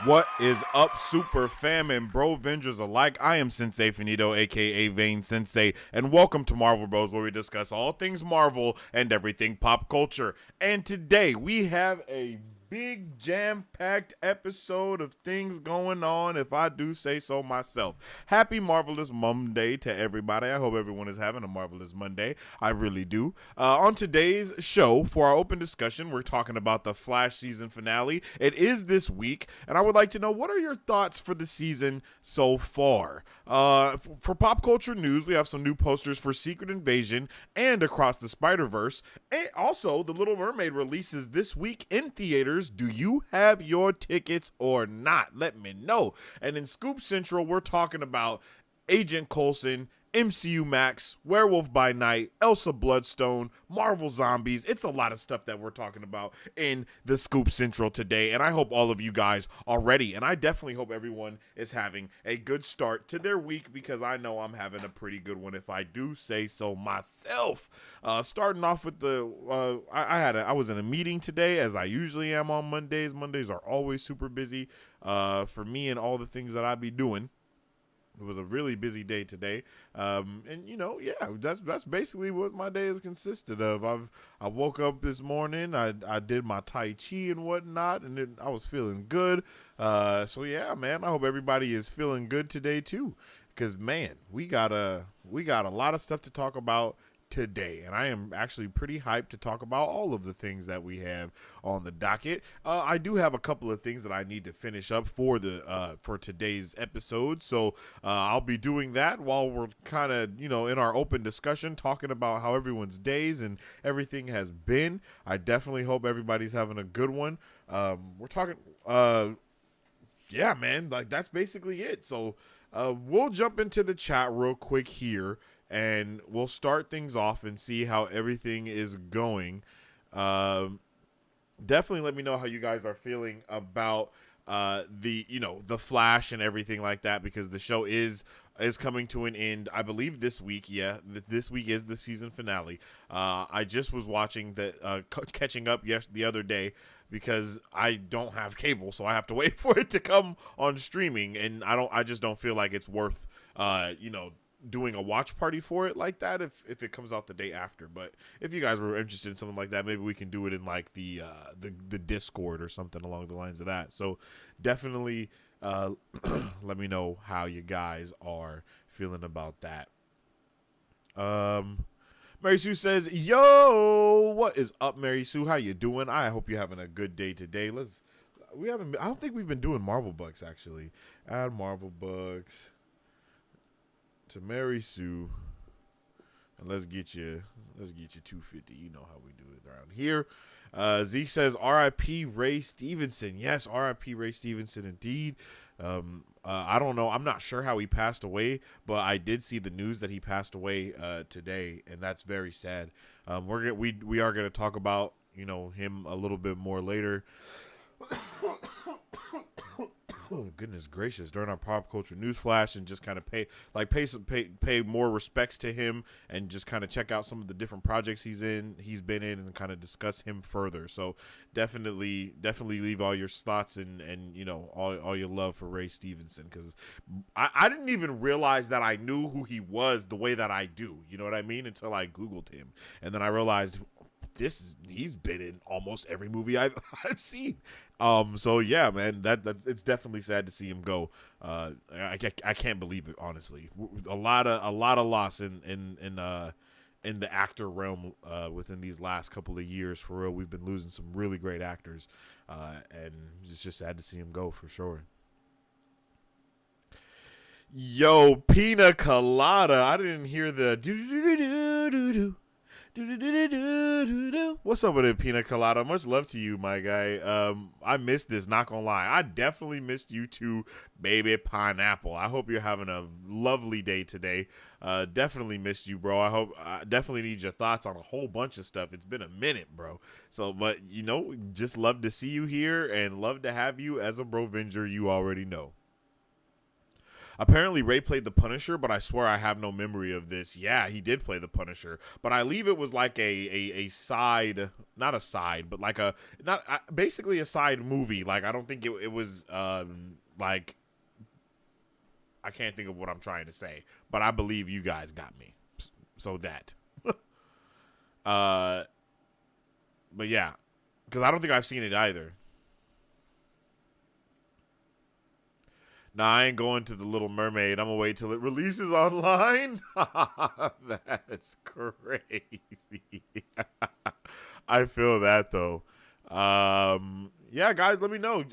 What is up, super fam and bro Vengers alike? I am Sensei Finito, aka Vane Sensei, and welcome to Marvel Bros, where we discuss all things Marvel and everything pop culture. And today we have a big jam-packed episode of things going on, if I do say so myself. Happy Marvelous Monday to everybody. I hope everyone is having a marvelous Monday. I really do. On today's show, for our open discussion, we're talking about the Flash season finale. It is this week, and I would like to know, what are your thoughts for the season so far? For pop culture news, we have some new posters for Secret Invasion and Across the Spider-Verse. And also, The Little Mermaid releases this week in theaters. Do you have your tickets or not? Let me know. And in Scoop Central, we're talking about Agent Coulson, MCU Max, Werewolf by Night, ELSA Bloodstone, Marvel Zombies. It's a lot of stuff that we're talking about in the Scoop Central today, and I hope all of you guys are ready, and I definitely hope everyone is having a good start to their week, because I know I'm having a pretty good one, if I do say so myself. Starting off with I was in a meeting today, as I usually am on Mondays. Mondays are always super busy for me and all the things that I be doing. It was a really busy day today, and that's basically what my day has consisted of. I woke up this morning, I did my Tai Chi and whatnot, and then I was feeling good. So yeah, man, I hope everybody is feeling good today too, because man, we got a lot of stuff to talk about today, and I am actually pretty hyped to talk about all of the things that we have on the docket. I do have a couple of things that I need to finish up for today's episode, so I'll be doing that while we're kind of in our open discussion, talking about how everyone's days and everything has been. I definitely hope everybody's having a good one. We're talking yeah, man, like that's basically it. So we'll jump into the chat real quick here, and we'll start things off and see how everything is going. Definitely let me know how you guys are feeling about the Flash and everything like that, because the show is coming to an end, I believe, this week. Yeah, this week is the season finale. I just was watching catching up the other day, because I don't have cable, so I have to wait for it to come on streaming, and I just don't feel like it's worth doing a watch party for it like that if it comes out the day after. But if you guys were interested in something like that, maybe we can do it in like the Discord or something along the lines of that. So definitely let me know how you guys are feeling about that. Mary Sue says, yo, what is up, Mary Sue? How you doing? I hope you're having a good day today. I don't think we've been doing Marvel Bucks, actually. Add Marvel Bucks to Mary Sue, and let's get you 250. You know how we do it around here. Zeke says, R.I.P. Ray Stevenson. Yes, R.I.P. Ray Stevenson indeed. I don't know. I'm not sure how he passed away, but I did see the news that he passed away today, and that's very sad. We are gonna talk about him a little bit more later. Oh, goodness gracious, during our pop culture news flash, and just kind of pay more respects to him, and just kind of check out some of the different projects he's been in, and kind of discuss him further. So definitely leave all your thoughts and all your love for Ray Stevenson, because I didn't even realize that I knew who he was the way that I do, you know what I mean, until I Googled him, and then I realized he's been in almost every movie I've seen. So yeah, man, it's definitely sad to see him go. I can't believe it, honestly. A lot of loss in the actor realm within these last couple of years. For real, we've been losing some really great actors, and it's just sad to see him go, for sure. Yo, Pina Colada. I didn't hear the do. What's up with it, Pina Colada? Much love to you, my guy. I missed this, not gonna lie. I definitely missed you too, baby pineapple. I hope you're having a lovely day today. Definitely missed you, bro. I definitely need your thoughts on a whole bunch of stuff. It's been a minute, bro. So, but just love to see you here, and love to have you as a Brovenger. You already know. Apparently, Ray played the Punisher, but I swear I have no memory of this. Yeah, he did play the Punisher, but I believe it was like a side, not a side, but like a not basically a side movie. Like I don't think it was like I can't think of what I'm trying to say, but I believe you guys got me. So that, but yeah, because I don't think I've seen it either. Nah, I ain't going to the Little Mermaid. I'm gonna wait till it releases online. That's crazy. I feel that though. Yeah, guys, let me know.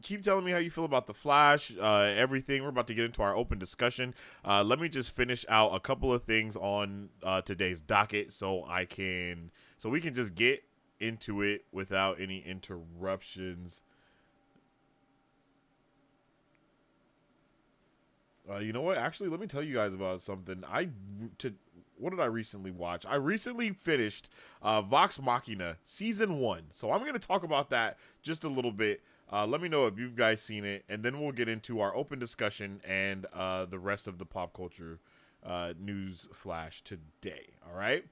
Keep telling me how you feel about the Flash, everything. We're about to get into our open discussion. Let me just finish out a couple of things on today's docket, so we can just get into it without any interruptions. You know what? Actually, let me tell you guys about something. What did I recently watch? I recently finished Vox Machina Season 1. So I'm going to talk about that just a little bit. Let me know if you've guys seen it, and then we'll get into our open discussion and the rest of the pop culture news flash today. All right?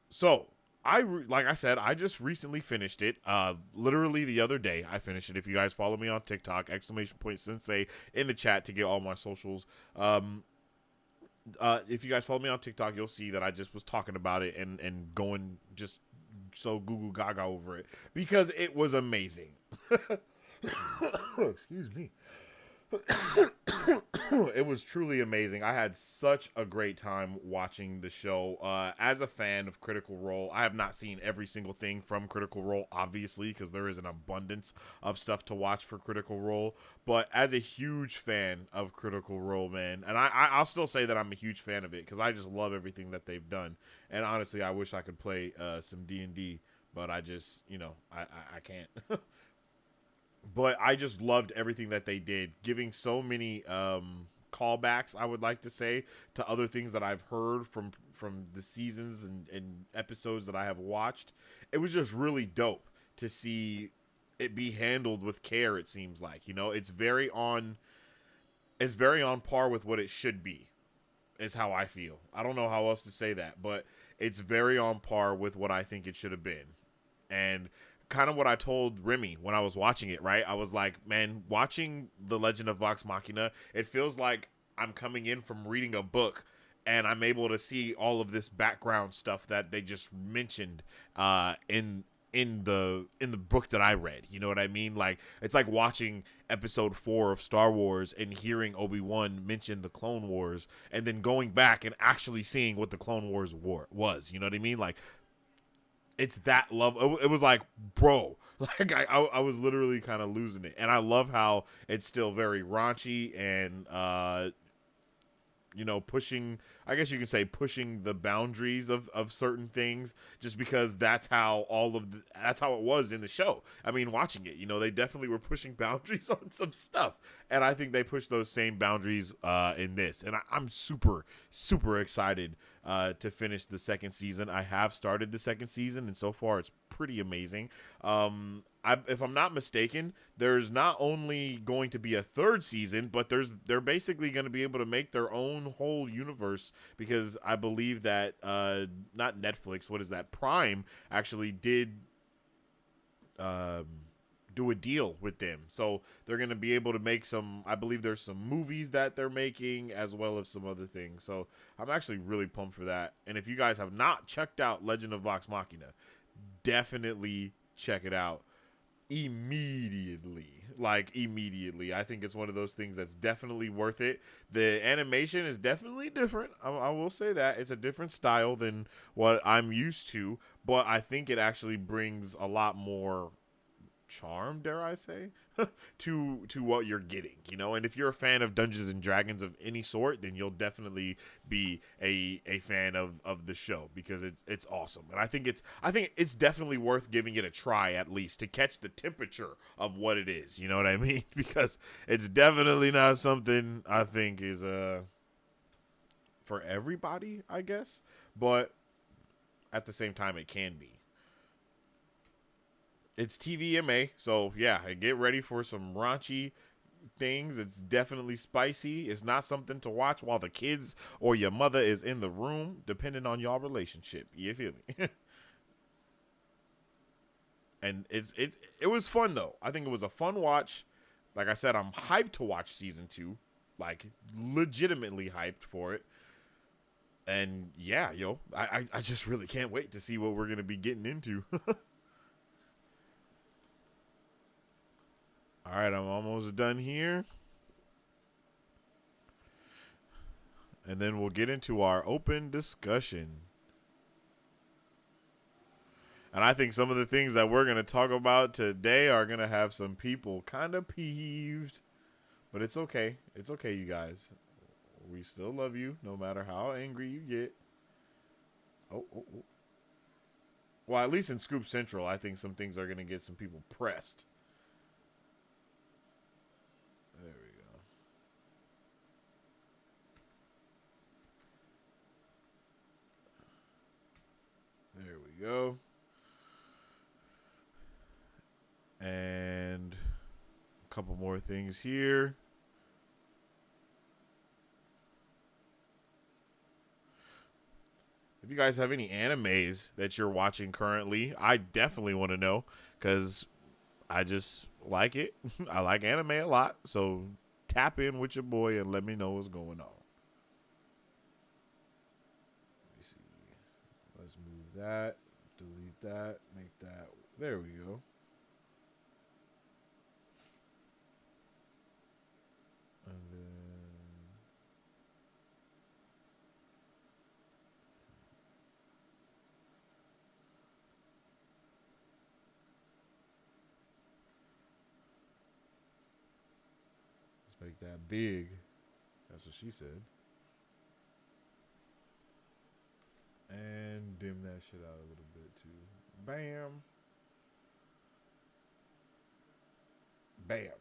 So like I said, I just recently finished it. Literally the other day, I finished it. If you guys follow me on TikTok, !sensei in the chat to get all my socials. If you guys follow me on TikTok, you'll see that I just was talking about it and going just so Google Gaga over it because it was amazing. Excuse me. It was truly amazing. I had such a great time watching the show. As a fan of Critical Role, I have not seen every single thing from Critical Role, obviously, because there is an abundance of stuff to watch for Critical Role. But as a huge fan of Critical Role, man, and I'll still say that I'm a huge fan of it because I just love everything that they've done. And honestly, I wish I could play some D&D, but I just, I can't. But I just loved everything that they did, giving so many callbacks, I would like to say, to other things that I've heard from the seasons and episodes that I have watched. It was just really dope to see it be handled with care, it seems like. It's very on par with what it should be, is how I feel. I don't know how else to say that, but it's very on par with what I think it should have been. And kind of what I told Remy when I was watching it, right? I was like, man, watching The Legend of Vox Machina, it feels like I'm coming in from reading a book and I'm able to see all of this background stuff that they just mentioned in the book that I read. You know what I mean? Like, it's like watching episode 4 of Star Wars and hearing Obi-Wan mention the Clone Wars and then going back and actually seeing what the Clone Wars was. You know what I mean? Like, it's that love. It was like, bro, like I was literally kind of losing it. And I love how it's still very raunchy and, pushing, I guess you can say pushing the boundaries of certain things just because that's how that's how it was in the show. I mean, watching it, they definitely were pushing boundaries on some stuff. And I think they pushed those same boundaries in this. And I'm super, super excited to finish the second season. I have started the second season, and so far it's pretty amazing. If I'm not mistaken, there's not only going to be a third season, but they're basically going to be able to make their own whole universe because I believe that not Netflix, what is that? Prime actually did do a deal with them. So they're going to be able to make I believe there's some movies that they're making as well as some other things. So I'm actually really pumped for that. And if you guys have not checked out Legend of Vox Machina, definitely check it out immediately. I think it's one of those things that's definitely worth it. The animation is definitely different. I will say that it's a different style than what I'm used to, but I think it actually brings a lot more charm, dare I say, to what you're getting, and if you're a fan of Dungeons and Dragons of any sort, then you'll definitely be a fan of the show because it's awesome. And I think it's definitely worth giving it a try, at least to catch the temperature of what it is, you know what I mean? Because it's definitely not something I think is for everybody, I guess, but at the same time it can be. It's TVMA, so yeah, get ready for some raunchy, things. It's definitely spicy. It's not something to watch while the kids or your mother is in the room, depending on y'all relationship. You feel me? And it was fun though. I think it was a fun watch. Like I said, I'm hyped to watch season 2. Like legitimately hyped for it. And yeah, yo, I just really can't wait to see what we're gonna be getting into. All right, I'm almost done here. And then we'll get into our open discussion. And I think some of the things that we're going to talk about today are going to have some people kind of peeved. But it's okay. It's okay, you guys. We still love you, no matter how angry you get. Oh. Well, at least in Scoop Central, I think some things are going to get some people pressed. There we go. There we go. And a couple more things here. If you guys have any animes that you're watching currently, I definitely want to know because I just like it. I like anime a lot. So tap in with your boy and let me know what's going on. Let me see. Let's move that. Delete that. Make that. There we go. And then let's make that big. That's what she said. And dim that shit out a little bit too. Bam. Bam.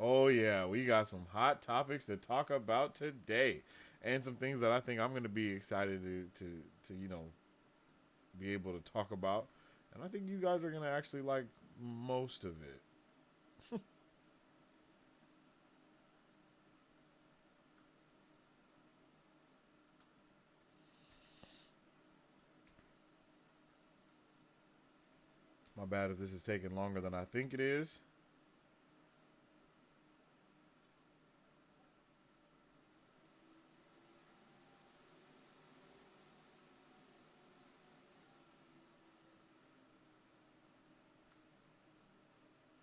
Oh yeah, we got some hot topics to talk about today, and some things that I think I'm gonna be excited to you know be able to talk about, and I think you guys are gonna actually like most of it. My bad if this is taking longer than I think it is.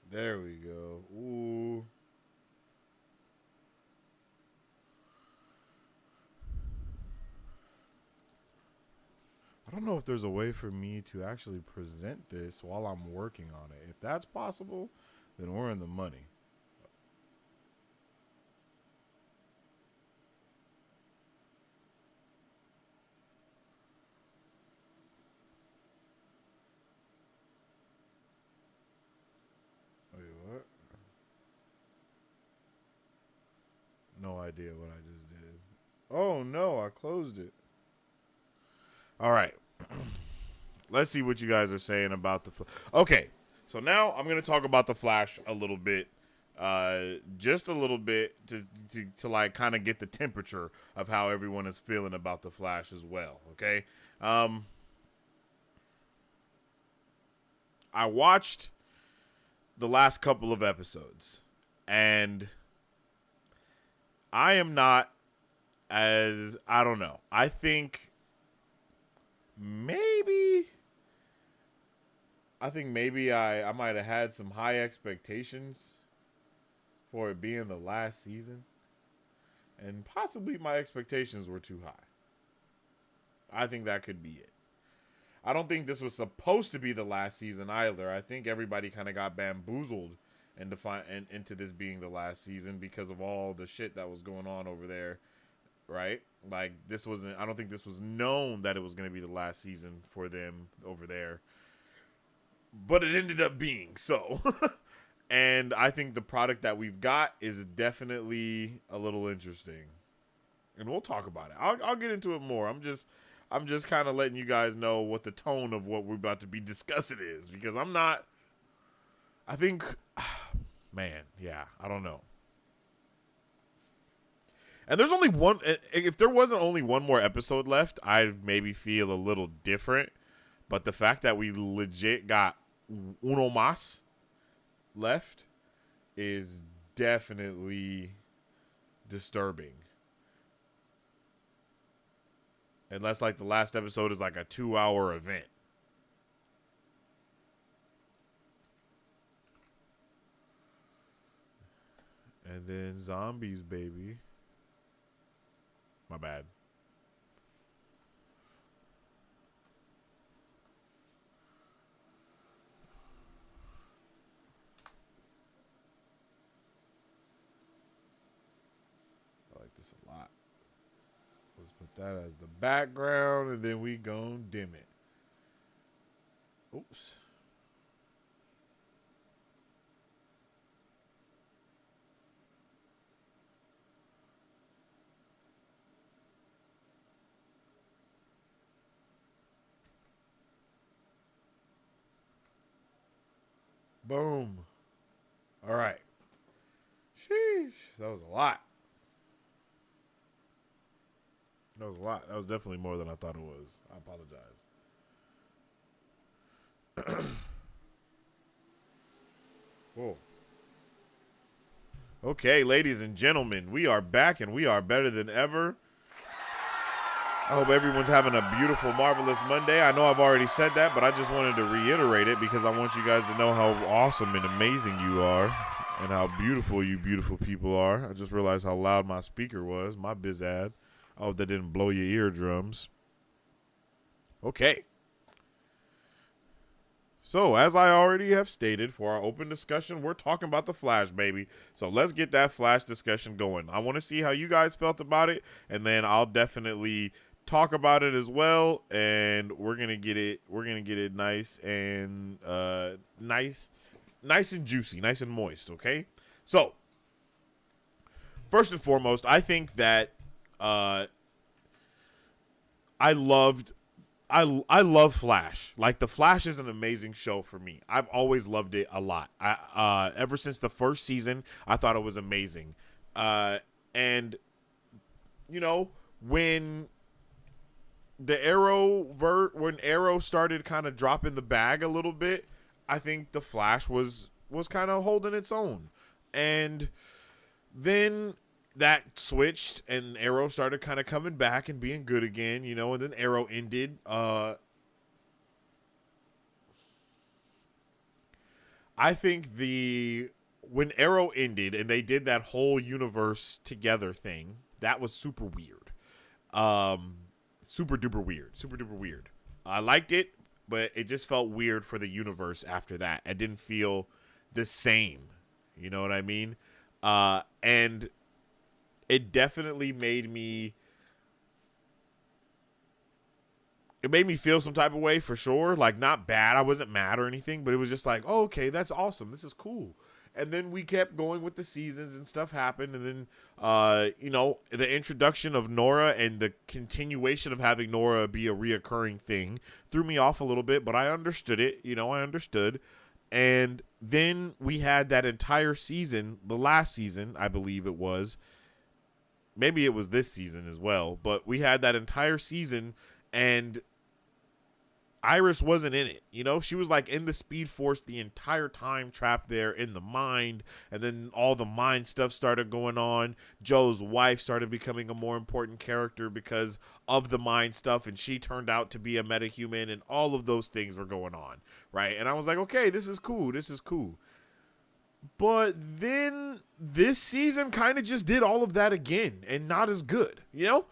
There we go. Ooh. I don't know if there's a way for me to actually present this while I'm working on it. If that's possible, then we're in the money. Wait, what? No idea what I just did. Oh no, I closed it. All right. Let's see what you guys are saying about the okay, so now I'm going to talk about the Flash a little bit. Just a little bit to like kind of get the temperature of how everyone is feeling about the Flash as well, okay? I watched the last couple of episodes, and I am not as, I don't know. I think maybe I might have had some high expectations for it being the last season, and possibly my expectations were too high. I think that could be it. I don't think this was supposed to be the last season either. I think everybody kind of got bamboozled into this being the last season because of all the shit that was going on over there, right? Like, this wasn't, I don't think this was known that it was going to be the last season for them over there, but it ended up being so. And I think the product that we've got is definitely a little interesting, and we'll talk about it. I'll get into it more. I'm just kind of letting you guys know what the tone of what we're about to be discussing is, because I'm not, I think, man, yeah, I don't know. And there's only one. If there wasn't only one more episode left, I'd maybe feel a little different. But the fact that we legit got uno más left is definitely disturbing. Unless like the last episode is like a 2-hour event. And then zombies, baby. My bad. I like this a lot. Let's put that as the background, and then we gon' dim it. Oops. Boom. All right. Sheesh. That was a lot. That was a lot. That was definitely more than I thought it was. I apologize. Whoa. Okay, ladies and gentlemen, we are back and we are better than ever. I hope everyone's having a beautiful, marvelous Monday. I know I've already said that, but I just wanted to reiterate it because I want you guys to know how awesome and amazing you are and how beautiful you beautiful people are. I just realized how loud my speaker was, my biz ad. I hope that didn't blow your eardrums. Okay. So, as I already have stated, for our open discussion, we're talking about the Flash, baby. So, let's get that Flash discussion going. I want to see how you guys felt about it, and then I'll definitely talk about it as well, and we're going to get it nice and nice and juicy, nice and moist, okay? So, first and foremost, I think that I love Flash. Like, The Flash is an amazing show for me. I've always loved it a lot. Ever since the first season, I thought it was amazing. And you know, when Arrow started kind of dropping the bag a little bit, I think The Flash was kind of holding its own. And then that switched and Arrow started kind of coming back and being good again, you know, and then Arrow ended. I think when Arrow ended and they did that whole universe together thing, that was super weird. Super duper weird. I liked it, but it just felt weird for the universe after that. It didn't feel the same. You know what I mean? And it definitely made me feel some type of way for sure. Like, not bad. I wasn't mad or anything, but it was just like, oh, okay, that's awesome. This is cool. And then we kept going with the seasons and stuff happened. And then, you know, the introduction of Nora and the continuation of having Nora be a reoccurring thing threw me off a little bit, but I understood it. You know, I understood. And then we had that entire season, the last season, I believe it was. Maybe it was this season as well, but we had that entire season and Iris wasn't in it. You know, she was like in the Speed Force the entire time, trapped there in the mind. And then all the mind stuff started going on. Joe's wife started becoming a more important character because of the mind stuff. And she turned out to be a metahuman and all of those things were going on. Right. And I was like, okay, this is cool. This is cool. But then this season kind of just did all of that again and not as good, you know?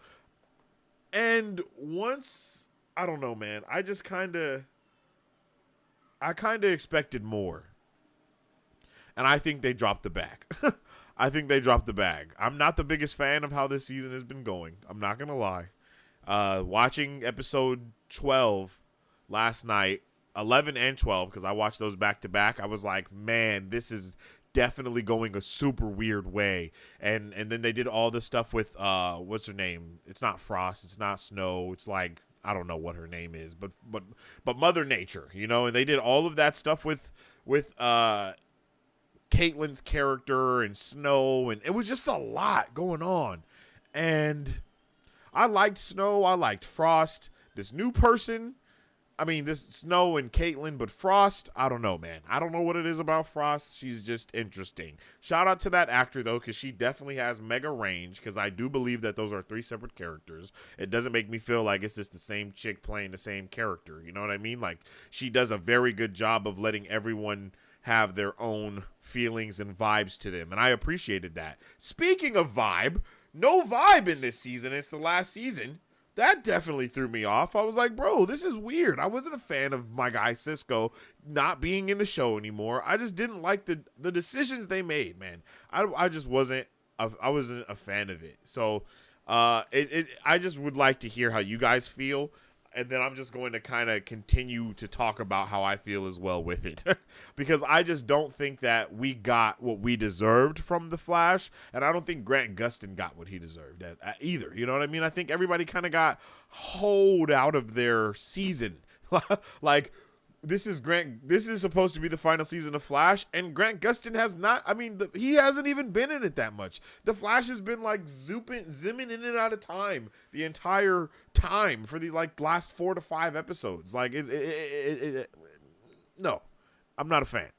And once, I don't know, man, I kind of expected more. And I think they dropped the bag. I think they dropped the bag. I'm not the biggest fan of how this season has been going. I'm not going to lie. Watching episode 12 last night, 11 and 12, because I watched those back to back, I was like, man, this is definitely going a super weird way. And then they did all this stuff with what's her name? It's not Frost, it's not Snow, it's like, I don't know what her name is, but Mother Nature, you know, and they did all of that stuff with Caitlyn's character and Snow, and it was just a lot going on. And I liked Snow. I liked Frost. This new person, this Snow and Caitlyn, but Frost, I don't know, man. I don't know what it is about Frost. She's just interesting. Shout out to that actor, though, because she definitely has mega range, because I do believe that those are 3 separate characters. It doesn't make me feel like it's just the same chick playing the same character. You know what I mean? Like, she does a very good job of letting everyone have their own feelings and vibes to them, and I appreciated that. Speaking of vibe, no vibe in this season. It's the last season. That definitely threw me off. I was like, bro, this is weird. I wasn't a fan of my guy Cisco not being in the show anymore. I just didn't like the decisions they made, man. I just wasn't a fan of it. So I just would like to hear how you guys feel. And then I'm just going to kind of continue to talk about how I feel as well with it. Because I just don't think that we got what we deserved from The Flash. And I don't think Grant Gustin got what he deserved either. You know what I mean? I think everybody kind of got holed out of their season. Like, this is supposed to be the final season of Flash, and Grant Gustin has not. He hasn't even been in it that much. The Flash has been like zimming in and out of time the entire time for these like last 4 to 5 episodes. Like, no, I'm not a fan.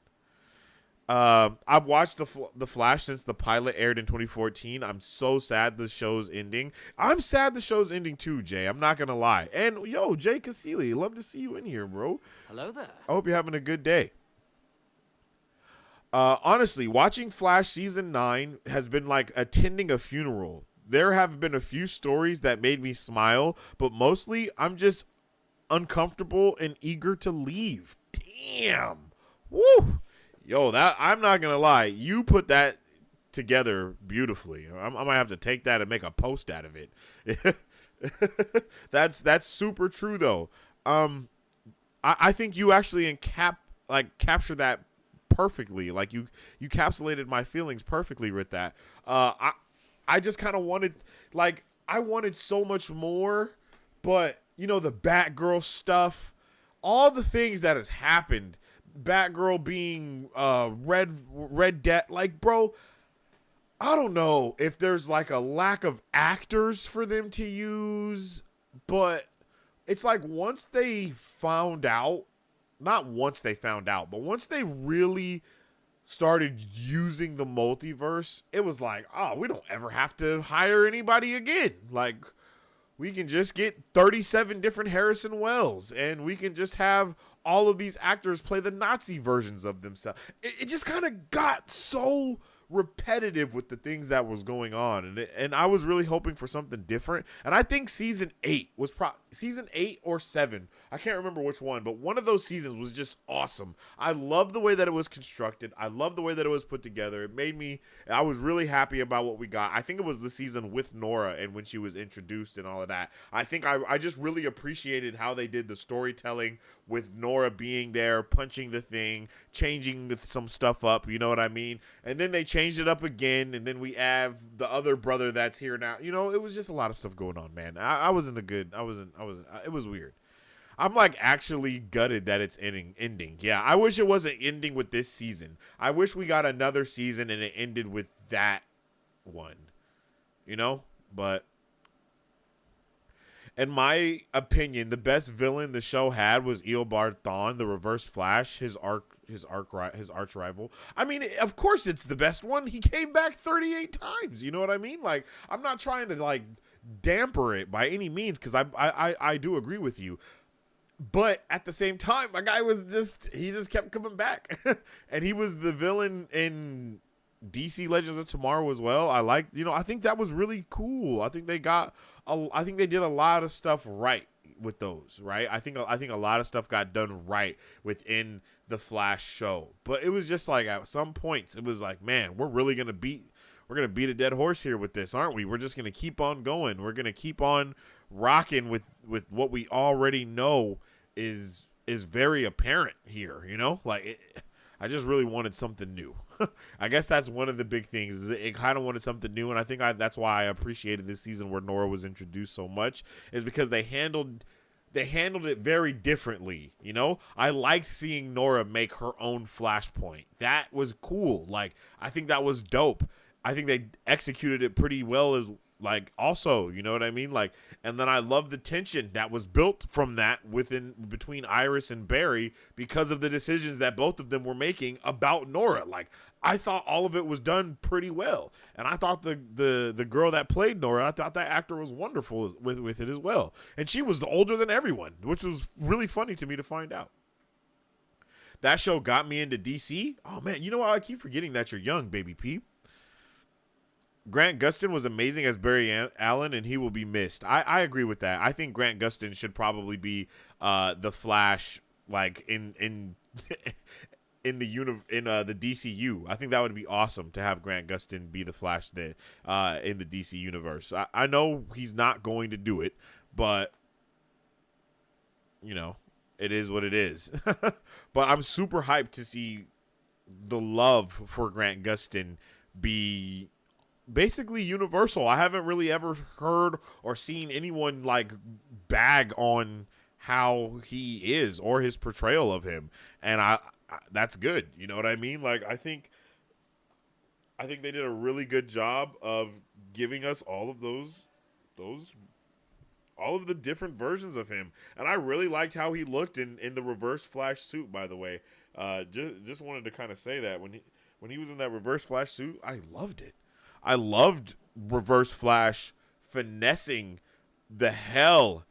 I've watched the Flash since the pilot aired in 2014. I'm so sad the show's ending. I'm sad the show's ending too, Jay. I'm not gonna lie. And yo, Jay Cassili, love to see you in here, bro. Hello there. I hope you're having a good day. Honestly, watching Flash season 9 has been like attending a funeral. There have been a few stories that made me smile, but mostly I'm just uncomfortable and eager to leave. Damn. Woo. Yo, I'm not gonna lie. You put that together beautifully. I might have to take that and make a post out of it. That's super true though. I think you actually capture that perfectly. Like you encapsulated my feelings perfectly with that. I just kind of wanted, I wanted so much more, but the Batgirl stuff, all the things that has happened. Batgirl being Red Death, bro, I don't know if there's like a lack of actors for them to use, but it's like once they found out, but once they really started using the multiverse, it was like, oh, we don't ever have to hire anybody again. Like, we can just get 37 different Harrison Wells, and we can just have all of these actors play the Nazi versions of themselves. It just kind of got so repetitive with the things that was going on, and I was really hoping for something different. And I think season 8 was season 8 or 7. I can't remember which one, but one of those seasons was just awesome. I love the way that it was constructed. I love the way that it was put together. I was really happy about what we got. I think it was the season with Nora and when she was introduced and all of that. I think I just really appreciated how they did the storytelling with Nora being there, punching the thing, changing some stuff up, you know what I mean? And then they changed it up again, and then we have the other brother that's here now. It was just a lot of stuff going on, man. I wasn't it was weird. I'm actually gutted that it's ending. Yeah, I wish it wasn't ending with this season. I wish we got another season and it ended with that one. But in my opinion, the best villain the show had was Eobard Thawne, the Reverse Flash, his arch rival. Of course it's the best one. He came back 38 times. You know what I mean? I'm not trying to damper it by any means, because I do agree with you. But at the same time, my guy he just kept coming back. And he was the villain in DC Legends of Tomorrow as well. I think that was really cool. I think they did a lot of stuff right with those, right? I think a lot of stuff got done right within the Flash show. But it was just at some points it was man, we're gonna beat a dead horse here with this, aren't we? We're just gonna keep on going. We're gonna keep on rocking with what we already know is very apparent here. I just really wanted something new. I guess that's one of the big things. Is it kind of wanted something new, and I think that's why I appreciated this season where Nora was introduced so much, is because they handled it very differently. I liked seeing Nora make her own Flashpoint. That was cool. I think that was dope. I think they executed it pretty well Like, also, you know what I mean? Like, and then I love the tension that was built from that between Iris and Barry because of the decisions that both of them were making about Nora. Like, I thought all of it was done pretty well, and I thought the girl that played Nora, I thought that actor was wonderful with it as well, and she was older than everyone, which was really funny to me to find out. That show got me into DC. Oh man, you know what? I keep forgetting that you're young, baby P. Grant Gustin was amazing as Barry Allen, and he will be missed. I agree with that. I think Grant Gustin should probably be the Flash, like in in the DCU. I think that would be awesome to have Grant Gustin be the Flash in the DC universe. I know he's not going to do it, but you know, it is what it is. But I'm super hyped to see the love for Grant Gustin be basically universal. I haven't really ever heard or seen anyone like bag on how he is or his portrayal of him, and I that's good. You know what I mean? Like, I think they did a really good job of giving us all of all of the different versions of him, and I really liked how he looked in the Reverse Flash suit. By the way, just wanted to kind of say that when he was in that Reverse Flash suit, I loved it. I loved Reverse Flash finessing the hell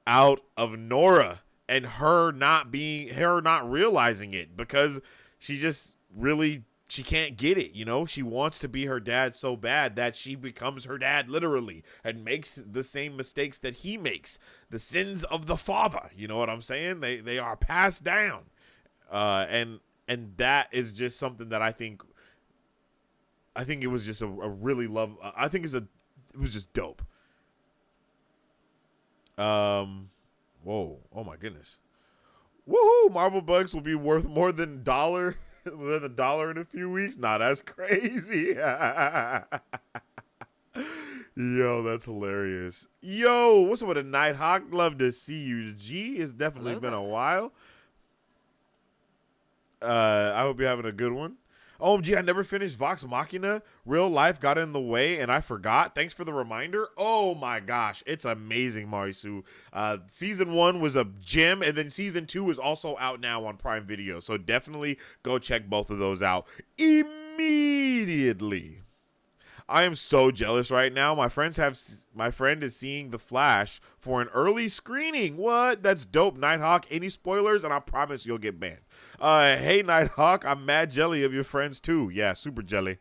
out of Nora and her not realizing it because she just really, she can't get it, you know? She wants to be her dad so bad that she becomes her dad literally and makes the same mistakes that he makes. The sins of the father, you know what I'm saying? They are passed down. And that is just something that I think it was just a really love. It was just dope. Whoa. Oh my goodness. Woohoo! Marvel Bucks will be worth more than $1 in a few weeks. Nah, that's crazy. Yo, that's hilarious. Yo, what's up with a Nighthawk? Love to see you, G. It's definitely been a while. I hope you're having a good one. OMG, I never finished Vox Machina. Real life got in the way, and I forgot. Thanks for the reminder. Oh, my gosh. It's amazing, Marisu. Season 1 was a gem, and then Season 2 is also out now on Prime Video. So definitely go check both of those out immediately. I am so jealous right now. My friend is seeing The Flash for an early screening. What? That's dope, Nighthawk. Any spoilers? And I promise you'll get banned. Hey, Nighthawk, I'm mad jelly of your friends too. Yeah, super jelly.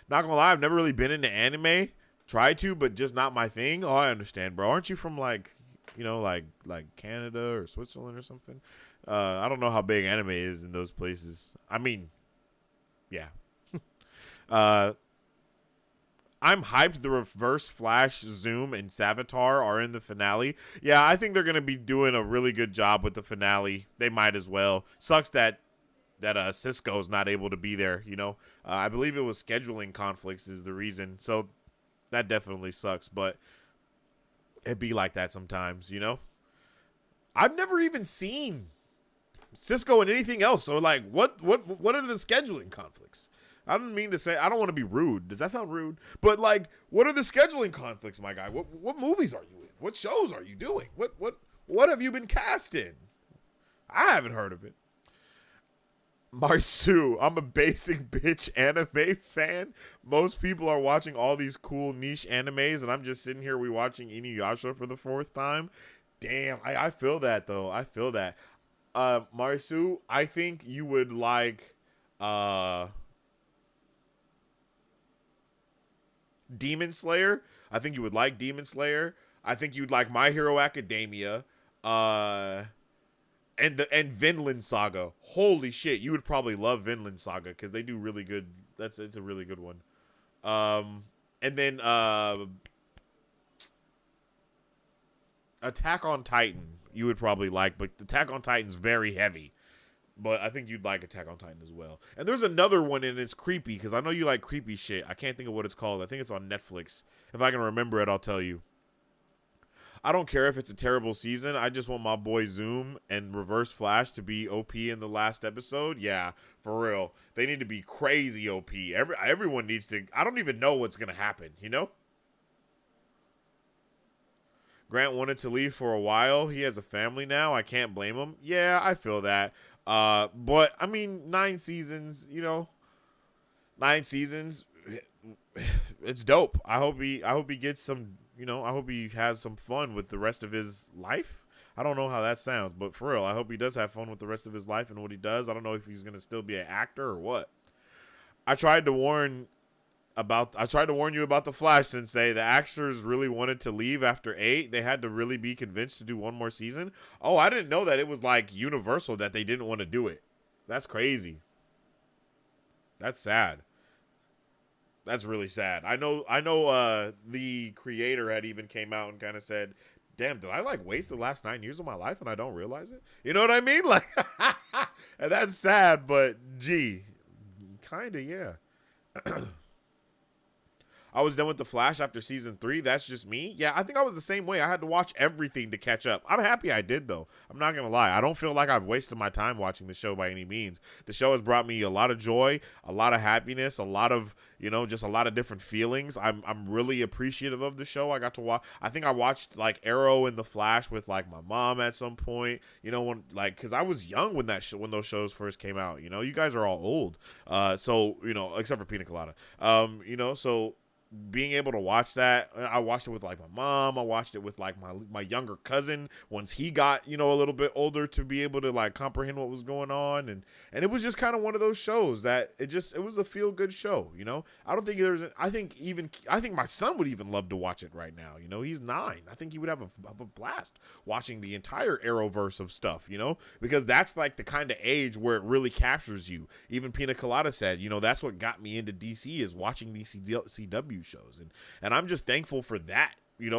Not gonna lie, I've never really been into anime. Tried to, but just not my thing. Oh, I understand, bro. Aren't you from like Canada or Switzerland or something? I don't know how big anime is in those places. I mean, yeah. I'm hyped the Reverse Flash, Zoom, and Savitar are in the finale. Yeah, I think they're going to be doing a really good job with the finale. They might as well. Sucks that Cisco's not able to be there, you know. I believe it was scheduling conflicts is the reason. So that definitely sucks, but it'd be like that sometimes, you know. I've never even seen Cisco in anything else. So, like, what are the scheduling conflicts? I don't mean to say, I don't want to be rude. Does that sound rude? But like, what are the scheduling conflicts, my guy? What movies are you in? What shows are you doing? What have you been cast in? I haven't heard of it. Marsu, I'm a basic bitch anime fan. Most people are watching all these cool niche animes, and I'm just sitting here rewatching Inuyasha for the 4th time. Damn, I feel that though. I feel that. Marsu, I think you would like Demon Slayer. I think you would like Demon Slayer. I think you'd like My Hero Academia. And Vinland Saga. Holy shit, you would probably love Vinland Saga because they do really good. It's a really good one. And then Attack on Titan you would probably like, but Attack on Titan's very heavy. But I think you'd like Attack on Titan as well. And there's another one, and it's creepy, because I know you like creepy shit. I can't think of what it's called. I think it's on Netflix. If I can remember it, I'll tell you. I don't care if it's a terrible season. I just want my boy Zoom and Reverse Flash to be OP in the last episode. Yeah, for real. They need to be crazy OP. Everyone needs to. I don't even know what's going to happen, you know? Grant wanted to leave for a while. He has a family now. I can't blame him. Yeah, I feel that. But I mean, 9 seasons, 9 seasons, it's dope. I hope he gets some, I hope he has some fun with the rest of his life. I don't know how that sounds, but for real, I hope he does have fun with the rest of his life and what he does. I don't know if he's going to still be an actor or what. I tried to warn you about the Flash, Sensei. The actors really wanted to leave after 8. They had to really be convinced to do one more season. Oh, I didn't know that it was like universal that they didn't want to do it. That's crazy. That's sad. That's really sad. I know the creator had even came out and kind of said, damn, did I like waste the last 9 years of my life and I don't realize it? You know what I mean? Like, and that's sad, but gee, kind of, yeah. I was done with The Flash after season 3. That's just me. Yeah, I think I was the same way. I had to watch everything to catch up. I'm happy I did, though. I'm not going to lie. I don't feel like I've wasted my time watching the show by any means. The show has brought me a lot of joy, a lot of happiness, a lot of, just a lot of different feelings. I'm really appreciative of the show. I got to watch. I think I watched, like, Arrow and The Flash with, like, my mom at some point. Because I was young when when those shows first came out. You guys are all old. So, except for Pina Colada. So being able to watch that, I watched it with like my mom. I watched it with like my younger cousin once he got, a little bit older to be able to like comprehend what was going on. And it was just kind of one of those shows that it was a feel good show. I don't think I think my son would even love to watch it right now. He's 9. I think he would have a blast watching the entire Arrowverse of stuff, because that's like the kind of age where it really captures you. Even Pina Colada said, that's what got me into DC is watching these CW shows, and I'm just thankful for that,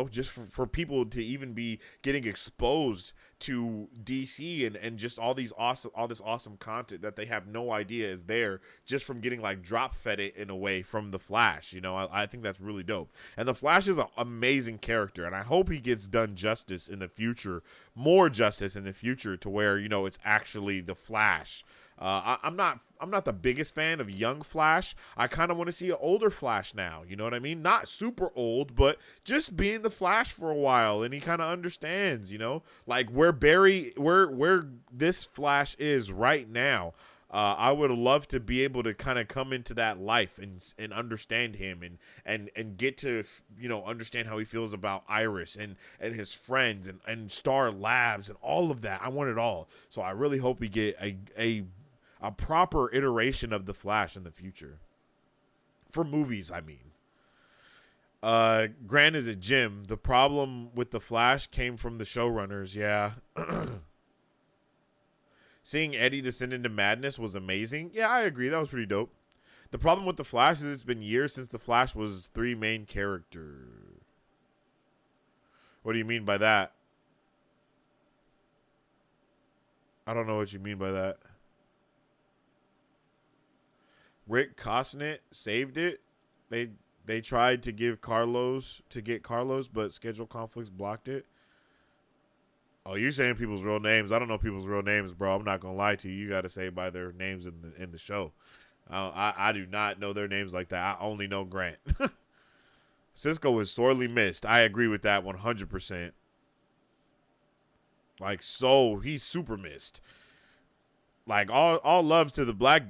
just for people to even be getting exposed to DC and just all this awesome content that they have no idea is there just from getting like drop fed it in a way from the Flash. I think that's really dope, and the Flash is an amazing character, and I hope he gets done justice in the future, more justice in the future, to where it's actually the Flash. I'm not the biggest fan of young Flash. I kind of want to see an older Flash now. You know what I mean? Not super old, but just being the Flash for a while, and he kind of understands. Like where this Flash is right now. I would love to be able to kind of come into that life and understand him and get to understand how he feels about Iris and his friends and Star Labs and all of that. I want it all. So I really hope we get a proper iteration of the Flash in the future. For movies, I mean. Grant is a Jim. The problem with the Flash came from the showrunners, yeah. Seeing Eddie descend into madness was amazing. Yeah, I agree. That was pretty dope. The problem with the Flash is it's been years since the Flash was 3 main characters. What do you mean by that? I don't know what you mean by that. Rick Cosnett saved it. They tried to get Carlos, but schedule conflicts blocked it. Oh, you're saying people's real names. I don't know people's real names, bro. I'm not gonna lie to you. You got to say by their names in the show. I do not know their names like that. I only know Grant. Cisco is sorely missed. I agree with that 100%. Like, so he's super missed. Like all love to the black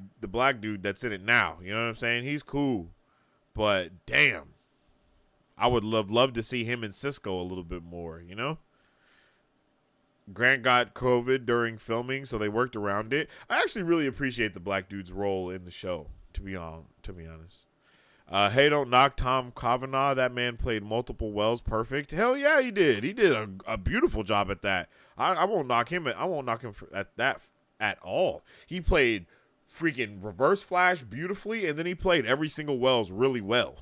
dude that's in it now. You know what I'm saying? He's cool, but damn, I would love to see him and Cisco a little bit more. Grant got COVID during filming, so they worked around it. I actually really appreciate the black dude's role in the show. To be honest. Hey, don't knock Tom Cavanagh. That man played multiple Wells perfect. Hell yeah, he did. He did a beautiful job at that. I won't knock him. At that at all. He played freaking Reverse Flash beautifully, and then he played every single Wells really well.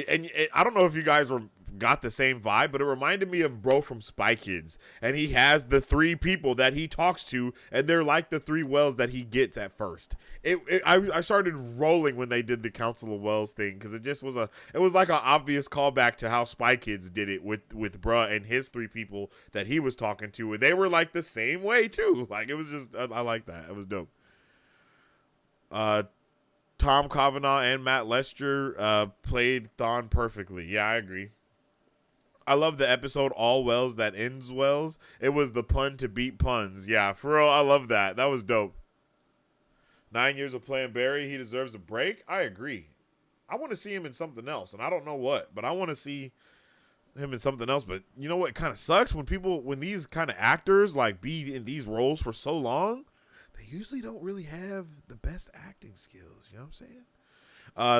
and I don't know if you guys got the same vibe, but it reminded me of Bro from Spy Kids, and he has the 3 people that he talks to, and they're like the 3 Wells that he gets at first. I started rolling when they did the Council of Wells thing, because it was like an obvious callback to how Spy Kids did it with bruh and his 3 people that he was talking to, and they were like the same way too. Like, it was just, I like that. It was dope. Tom Cavanagh and Matt Lester played Thawne perfectly. Yeah, I agree. I love the episode All Wells That Ends Wells. It was the pun to beat puns. Yeah, for real, I love that. That was dope. 9 years of playing Barry, he deserves a break. I agree. I want to see him in something else, and I don't know what, but I want to see him in something else. But you know what kind of sucks? When these kind of actors like be in these roles for so long, they usually don't really have the best acting skills. You know what I'm saying?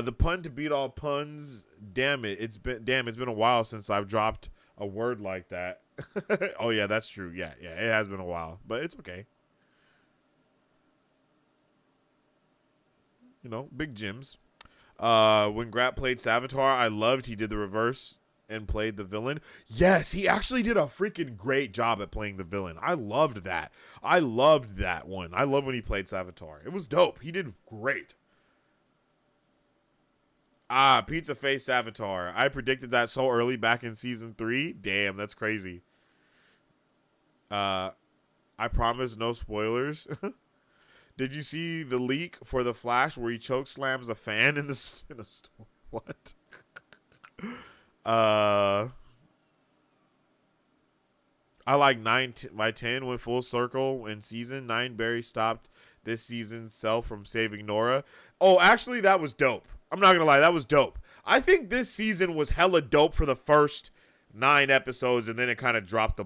The pun to beat all puns. Damn it. It's been a while since I've dropped a word like that. Oh yeah, that's true. Yeah, it has been a while, but it's okay. You know, big gems. When Grat played Savitar, I loved he did the reverse and played the villain. Yes, he actually did a freaking great job at playing the villain. I loved that. I loved that one. I love when he played Savitar. It was dope. He did great. Pizza Face Savitar. I predicted that so early back in season 3. Damn, that's crazy. I promise no spoilers. Did you see the leak for the Flash where he choke slams a fan in the store? What? I like 9 by 10 went full circle in season 9. Barry stopped this season's Cell from saving Nora. Oh, actually, that was dope. I'm not gonna lie, that was dope. I think this season was hella dope for the first 9 episodes, and then it kind of dropped the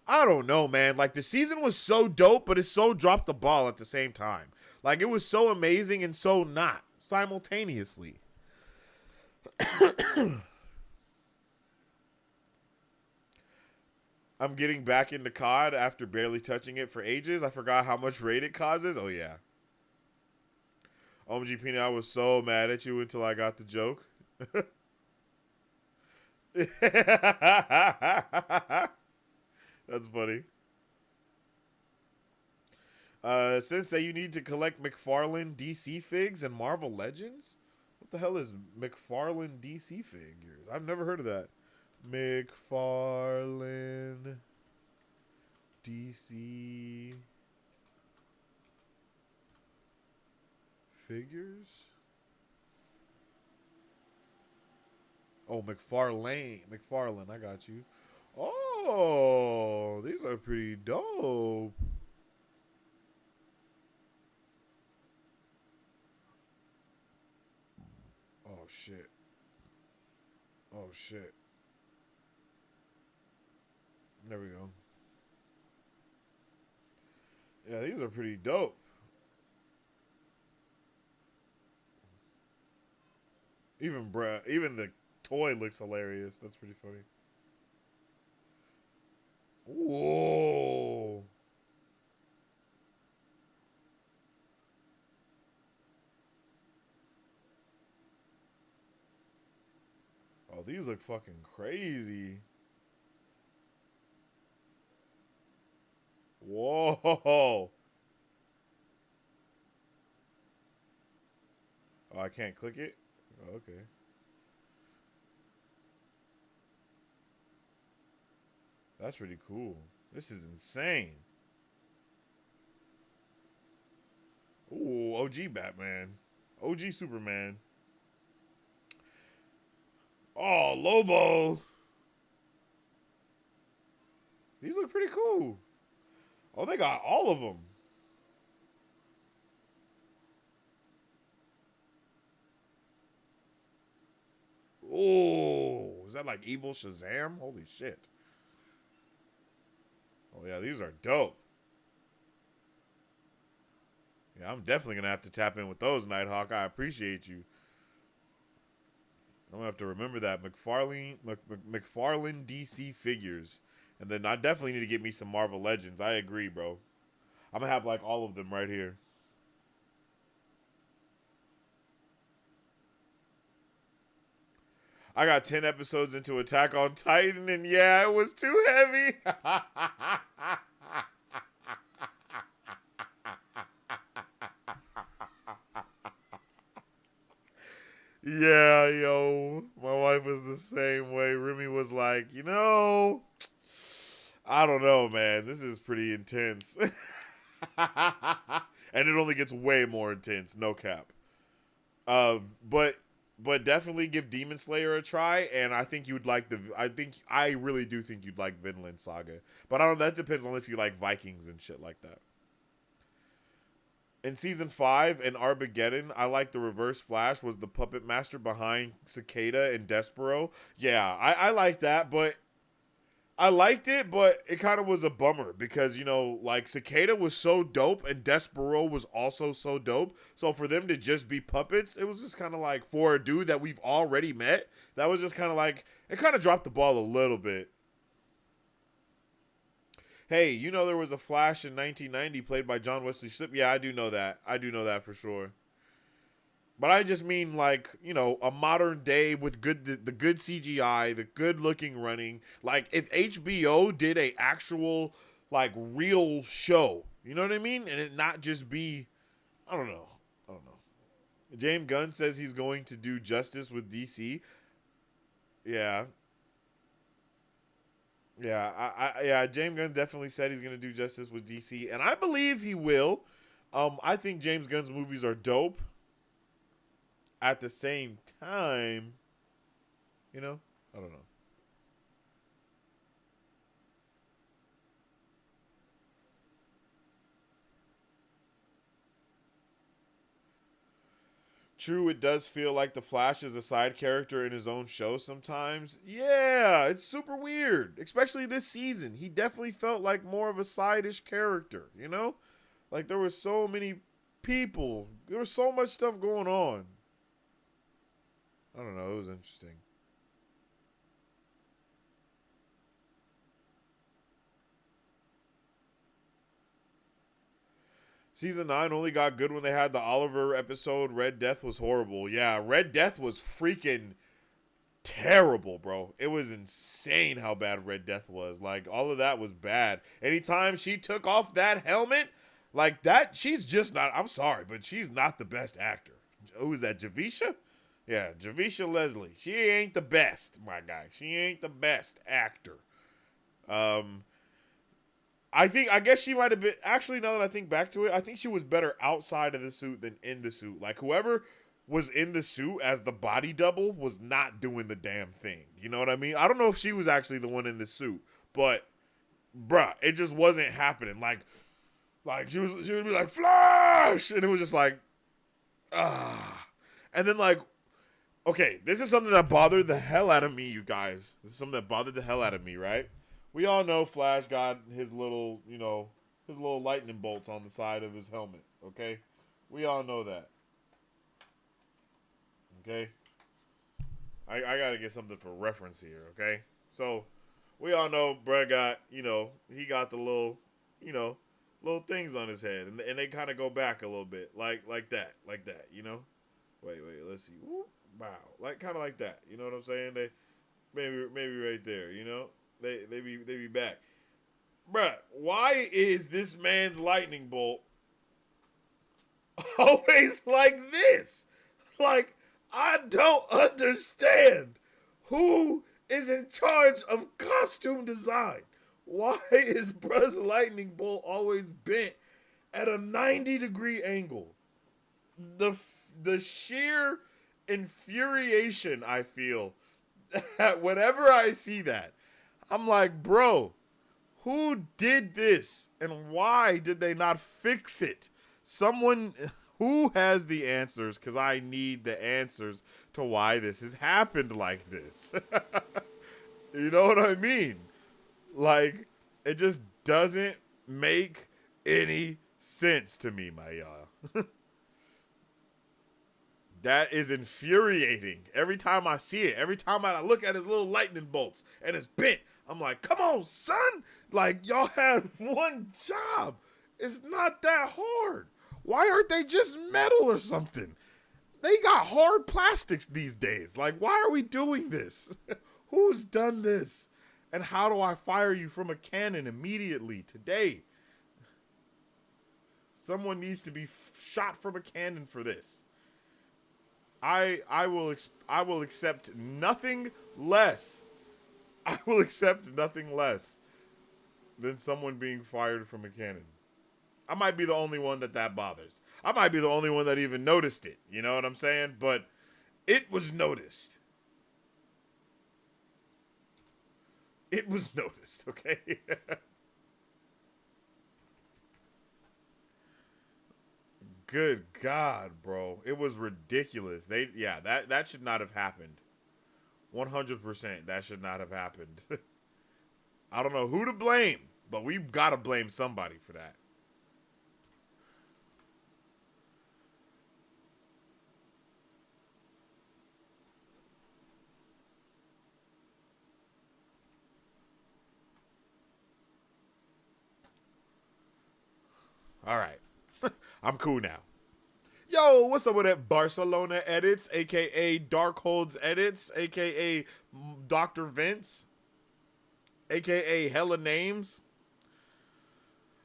I don't know, man. Like, the season was so dope, but it so dropped the ball at the same time. Like, it was so amazing and so not simultaneously. I'm getting back into COD after barely touching it for ages. I forgot how much raid it causes. Oh, yeah. OMG Peanut, I was so mad at you until I got the joke. That's funny. Sensei, you need to collect McFarlane DC figs and Marvel Legends? What the hell is McFarlane DC figures? I've never heard of that. McFarlane DC figures? Oh, McFarlane, I got you. Oh, these are pretty dope. Oh, shit. Oh, shit. There we go. Yeah, these are pretty dope. Even the toy looks hilarious. That's pretty funny. Whoa. Oh, these look fucking crazy. Whoa. Oh, I can't click it? Oh, okay. That's pretty cool. This is insane. Ooh, OG Batman. OG Superman. Oh, Lobo. These look pretty cool. Oh, they got all of them. Oh, is that like evil Shazam? Holy shit. Oh, yeah, these are dope. Yeah, I'm definitely going to have to tap in with those, Nighthawk. I appreciate you. I'm going to have to remember that. McFarlane DC figures. And then I definitely need to get me some Marvel Legends. I agree, bro. I'm going to have, like, all of them right here. I got 10 episodes into Attack on Titan, and yeah, it was too heavy. Yeah, yo. My wife was the same way. Remy was like, I don't know, man. This is pretty intense. And it only gets way more intense, no cap. But But definitely give Demon Slayer a try, and I think you'd like I really do think you'd like Vinland Saga. But I don't know, that depends on if you like Vikings and shit like that. In season 5 in Armageddon, I like the Reverse Flash was the puppet master behind Cicada and Despero. Yeah, I like that, but I liked it, but it kind of was a bummer because, you know, like Cicada was so dope and Despero was also so dope. So for them to just be puppets, it was just kind of like, for a dude that we've already met, that was just kind of like, it kind of dropped the ball a little bit. Hey, you know there was a Flash in 1990 played by John Wesley Shipp? Yeah, I do know that. I do know that for sure. But I just mean like, you know, a modern day with the good CGI, the good looking running. Like if HBO did a actual like real show, you know what I mean? And it not just be, I don't know. I don't know. James Gunn says he's going to do justice with DC. Yeah. Yeah, James Gunn definitely said he's going to do justice with DC, and I believe he will. I think James Gunn's movies are dope. At the same time, you know, I don't know. True, it does feel like the Flash is a side character in his own show sometimes. Yeah, it's super weird, especially this season. He definitely felt like more of a side-ish character, you know? Like there were so many people, there was so much stuff going on. I don't know, it was interesting. Season 9 only got good when they had the Oliver episode. Red Death was horrible. Yeah, Red Death was freaking terrible, bro. It was insane how bad Red Death was. Like, all of that was bad. Anytime she took off that helmet, like that, she's just not, I'm sorry, but she's not the best actor. Who is that, Javisha? Yeah, Javisha Leslie. She ain't the best, my guy. She ain't the best actor. Um, I guess she might have been. Actually, now that I think back to it, I think she was better outside of the suit than in the suit. Like, whoever was in the suit as the body double was not doing the damn thing. You know what I mean? I don't know if she was actually the one in the suit, but bruh, it just wasn't happening. Like she would be like, Flash! And it was just like, ah. And then like, okay, this is something that bothered the hell out of me, you guys. This is something that bothered the hell out of me, right? We all know Flash got his little, you know, his little lightning bolts on the side of his helmet, okay? We all know that. Okay? I gotta get something for reference here, okay? So, we all know Brett got, you know, he got the little, you know, little things on his head. And they kind of go back a little bit. Like that, you know? Wait, let's see. Whoop, wow. Like, kind of like that. You know what I'm saying? They, maybe right there, you know? They be back. Bruh, why is this man's lightning bolt always like this? Like, I don't understand. Who is in charge of costume design? Why is bruh's lightning bolt always bent at a 90-degree angle? The sheer infuriation I feel whenever I see that. I'm like, bro, who did this and why did they not fix it? Someone who has the answers, because I need the answers to why this has happened like this. You know what I mean? Like, it just doesn't make any sense to me, my y'all. That is infuriating. Every time I see it, every time I look at his little lightning bolts and it's bent, I'm like, come on, son. Like, y'all had one job. It's not that hard. Why aren't they just metal or something? They got hard plastics these days. Like, why are we doing this? Who's done this? And how do I fire you from a cannon immediately today? Someone needs to be shot from a cannon for this. I will accept nothing less. I will accept nothing less than someone being fired from a cannon. I might be the only one that bothers. I might be the only one that even noticed it. You know what I'm saying? But It was noticed. It was noticed, okay? Good God, bro. It was ridiculous. That should not have happened. 100% that should not have happened. I don't know who to blame, but we've got to blame somebody for that. All right. I'm cool now. Yo, what's up with that Barcelona edits, aka Darkholds edits, aka Dr. Vince, aka Hella Names?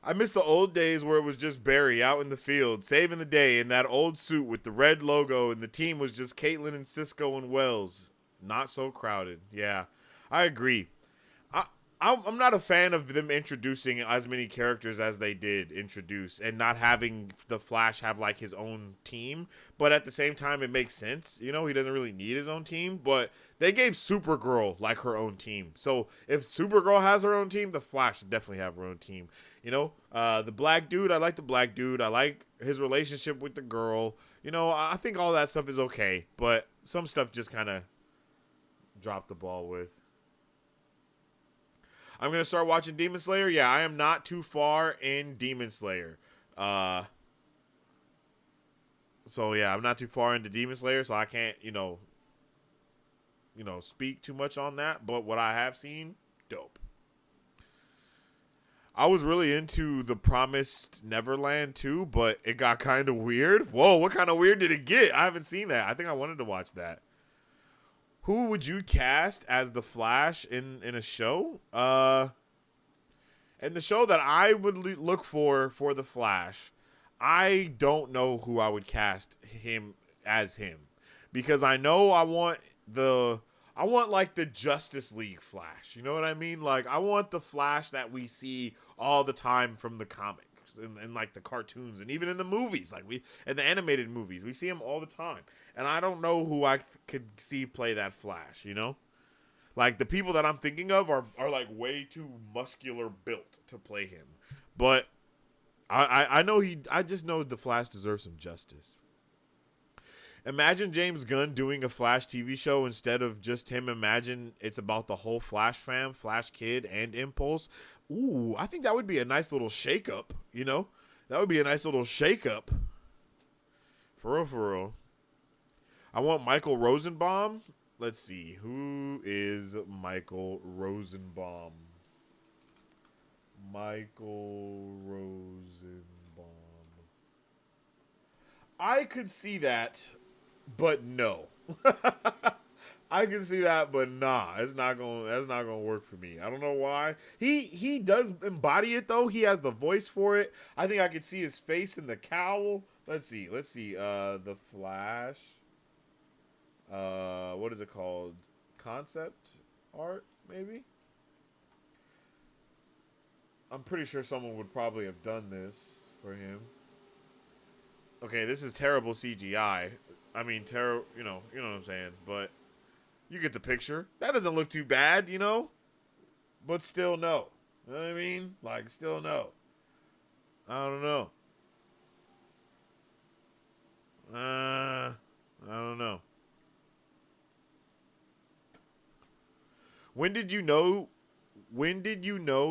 I miss the old days where it was just Barry out in the field, saving the day in that old suit with the red logo, and the team was just Caitlin and Cisco and Wells. Not so crowded. Yeah, I agree. I'm not a fan of them introducing as many characters as they did introduce and not having the Flash have like his own team. But at the same time, it makes sense. You know, he doesn't really need his own team. But they gave Supergirl like her own team. So if Supergirl has her own team, the Flash should definitely have her own team. You know, the black dude, I like the black dude. I like his relationship with the girl. You know, I think all that stuff is okay. But some stuff just kind of dropped the ball with. I'm going to start watching Demon Slayer. Yeah, I am not too far in Demon Slayer. So, yeah, I'm not too far into Demon Slayer, so I can't, speak too much on that. But what I have seen, dope. I was really into The Promised Neverland, too, but it got kind of weird. Whoa, what kind of weird did it get? I haven't seen that. I think I wanted to watch that. Who would you cast as the Flash in a show? And the show that I would look for the Flash, I don't know who I would cast him as him, because I know I want like the Justice League Flash. You know what I mean? Like I want the Flash that we see all the time from the comics and like the cartoons and even in the movies, like in the animated movies, we see him all the time. And I don't know who I could see play that Flash, you know? Like, the people that I'm thinking of are like, way too muscular built to play him. But I know I just know the Flash deserves some justice. Imagine James Gunn doing a Flash TV show instead of just him. Imagine it's about the whole Flash fam, Flash Kid, and Impulse. Ooh, I think that would be a nice little shakeup, you know? That would be a nice little shakeup. For real, for real. I want Michael Rosenbaum. Let's see. Who is Michael Rosenbaum? Michael Rosenbaum. I could see that, but no. I can see that, but nah. That's not gonna work for me. I don't know why. He does embody it though. He has the voice for it. I think I could see his face in the cowl. Let's see. The Flash. What is it called? Concept art, maybe? I'm pretty sure someone would probably have done this for him. Okay, this is terrible CGI. I mean, you know what I'm saying, but you get the picture. That doesn't look too bad, you know? But still no. You know what I mean? Like, still no. I don't know. I don't know. When did you know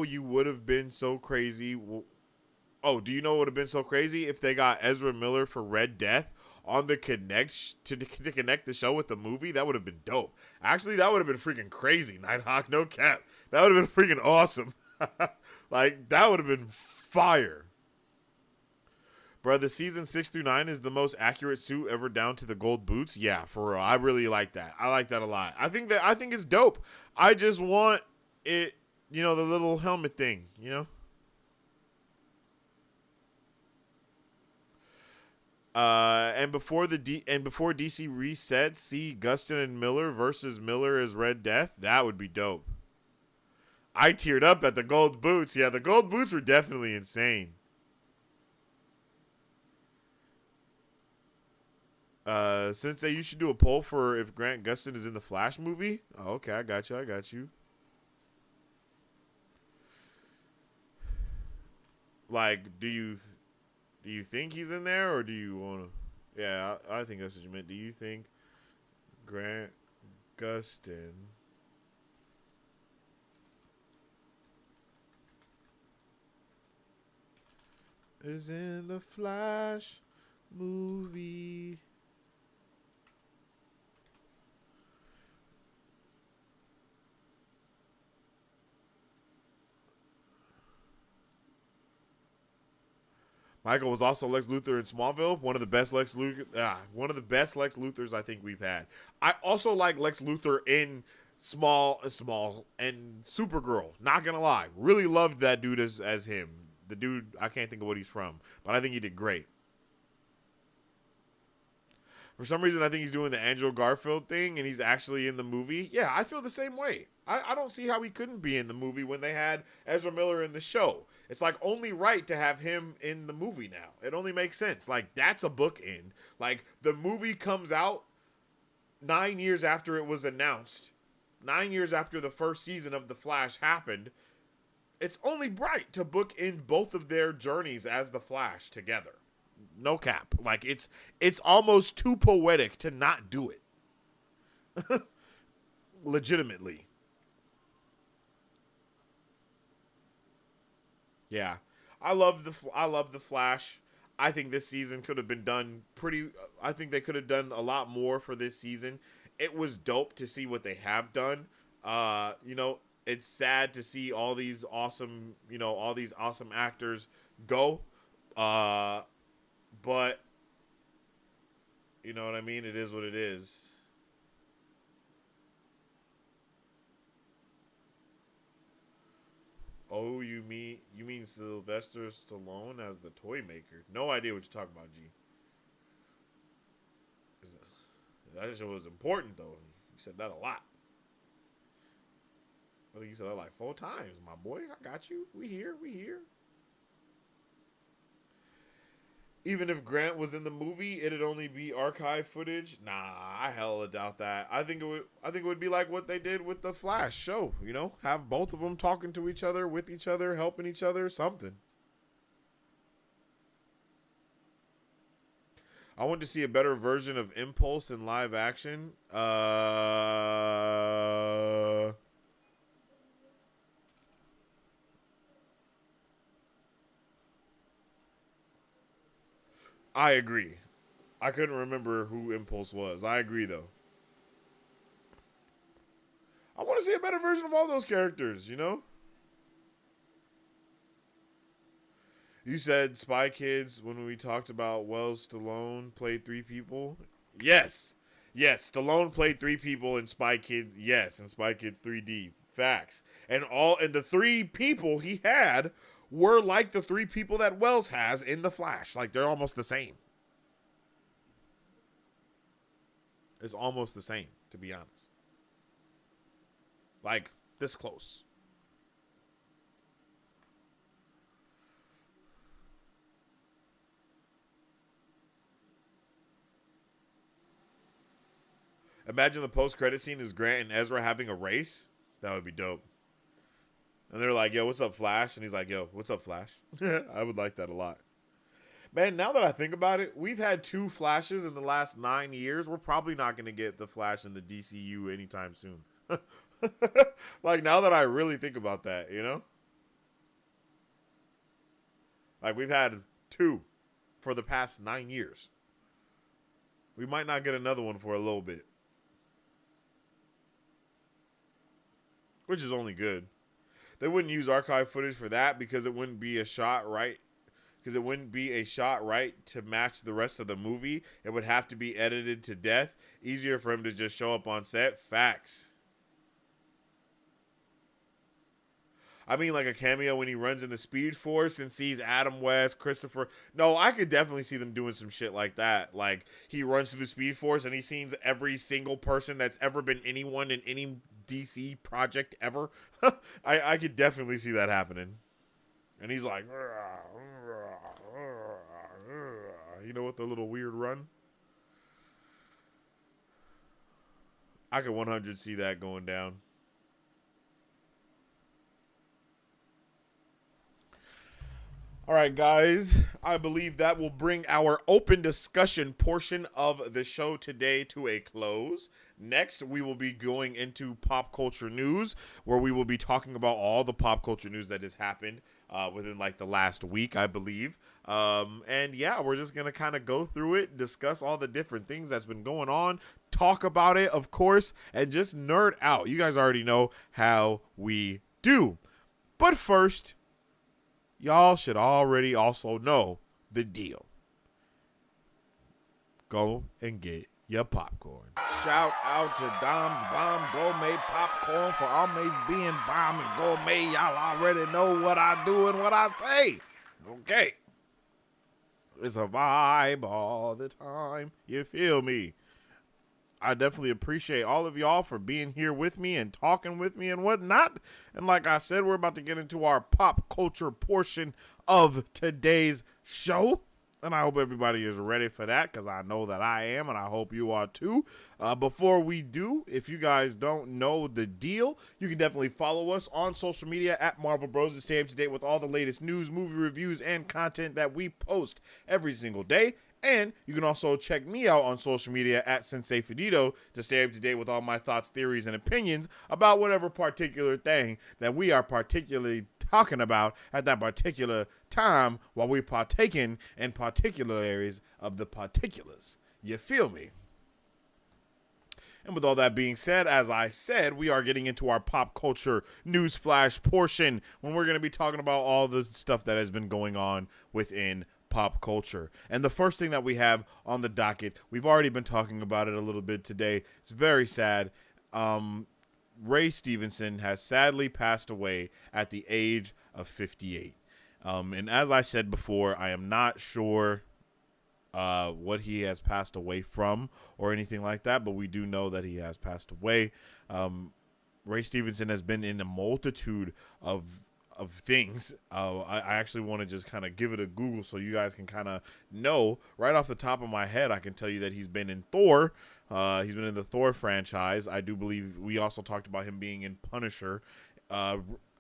you would have been so crazy? Oh, do you know what would have been so crazy if they got Ezra Miller for Red Death on the connect to connect the show with the movie? That would have been dope. Actually, that would have been freaking crazy. Nighthawk, no cap. That would have been freaking awesome. Like, that would have been fire. Bro, the season 6 through 9 is the most accurate suit ever down to the gold boots. Yeah, for real. I really like that. I like that a lot. I think it's dope. I just want it, the little helmet thing, And before DC resets, see Gustin and Miller versus Miller as Red Death. That would be dope. I teared up at the gold boots. Yeah, the gold boots were definitely insane. Sensei, you should do a poll for if Grant Gustin is in the Flash movie. Oh, okay, I got you. I got you. Like, do you think he's in there, or do you want to? Yeah, I think that's what you meant. Do you think Grant Gustin is in the Flash movie? Michael was also Lex Luthor in Smallville. One of the best Lex Luthors I think we've had. I also like Lex Luthor in Small and Supergirl. Not gonna lie, really loved that dude as him. The dude, I can't think of what he's from, but I think he did great. For some reason, I think he's doing the Andrew Garfield thing, and he's actually in the movie. Yeah, I feel the same way. I don't see how he couldn't be in the movie when they had Ezra Miller in the show. It's like only right to have him in the movie now. It only makes sense. Like, that's a bookend. Like, the movie comes out 9 years after it was announced. 9 years after the first season of The Flash happened. It's only right to bookend both of their journeys as The Flash together. No cap. Like, it's almost too poetic to not do it. Legitimately. Yeah. I love the Flash. I think this season could have been done I think they could have done a lot more for this season. It was dope to see what they have done. It's sad to see all these awesome actors go. But you know what I mean? It is what it is. Oh, you mean Sylvester Stallone as the toy maker? No idea what you're talking about, G. That shit was important though. You said that a lot. I think you said that like 4 times, my boy. I got you. We here. Even if Grant was in the movie, it'd only be archive footage. Nah, I hella doubt that. I think it would be like what they did with the Flash show. You know, have both of them talking to each other, with each other, helping each other, something. I want to see a better version of Impulse in live action. I agree. I couldn't remember who Impulse was. I agree, though. I want to see a better version of all those characters, you know? You said Spy Kids when we talked about Wells Stallone played 3 people. Yes. Yes, Stallone played 3 people in Spy Kids. Yes, in Spy Kids 3D. Facts. And the 3 people he had were like the 3 people that Wells has in The Flash. Like, they're almost the same. It's almost the same, to be honest. Like, this close. Imagine the post-credit scene is Grant and Ezra having a race. That would be dope. And they're like, yo, what's up, Flash? And he's like, yo, what's up, Flash? I would like that a lot. Man, now that I think about it, we've had 2 Flashes in the last 9 years. We're probably not going to get the Flash in the DCU anytime soon. Like, now that I really think about that, you know? Like, we've had 2 for the past 9 years. We might not get another one for a little bit. Which is only good. They wouldn't use archive footage for that because it wouldn't be a shot right. Because it wouldn't be a shot right to match the rest of the movie. It would have to be edited to death. Easier for him to just show up on set. Facts. I mean, like a cameo when he runs in the Speed Force and sees Adam West, Christopher. No, I could definitely see them doing some shit like that. Like, he runs through the Speed Force and he sees every single person that's ever been anyone in any DC project ever. I could definitely see that happening. And he's like, you know, with the little weird run. I could 100 see that going down. All right, guys, I believe that will bring our open discussion portion of the show today to a close. Next, we will be going into pop culture news, where we will be talking about all the pop culture news that has happened within like the last week, I believe. And yeah, we're just going to kind of go through it, discuss all the different things that's been going on, talk about it, of course, and just nerd out. You guys already know how we do. But first, y'all should already also know the deal. Go and get your popcorn. Shout out to Dom's Bomb Gourmet Popcorn for always being bomb and gourmet. Y'all already know what I do and what I say. Okay. It's a vibe all the time. You feel me? I definitely appreciate all of y'all for being here with me and talking with me and whatnot. And like I said, we're about to get into our pop culture portion of today's show. And I hope everybody is ready for that, because I know that I am, and I hope you are too. Before we do, if you guys don't know the deal, you can definitely follow us on social media at Marvel Bros to stay up to date with all the latest news, movie reviews, and content that we post every single day. And you can also check me out on social media at Sensei Finito to stay up to date with all my thoughts, theories, and opinions about whatever particular thing that we are particularly talking about at that particular time while we're partaking in particular areas of the particulars. You feel me? And with all that being said, as I said, we are getting into our pop culture news flash portion when we're going to be talking about all the stuff that has been going on within pop culture. And the first thing that we have on the docket, we've already been talking about it a little bit today. It's very sad. Ray Stevenson has sadly passed away at the age of 58. And as I said before, I am not sure what he has passed away from or anything like that, but we do know that he has passed away. Ray Stevenson has been in a multitude of things. I actually want to just kind of give it a Google so you guys can kind of know. Right off the top of my head, I can tell you that he's been in Thor. He's been in the Thor franchise. I do believe we also talked about him being in Punisher.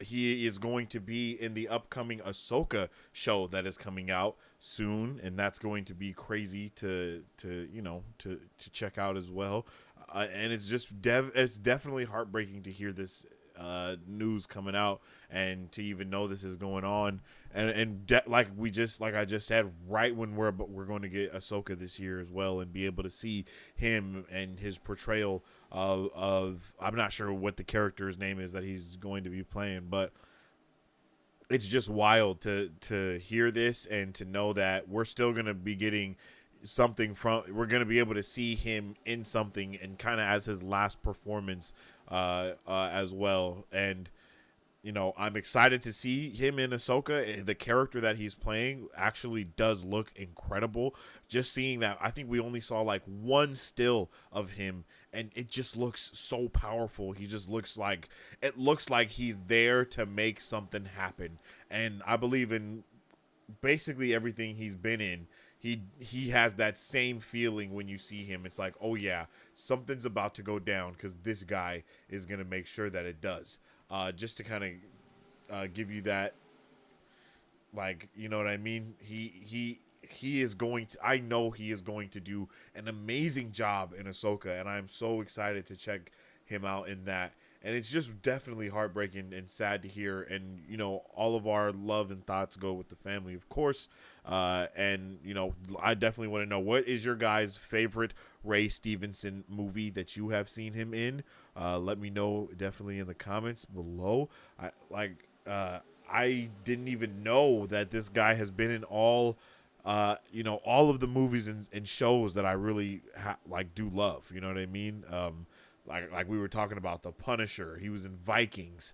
He is going to be in the upcoming Ahsoka show that is coming out soon, and that's going to be crazy to check out as well. And it's just it's definitely heartbreaking to hear this news coming out and to even know this is going on, and like I just said, right when we're going to get Ahsoka this year as well, and be able to see him and his portrayal of I'm not sure what the character's name is that he's going to be playing, but it's just wild to hear this and to know that we're still going to be getting something we're going to be able to see him in something and kind of as his last performance as well. And I'm excited to see him in Ahsoka. The character that he's playing actually does look incredible. Just seeing that, I think we only saw like one still of him, and it just looks so powerful. He just looks like he's there to make something happen. And I believe in basically everything he's been in. He has that same feeling when you see him. It's like, oh yeah, something's about to go down, because this guy is going to make sure that it does. Just to kind of give you that, like, you know what I mean? He is going to, I know he is going to do an amazing job in Ahsoka, and I'm so excited to check him out in that. And it's just definitely heartbreaking and sad to hear. And, all of our love and thoughts go with the family, of course. And, I definitely want to know, what is your guys' favorite Ray Stevenson movie that you have seen him in? Let me know definitely in the comments below. I didn't even know that this guy has been in all of the movies and shows that I really do love. You know what I mean? Like we were talking about the Punisher. He was in Vikings,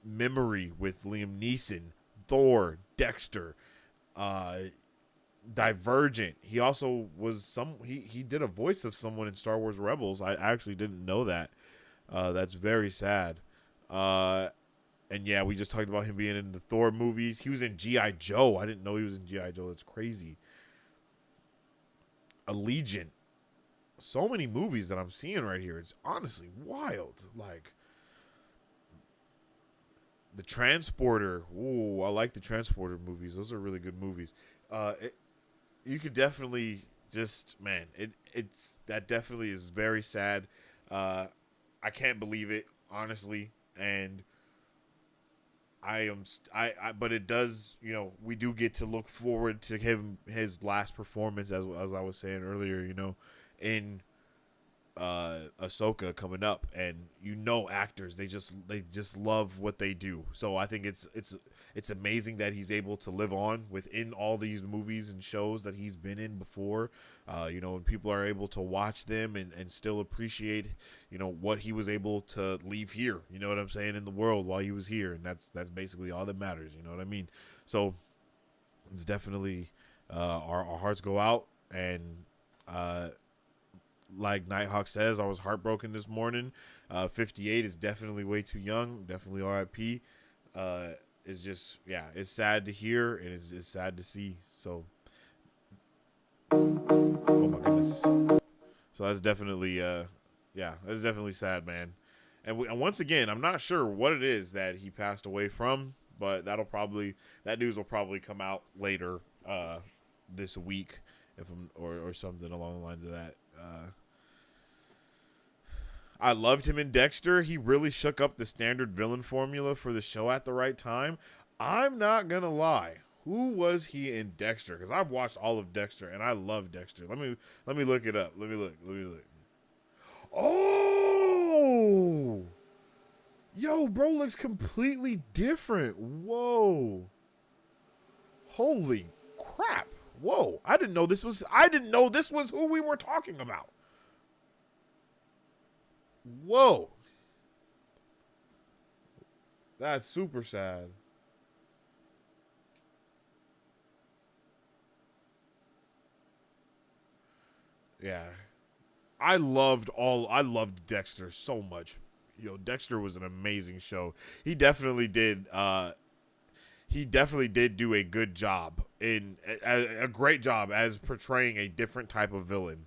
Memory with Liam Neeson, Thor, Dexter, Divergent. He also was he did a voice of someone in Star Wars Rebels. I actually didn't know that. That's very sad. And yeah, we just talked about him being in the Thor movies. He was in G.I. Joe. I didn't know he was in G.I. Joe. That's crazy. Allegiant. so many movies that I'm seeing right here. It's honestly wild. Like the Transporter. Ooh, I like the Transporter movies. Those are really good movies. You could definitely just, man, it's that definitely is very sad. I can't believe it, honestly, and but it does, we do get to look forward to his last performance, as I was saying earlier, in Ahsoka coming up, and actors, they just love what they do. So I think it's amazing that he's able to live on within all these movies and shows that he's been in before, and people are able to watch them and still appreciate what he was able to leave here, you know what I'm saying, in the world while he was here, and that's basically all that matters, you know what I mean. So it's definitely our hearts go out, and like Nighthawk says, I was heartbroken this morning. 58 is definitely way too young. Definitely RIP. It's just, it's sad to hear, and it's sad to see. So, oh my goodness. So that's definitely, that's definitely sad, man. And once again, I'm not sure what it is that he passed away from, but that news will probably come out later this week, or something along the lines of that. I loved him in Dexter. He really shook up the standard villain formula for the show at the right time. I'm not gonna lie. Who was he in Dexter? Because I've watched all of Dexter and I love Dexter. Let me look it up. Let me look. Oh, yo, bro looks completely different. Whoa. Holy crap. Whoa. I didn't know this was who we were talking about. Whoa. That's super sad. Yeah. I loved Dexter so much. Dexter was an amazing show. He definitely did do a good job a great job as portraying a different type of villain.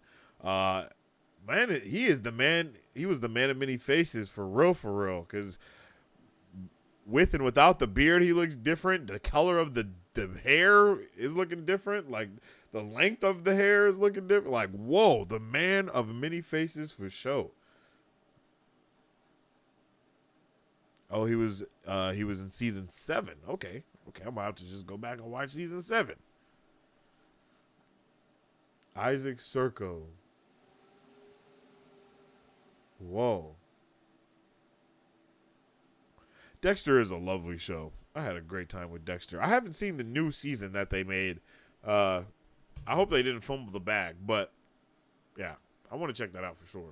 Man, he is the man. He was the man of many faces, for real, because with and without the beard, he looks different. The color of the hair is looking different. Like, the length of the hair is looking different. Like, whoa, the man of many faces for sure. Oh, he was in season 7. Okay, I'm about to just go back and watch season 7. Isaac Serco. Whoa. Dexter is a lovely show. I had a great time with Dexter. I haven't seen the new season that they made. I hope they didn't fumble the bag, but yeah, I want to check that out for sure.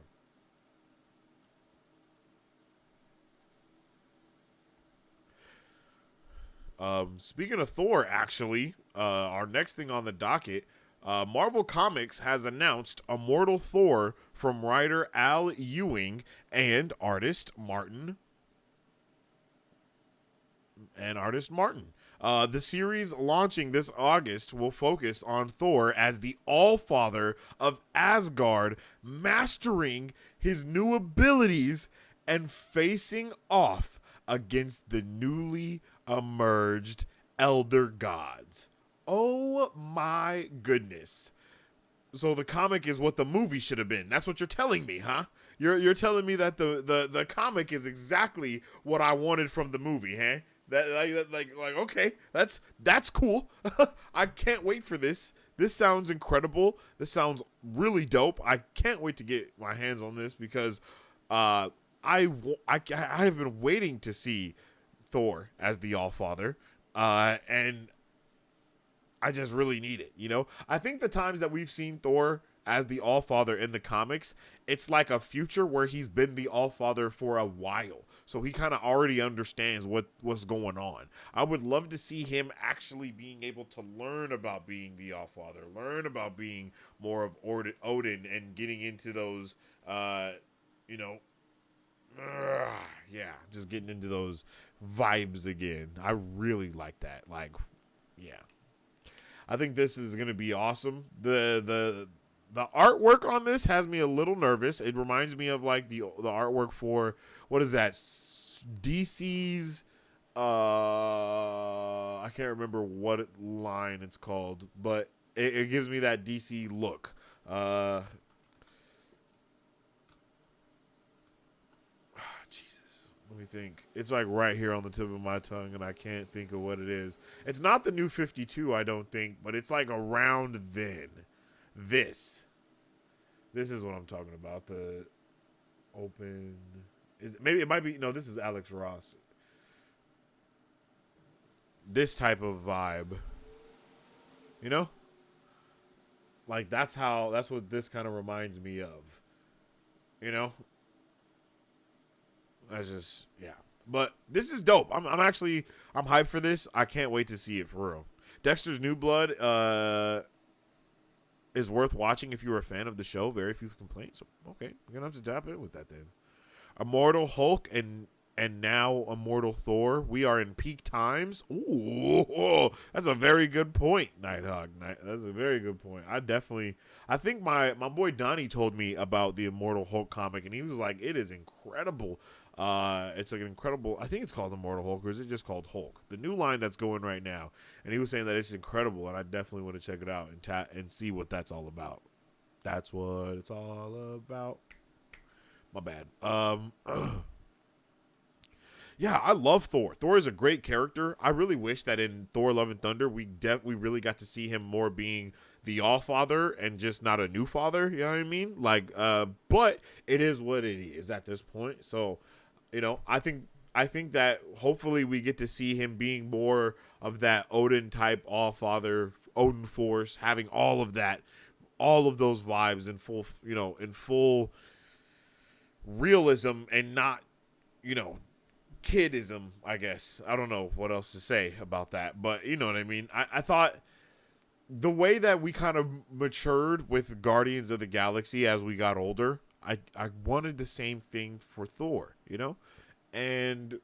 Speaking of Thor, actually, our next thing on the docket, Marvel Comics has announced Immortal Thor from writer Al Ewing and artist Martin. The series launching this August will focus on Thor as the All-Father of Asgard, mastering his new abilities and facing off against the newly emerged Elder Gods. Oh my goodness. So the comic is what the movie should have been. That's what you're telling me, huh? You're telling me that the comic is exactly what I wanted from the movie, huh? That like okay, that's cool. I can't wait for this. This sounds incredible. This sounds really dope. I can't wait to get my hands on this because I have been waiting to see Thor as the All-Father, and I just really need it, I think the times that we've seen Thor as the All-Father in the comics, it's like a future where he's been the All-Father for a while. So he kind of already understands what's going on. I would love to see him actually being able to learn about being the All-Father, learn about being more of Odin and getting into those, just getting into those vibes again. I really like that. Like, yeah. I think this is going to be awesome. The The artwork on this has me a little nervous. It reminds me of like the artwork for, what is that? DC's I can't remember what line it's called, but it gives me that DC look. Jesus, let me think. It's like right here on the tip of my tongue, and I can't think of what it is. It's not the New 52, I don't think, but it's like around then. This is what I'm talking about. The open maybe it might be, no, this is Alex Ross. This type of vibe, you know, like that's what this kind of reminds me of, you know. That's just, yeah. But this is dope. I'm hyped for this. I can't wait to see it for real. Dexter's New Blood is worth watching if you're a fan of the show. Very few complaints. Okay, we're gonna have to tap in with that then. Immortal Hulk and now Immortal Thor. We are in peak times. Ooh, that's a very good point, Nighthawk. That's a very good point. I think my boy Donnie told me about the Immortal Hulk comic, and he was like, it is incredible. It's like an incredible, I think it's called Immortal Hulk, or is it just called Hulk? The new line that's going right now. And he was saying that it's incredible, and I definitely want to check it out and see what that's all about. That's what it's all about. My bad. Yeah, I love Thor. Thor is a great character. I really wish that in Thor: Love and Thunder, we really got to see him more being the All-Father and just not a new father. You know what I mean? Like, but it is what it is at this point. So, you know, I think that hopefully we get to see him being more of that Odin type All-Father, Odin Force, having all of that, all of those vibes in full, you know, in full realism and not, you know, kidism, I guess. I don't know what else to say about that, but you know what I mean. I thought the way that we kind of matured with Guardians of the Galaxy as we got older, I wanted the same thing for Thor, you know? And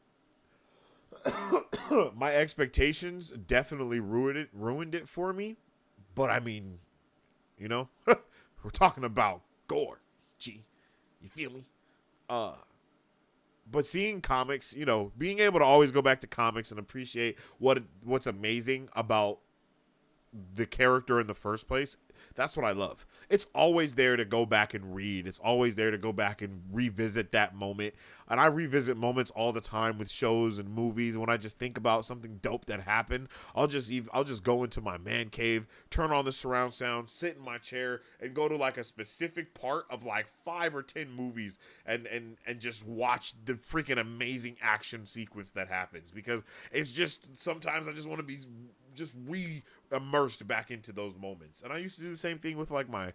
my expectations definitely ruined it for me. But I mean, you know, we're talking about gore. Gee, you feel me? But seeing comics, you know, being able to always go back to comics and appreciate what's amazing about the character in the first place, that's what I love. It's always there to go back and read. It's always there to go back and revisit that moment. And I revisit moments all the time with shows and movies. When I just think about something dope that happened, I'll just go into my man cave, turn on the surround sound, sit in my chair, and go to like a specific part of like 5 or 10 movies and just watch the freaking amazing action sequence that happens. Because it's just, sometimes I just want to be just immersed back into those moments. And I used to do the same thing with like my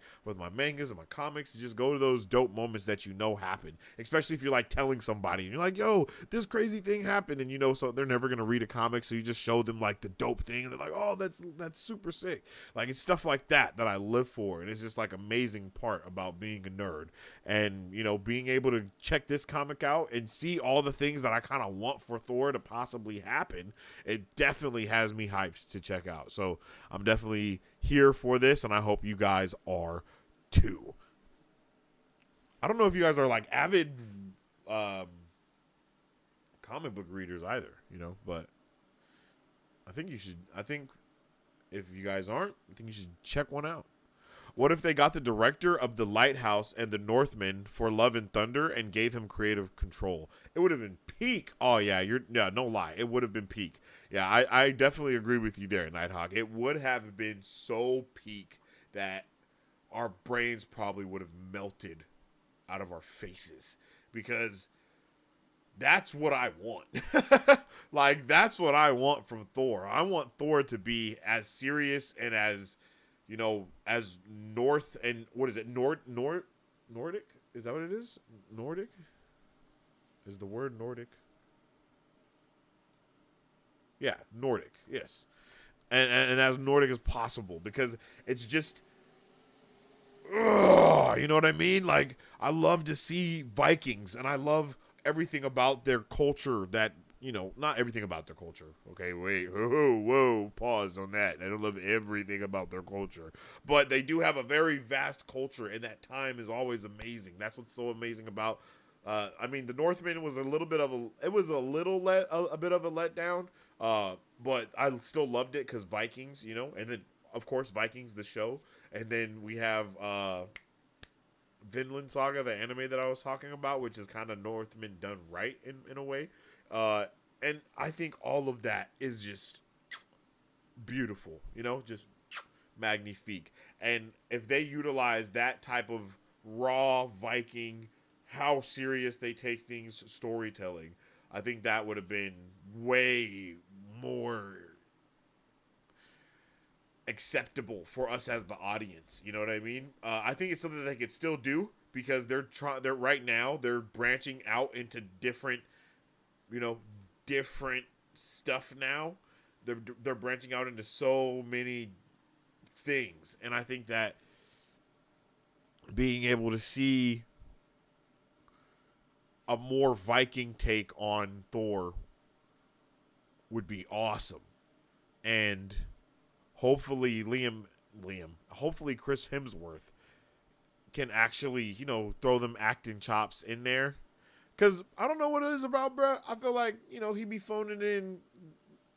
mangas and my comics, to just go to those dope moments that you know happen, especially if you're like telling somebody and you're like, yo, this crazy thing happened, and you know, so they're never gonna read a comic, so you just show them like the dope thing and they're like, oh, that's super sick. Like, it's stuff like that I live for, and it's just like amazing part about being a nerd. And you know, being able to check this comic out and see all the things that I kind of want for Thor to possibly happen, it definitely has me hyped to check out. So I'm definitely here for this, and I hope you guys are too. I don't know if you guys are like avid comic book readers either, you know, but I think you should. I think if you guys aren't, I think you should check one out. What if they got the director of The Lighthouse and The Northman for Love and Thunder and gave him creative control? It would have been peak. Oh yeah, no lie. It would have been peak. Yeah, I definitely agree with you there, Nighthawk. It would have been so peak that our brains probably would have melted out of our faces, because that's what I want. Like, that's what I want from Thor. I want Thor to be as serious and as, you know, as North and what is it? Nordic? Is that what it is? Nordic? Is the word Nordic? Yeah, Nordic. Yes. And as Nordic as possible, because it's just, you know what I mean? Like, I love to see Vikings, and I love everything about their culture that you know, not everything about their culture. Okay, wait, whoa, pause on that. I don't love everything about their culture, but they do have a very vast culture, and that time is always amazing. That's what's so amazing about. I mean, the Northman was a little bit of a bit of a letdown, but I still loved it because Vikings, you know, and then of course Vikings the show, and then we have Vinland Saga, the anime that I was talking about, which is kind of Northman done right in a way. Uh, and I think all of that is just beautiful, you know, just magnifique. And if they utilize that type of raw Viking, how serious they take things storytelling, I think that would have been way more acceptable for us as the audience. You know what I mean? I think it's something that they could still do because they're trying. They're right now. They're branching out into different, you know, different stuff now. They're branching out into so many things, and I think that being able to see a more Viking take on Thor would be awesome, and hopefully hopefully Chris Hemsworth can actually, you know, throw them acting chops in there. Because I don't know what it is about, bro. I feel like, you know, he be phoning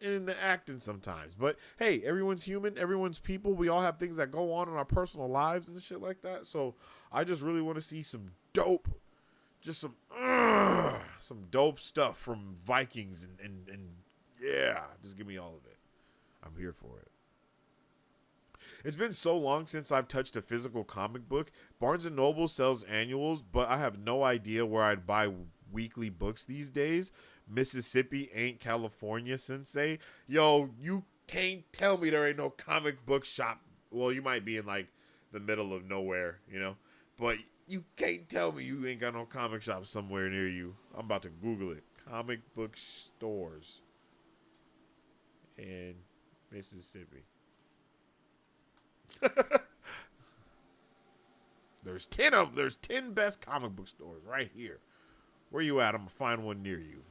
in the acting sometimes. But, hey, everyone's human. Everyone's people. We all have things that go on in our personal lives and shit like that. So I just really want to see some dope, just some dope stuff from Vikings. And yeah, just give me all of it. I'm here for it. It's been so long since I've touched a physical comic book. Barnes & Noble sells annuals, but I have no idea where I'd buy weekly books these days. Mississippi ain't California, sensei. Yo, you can't tell me there ain't no comic book shop. Well, you might be in, like, the middle of nowhere, you know? But you can't tell me you ain't got no comic shop somewhere near you. I'm about to Google it. Comic book stores in Mississippi. There's 10 of them. There's 10 best comic book stores right here. Where you at? I'm gonna find one near you.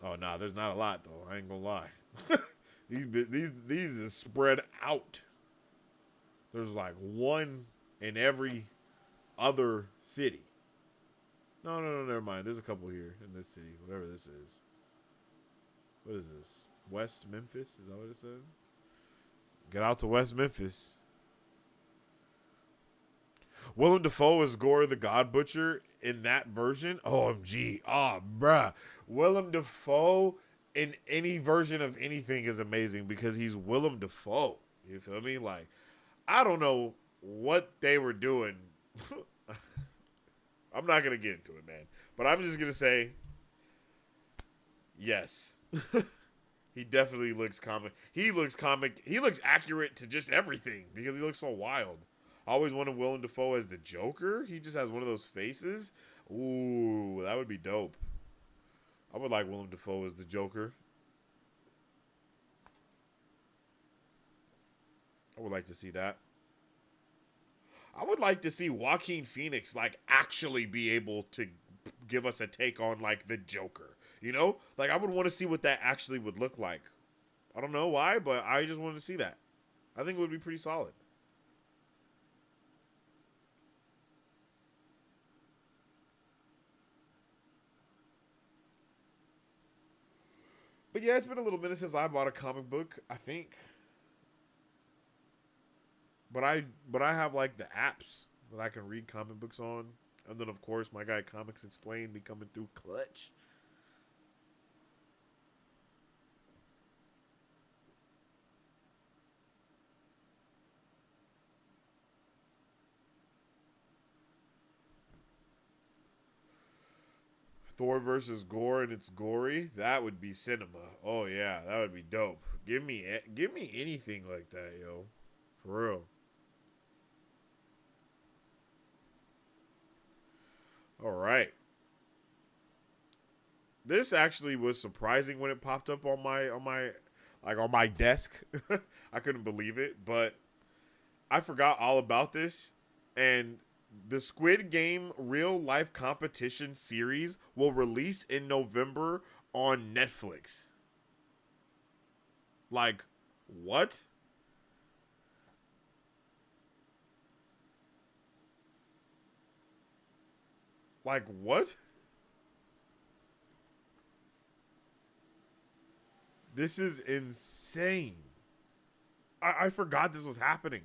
Oh nah, there's not a lot though. I ain't gonna lie. These is spread out. There's like one in every other city. No, never mind. There's a couple here in this city. Whatever this is. What is this? West Memphis? Is that what it said? Get out to West Memphis. Willem Dafoe is Gore the God Butcher in that version. OMG. Oh, bruh. Willem Dafoe in any version of anything is amazing because he's Willem Dafoe. You feel me? Like, I don't know what they were doing. I'm not going to get into it, man. But I'm just going to say, yes. He definitely looks comic. He looks comic. He looks accurate to just everything because he looks so wild. I always wanted Willem Dafoe as the Joker. He just has one of those faces. Ooh, that would be dope. I would like Willem Dafoe as the Joker. I would like to see that. I would like to see Joaquin Phoenix like actually be able to give us a take on like the Joker. You know? Like I would want to see what that actually would look like. I don't know why, but I just wanted to see that. I think it would be pretty solid. But yeah, it's been a little minute since I bought a comic book, I think. But I have like the apps that I can read comic books on. And then of course my guy Comics Explained be coming through clutch. Thor versus Gore and it's gory. That would be cinema. Oh yeah, that would be dope. Give me anything like that, yo. For real. All right. This actually was surprising when it popped up on my desk. I couldn't believe it, but I forgot all about this, and The Squid Game real life competition series will release in November on Netflix. Like, what? Like, what? This is insane. I forgot this was happening.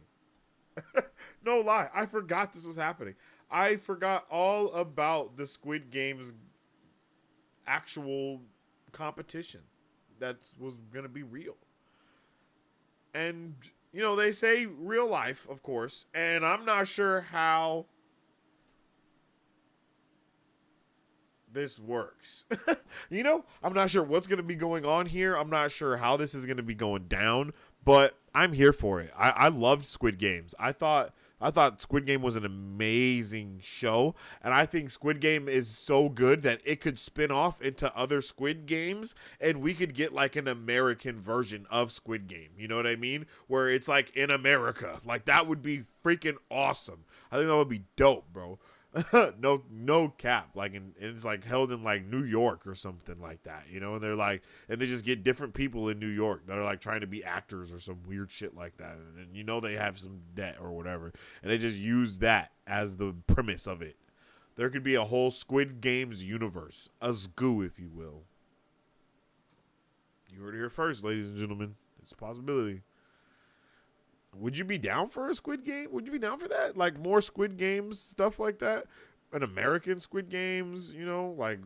No lie, I forgot this was happening. I forgot all about the Squid Game's actual competition that was going to be real. And, you know, they say real life, of course, and I'm not sure how this works. You know, I'm not sure what's going to be going on here. I'm not sure how this is going to be going down, but I'm here for it. I loved Squid Games. I thought Squid Game was an amazing show, and I think Squid Game is so good that it could spin off into other Squid Games, and we could get like an American version of Squid Game. You know what I mean? Where it's like in America. Like, that would be freaking awesome. I think that would be dope, bro. no cap. Like, it's like held in like New York or something like that, you know. And they're like, and they just get different people in New York that are like trying to be actors or some weird shit like that, and you know they have some debt or whatever, and they just use that as the premise of it. There could be a whole Squid Games universe, a SGU, if you will. You heard it here first, ladies and gentlemen. It's a possibility. Would you be down for a Squid Game? Would you be down for that? Like, more Squid Games, stuff like that? An American Squid Games, you know, like,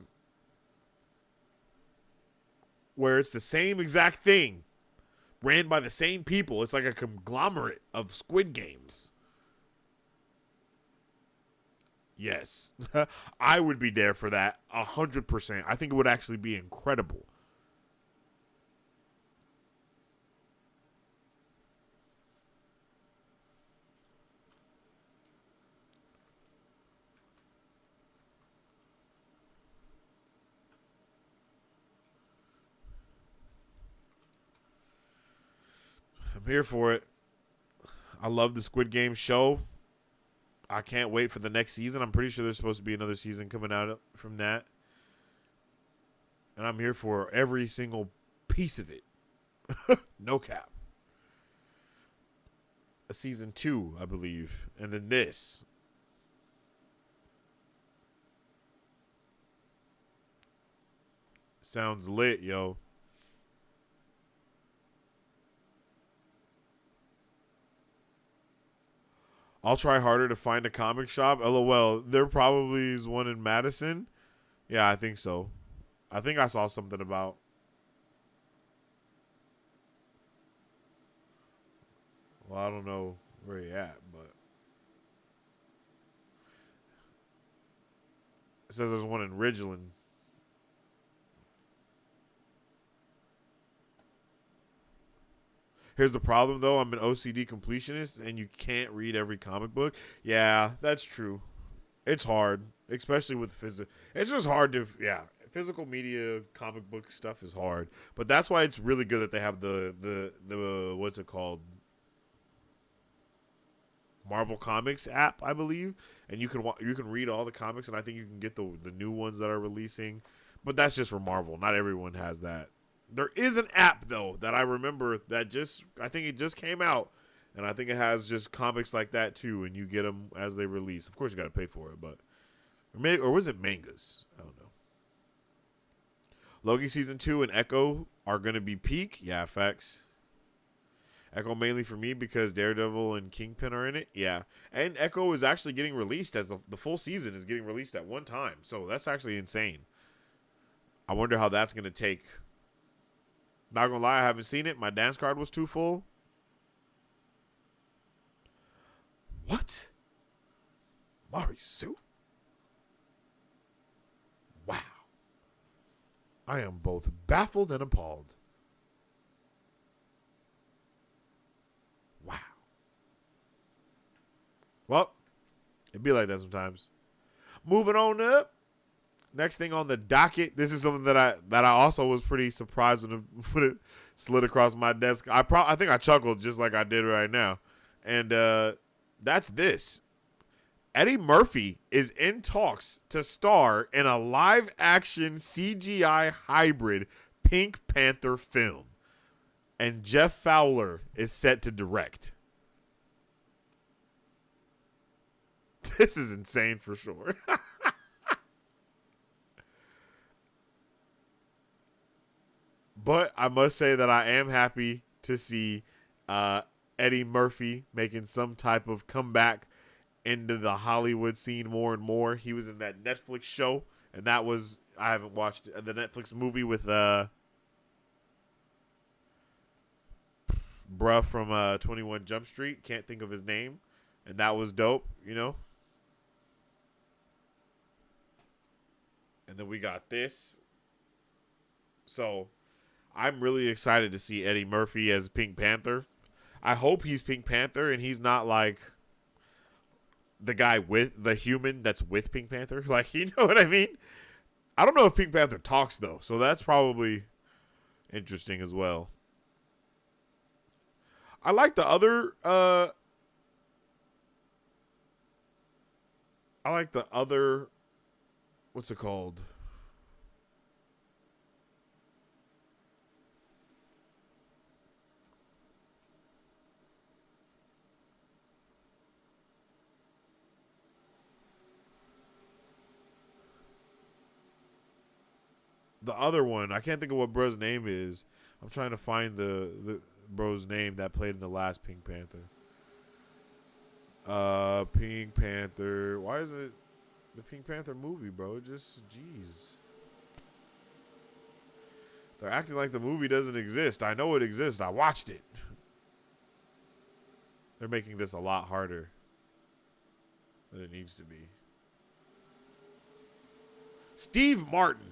where it's the same exact thing, ran by the same people. It's like a conglomerate of Squid Games. Yes. I would be there for that 100%. I think it would actually be incredible. I'm here for it. I love the Squid Game show. I can't wait for the next season. I'm pretty sure there's supposed to be another season coming out from that. And I'm here for every single piece of it. No cap. A season 2, I believe. And then this. Sounds lit, yo. I'll try harder to find a comic shop. LOL. There probably is one in Madison. Yeah, I think so. I think I saw something about. Well, I don't know where he at, but it says there's one in Ridgeland. Here's the problem, though. I'm an OCD completionist, and you can't read every comic book. Yeah, that's true. It's hard, especially with physical. It's just hard to, yeah. Physical media, comic book stuff is hard, but that's why it's really good that they have the what's it called? Marvel Comics app, I believe, and you can read all the comics, and I think you can get the new ones that are releasing, but that's just for Marvel. Not everyone has that. There is an app though that I remember that I think it just came out, and I think it has just comics like that too, and you get them as they release. Of course, you got to pay for it, but or was it mangas? I don't know. Loki season 2 and Echo are gonna be peak. Yeah, facts. Echo mainly for me because Daredevil and Kingpin are in it. Yeah. And Echo is actually getting released as the full season is getting released at one time. So that's actually insane. I wonder how that's going to take. Not going to lie, I haven't seen it. My dance card was too full. What? Marisu? Wow. I am both baffled and appalled. Wow. Well, it'd be like that sometimes. Moving on up. Next thing on the docket. This is something that I also was pretty surprised when it slid across my desk. I think I chuckled just like I did right now. And that's this. Eddie Murphy is in talks to star in a live-action CGI hybrid Pink Panther film. And Jeff Fowler is set to direct. This is insane for sure. But I must say that I am happy to see Eddie Murphy making some type of comeback into the Hollywood scene more and more. He was in that Netflix show, and that was, I haven't watched the Netflix movie with bruh from 21 Jump Street. Can't think of his name. And that was dope, you know. And then we got this. So I'm really excited to see Eddie Murphy as Pink Panther. I hope he's Pink Panther and he's not like the guy with the human that's with Pink Panther. Like, you know what I mean? I don't know if Pink Panther talks though, so that's probably interesting as well. I like the other what's it called? The other one, I can't think of what bro's name is. I'm trying to find the bro's name that played in the last Pink Panther. Pink Panther. Why is it the Pink Panther movie, bro? Just, jeez. They're acting like the movie doesn't exist. I know it exists. I watched it. They're making this a lot harder than it needs to be. Steve Martin.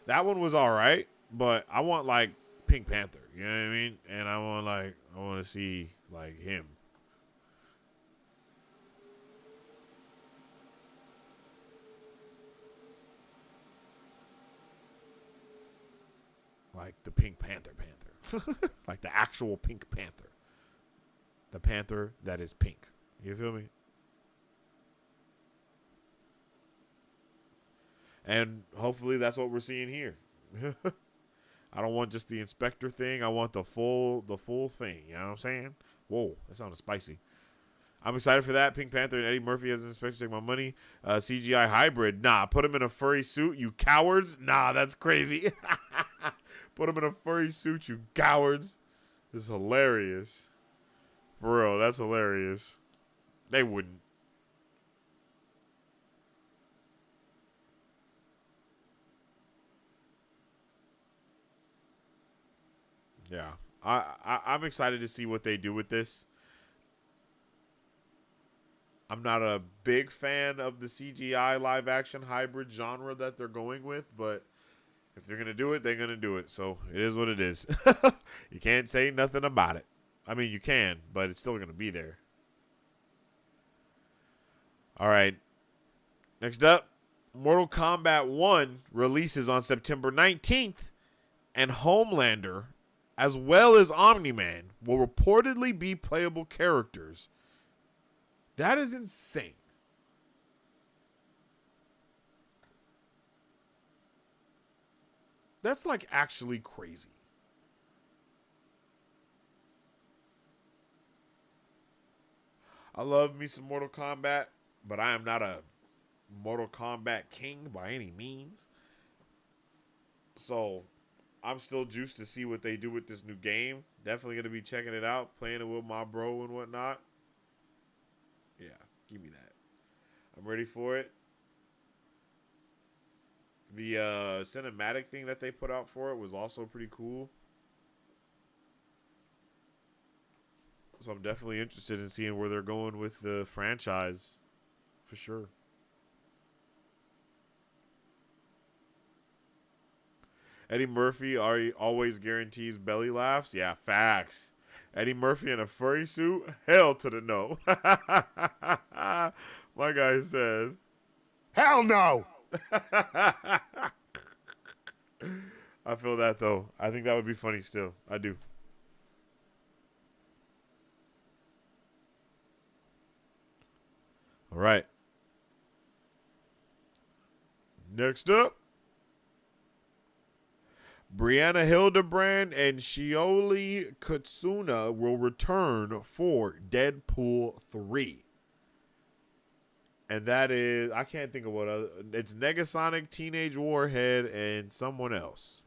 That one was all right, but I want like Pink Panther, you know what I mean? And I want to see like him. Like the Pink Panther. Like the actual Pink Panther. The panther that is pink. You feel me? And hopefully that's what we're seeing here. I don't want just the inspector thing. I want the full thing. You know what I'm saying? Whoa, that sounded spicy. I'm excited for that. Pink Panther and Eddie Murphy as an inspector. Take my money. CGI hybrid. Nah, put him in a furry suit, you cowards. Nah, that's crazy. Put him in a furry suit, you cowards. This is hilarious. For real, that's hilarious. They wouldn't. Yeah, I'm excited to see what they do with this. I'm not a big fan of the CGI live action hybrid genre that they're going with, but if they're gonna do it, they're gonna do it. So it is what it is. You can't say nothing about it. I mean, you can, but it's still gonna be there. All right. Next up, Mortal Kombat 1 releases on September 19th, and Homelander, as well as Omni-Man, will reportedly be playable characters. That is insane. That's like actually crazy. I love me some Mortal Kombat, but I am not a Mortal Kombat king by any means. So I'm still juiced to see what they do with this new game. Definitely going to be checking it out, playing it with my bro and whatnot. Yeah, give me that. I'm ready for it. The cinematic thing that they put out for it was also pretty cool. So I'm definitely interested in seeing where they're going with the franchise. For sure. Eddie Murphy always guarantees belly laughs. Yeah, facts. Eddie Murphy in a furry suit? Hell to the no. My guy said, hell no. I feel that though. I think that would be funny still. I do. All right. Next up, Brianna Hildebrand and Shioli Kutsuna will return for Deadpool 3. And that is, I can't think of what other, it's Negasonic, Teenage Warhead, and someone else.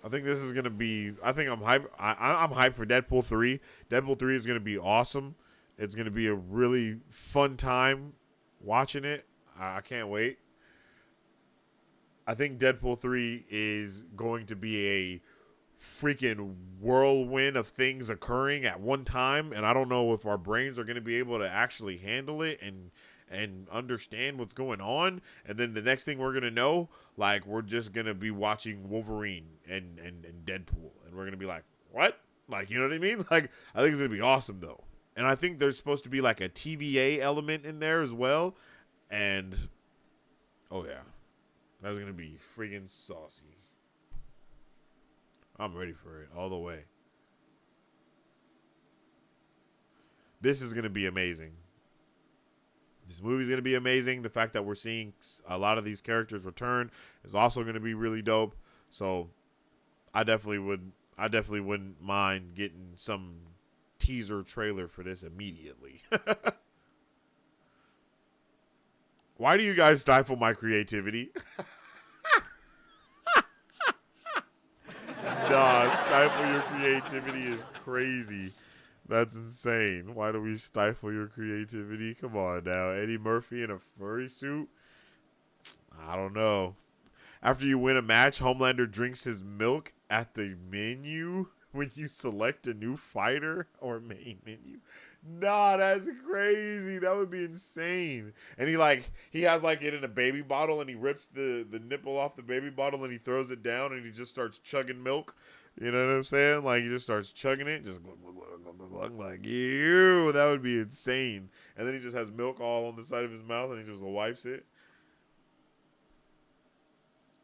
I think this is gonna be. I think I'm hyped. I'm hyped for Deadpool 3. Deadpool 3 is gonna be awesome. It's gonna be a really fun time watching it. I can't wait. I think Deadpool 3 is going to be a freaking whirlwind of things occurring at one time, and I don't know if our brains are going to be able to actually handle it and understand what's going on. And then the next thing we're going to know, like, we're just going to be watching Wolverine and Deadpool, and we're going to be like, what? Like, you know what I mean? Like, I think it's going to be awesome, though. And I think there's supposed to be, like, a TVA element in there as well. And, oh, yeah. That's going to be freaking saucy. I'm ready for it all the way. This is going to be amazing. This movie's going to be amazing. The fact that we're seeing a lot of these characters return is also going to be really dope. So I definitely wouldn't mind getting some teaser trailer for this immediately. Why do you guys stifle my creativity? Nah, stifle your creativity is crazy. That's insane. Why do we stifle your creativity? Come on now. Eddie Murphy in a furry suit? I don't know. After you win a match, Homelander drinks his milk at the menu when you select a new fighter or main menu. Nah, that's crazy. That would be insane. And he has like it in a baby bottle, and he rips the nipple off the baby bottle and he throws it down, and he just starts chugging milk. You know what I'm saying? Like, he just starts chugging it, just like, ew, that would be insane. And then he just has milk all on the side of his mouth, and he just wipes it.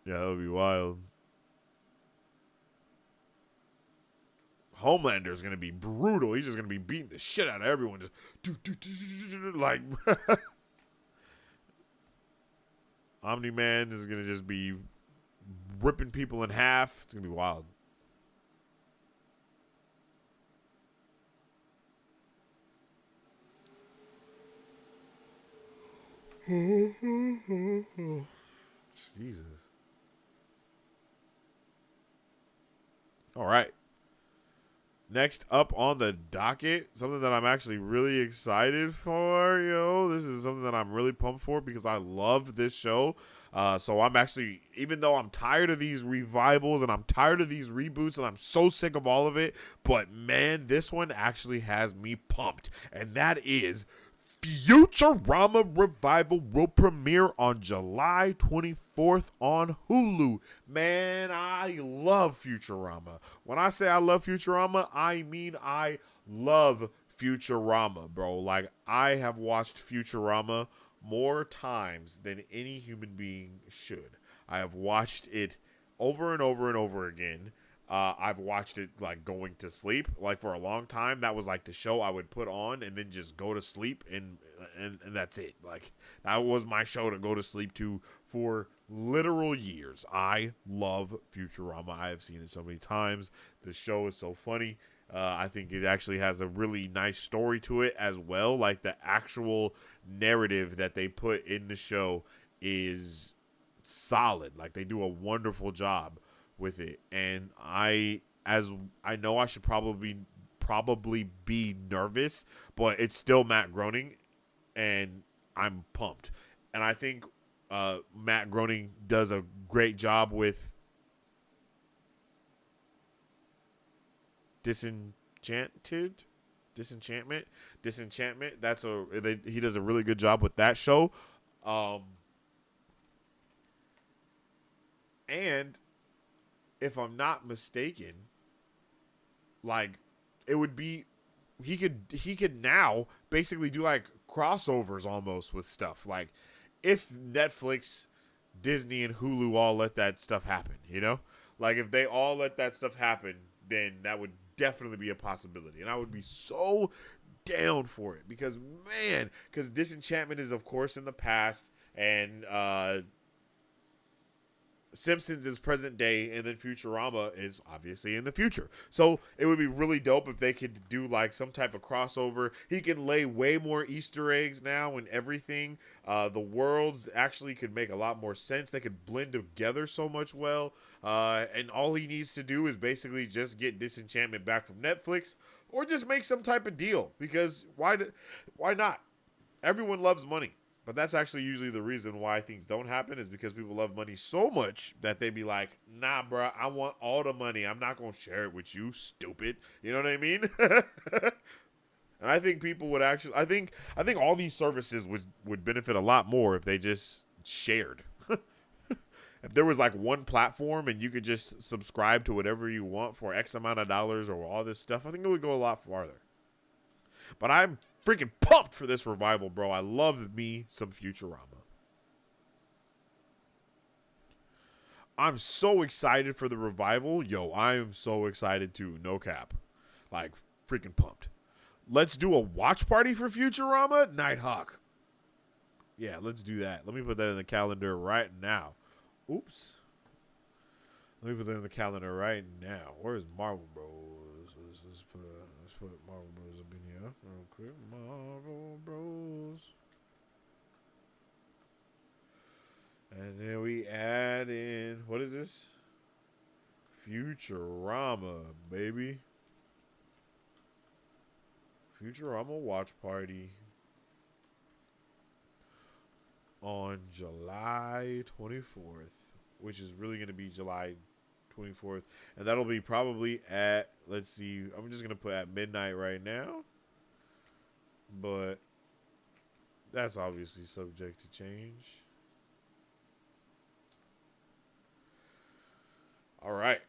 Yeah, that would be wild. Homelander is going to be brutal. He's just going to be beating the shit out of everyone. Just like Omni-Man is going to just be ripping people in half. It's going to be wild. Jesus. All right. Next up on the docket, something that I'm actually really excited for, this is something that I'm really pumped for because I love this show. So I'm actually, even though I'm tired of these revivals and I'm tired of these reboots and I'm so sick of all of it, but man, this one actually has me pumped. And that is Futurama Revival will premiere on July 24th on Hulu. Man, I love Futurama. When I say I love Futurama, I mean I love Futurama, bro. Like, I have watched Futurama more times than any human being should. I have watched it over and over and over again. I've watched it like going to sleep. Like, for a long time, that was like the show I would put on and then just go to sleep, and that's it. Like, that was my show to go to sleep to for literal years. I love Futurama. I have seen it so many times. The show is so funny. I think it actually has a really nice story to it as well. Like, the actual narrative that they put in the show is solid. Like, they do a wonderful job with it. And I know I should probably be nervous, but it's still Matt Groening, and I'm pumped. And I think Matt Groening does a great job with Disenchantment. He does a really good job with that show. And if I'm not mistaken, like it would be he could now basically do like crossovers almost with stuff. Like if Netflix, Disney, and Hulu all let that stuff happen, you know? Like if they all let that stuff happen, then that would definitely be a possibility. And I would be so down for it because Disenchantment is of course in the past, and Simpsons is present day, and then Futurama is obviously in the future. So it would be really dope if they could do like some type of crossover. He can lay way more Easter eggs now and everything. The worlds actually could make a lot more sense. They could blend together so much well. And all he needs to do is basically just get Disenchantment back from Netflix, or just make some type of deal. Because why not? Everyone loves money. But that's actually usually the reason why things don't happen, is because people love money so much that they be like, nah, bro, I want all the money. I'm not going to share it with you, stupid. You know what I mean? And I think people would actually, I think all these services would benefit a lot more if they just shared. If there was like one platform and you could just subscribe to whatever you want for X amount of dollars or all this stuff, I think it would go a lot farther. But I'm freaking pumped for this revival, bro. I love me some Futurama. I'm so excited for the revival. Yo, I am so excited too. No cap. Like, freaking pumped. Let's do a watch party for Futurama? Nighthawk. Yeah, let's do that. Let me put that in the calendar right now. Oops. Let me put that in the calendar right now. Where's Marvel Bros? Let's put Marvel Bros up in here real quick. Marvel Bros. And then we add in, what is this? Futurama, baby. Futurama watch party on July 24th, which is really going to be July 24th, and that'll be probably at, let's see, I'm just gonna put at midnight right now, but that's obviously subject to change. All right,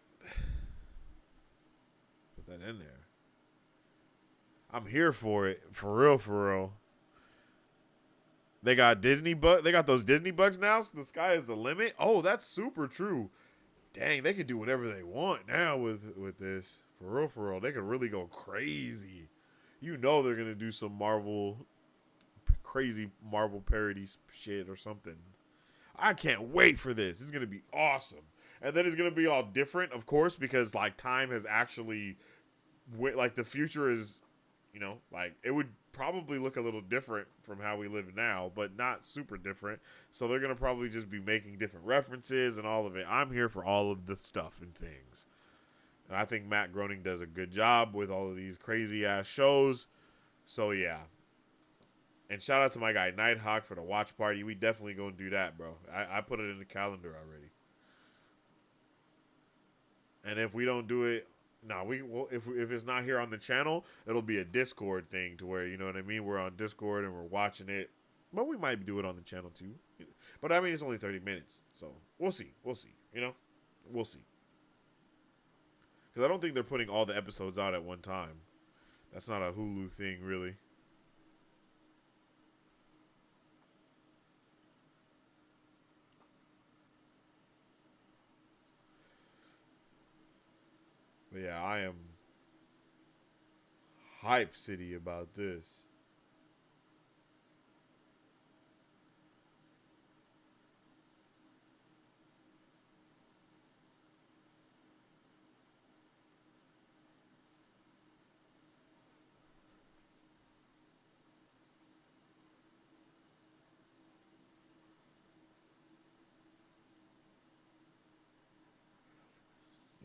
put that in there. I'm here for it, for real. They got they got those Disney bucks now, so the sky is the limit. Oh, that's super true. Dang, they could do whatever they want now with this. For real. They could really go crazy. You know they're going to do some crazy Marvel parody shit or something. I can't wait for this. It's going to be awesome. And then it's going to be all different, of course, because, like, time has actually, like, the future is, you know, like, it would probably look a little different from how we live now, but not super different. So they're going to probably just be making different references and all of it. I'm here for all of the stuff and things. And I think Matt Groening does a good job with all of these crazy ass shows. So yeah. And shout out to my guy Nighthawk for the watch party. We definitely going to do that, bro. I put it in the calendar already. And if we don't do it, if it's not here on the channel, it'll be a Discord thing to where, you know what I mean? We're on Discord and we're watching it. But we might do it on the channel too. But I mean, it's only 30 minutes. So we'll see. You know? We'll see. Because I don't think they're putting all the episodes out at one time. That's not a Hulu thing, really. But yeah, I am hype city about this.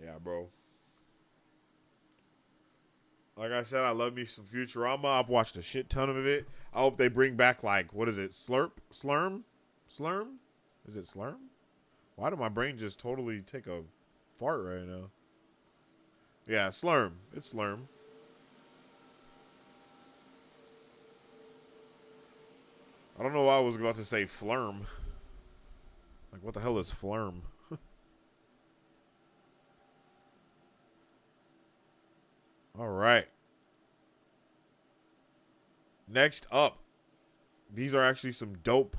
Yeah, bro. Like I said, I love me some Futurama. I've watched a shit ton of it. I hope they bring back, like, what is it? Slurm? Is it Slurm? Why did my brain just totally take a fart right now? Yeah, Slurm. It's Slurm. I don't know why I was about to say Flurm. Like, what the hell is Flurm? All right. Next up, these are actually some dope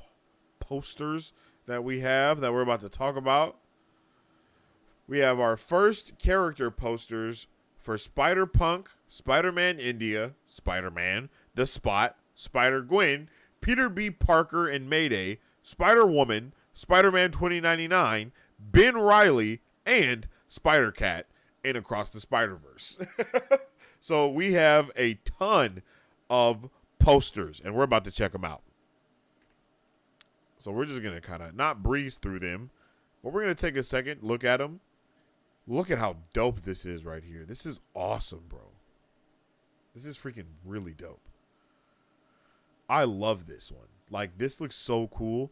posters that we have that we're about to talk about. We have our first character posters for Spider-Punk, Spider-Man India, Spider-Man, The Spot, Spider-Gwen, Peter B. Parker and Mayday, Spider-Woman, Spider-Man 2099, Ben Reilly, and Spider-Cat in Across the Spider-Verse. So we have a ton of posters, and we're about to check them out. So we're just going to kind of not breeze through them, but we're going to take a second, look at them. Look at how dope this is right here. This is awesome, bro. This is freaking really dope. I love this one. Like, this looks so cool.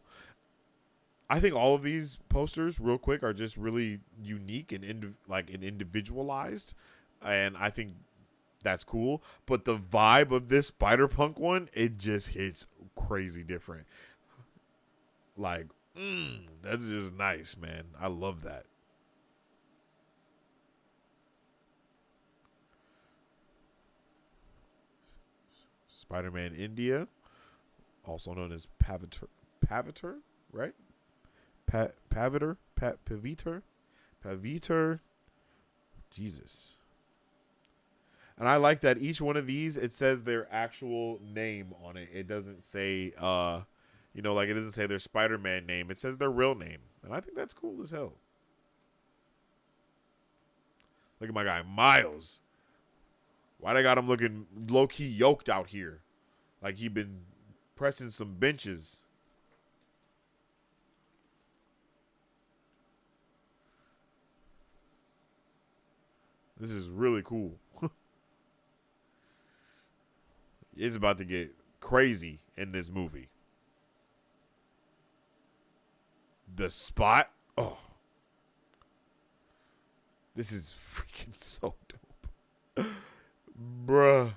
I think all of these posters, real quick, are just really unique and individualized, and I think that's cool. But the vibe of this Spider-Punk one, it just hits crazy different. Like, that's just nice, man. I love that. Spider-Man India, also known as Paviter, right? Paviter. Jesus. And I like that each one of these, it says their actual name on it. It doesn't say, like it doesn't say their Spider-Man name. It says their real name. And I think that's cool as hell. Look at my guy, Miles. Why they got him looking low-key yoked out here? Like he been pressing some benches. This is really cool. It's about to get crazy in this movie. The Spot. Oh. This is freaking so dope. Bruh.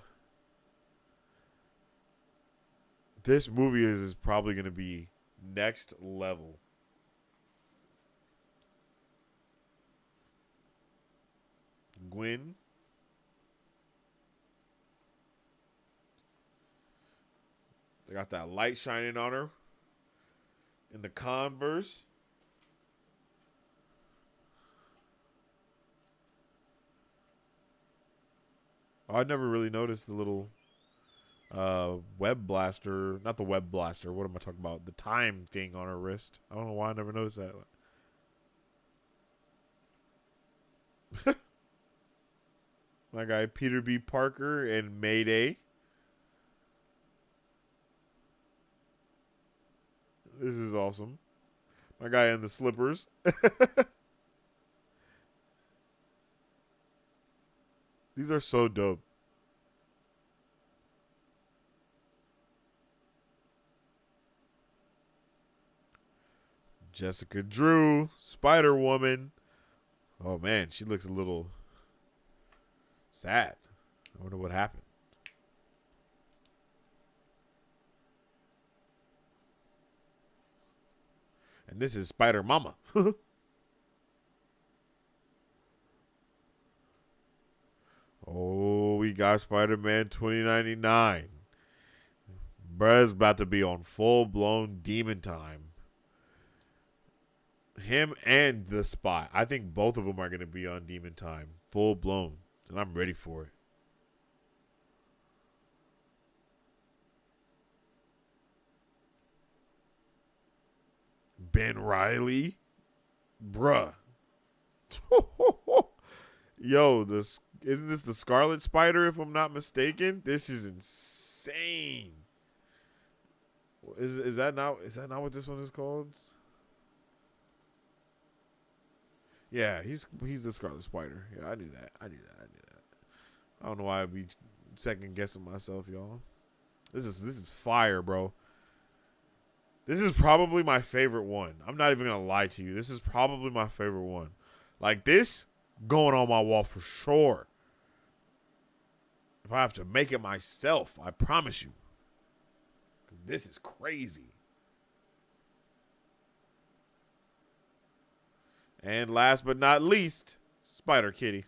This movie is probably going to be next level. Gwen. They got that light shining on her in the Converse. Oh, I never really noticed the little web blaster. Not the web blaster. What am I talking about? The time thing on her wrist. I don't know why I never noticed that. My guy Peter B. Parker and Mayday. This is awesome. My guy in the slippers. These are so dope. Jessica Drew, Spider-Woman. Oh, man, she looks a little sad. I wonder what happened. And this is Spider-Mama. Oh, we got Spider-Man 2099. Bruh's about to be on full-blown demon time. Him and The Spot. I think both of them are going to be on demon time. Full-blown. And I'm ready for it. Ben Reilly. Bruh. Yo, isn't this the Scarlet Spider, if I'm not mistaken? This is insane. Is that not what this one is called? Yeah, he's the Scarlet Spider. Yeah, I knew that. I don't know why I'd be second guessing myself, y'all. This is fire, bro. This is probably my favorite one. I'm not even gonna lie to you. This is probably my favorite one. Like this, going on my wall for sure. If I have to make it myself, I promise you. 'Cause this is crazy. And last but not least, Spider Kitty.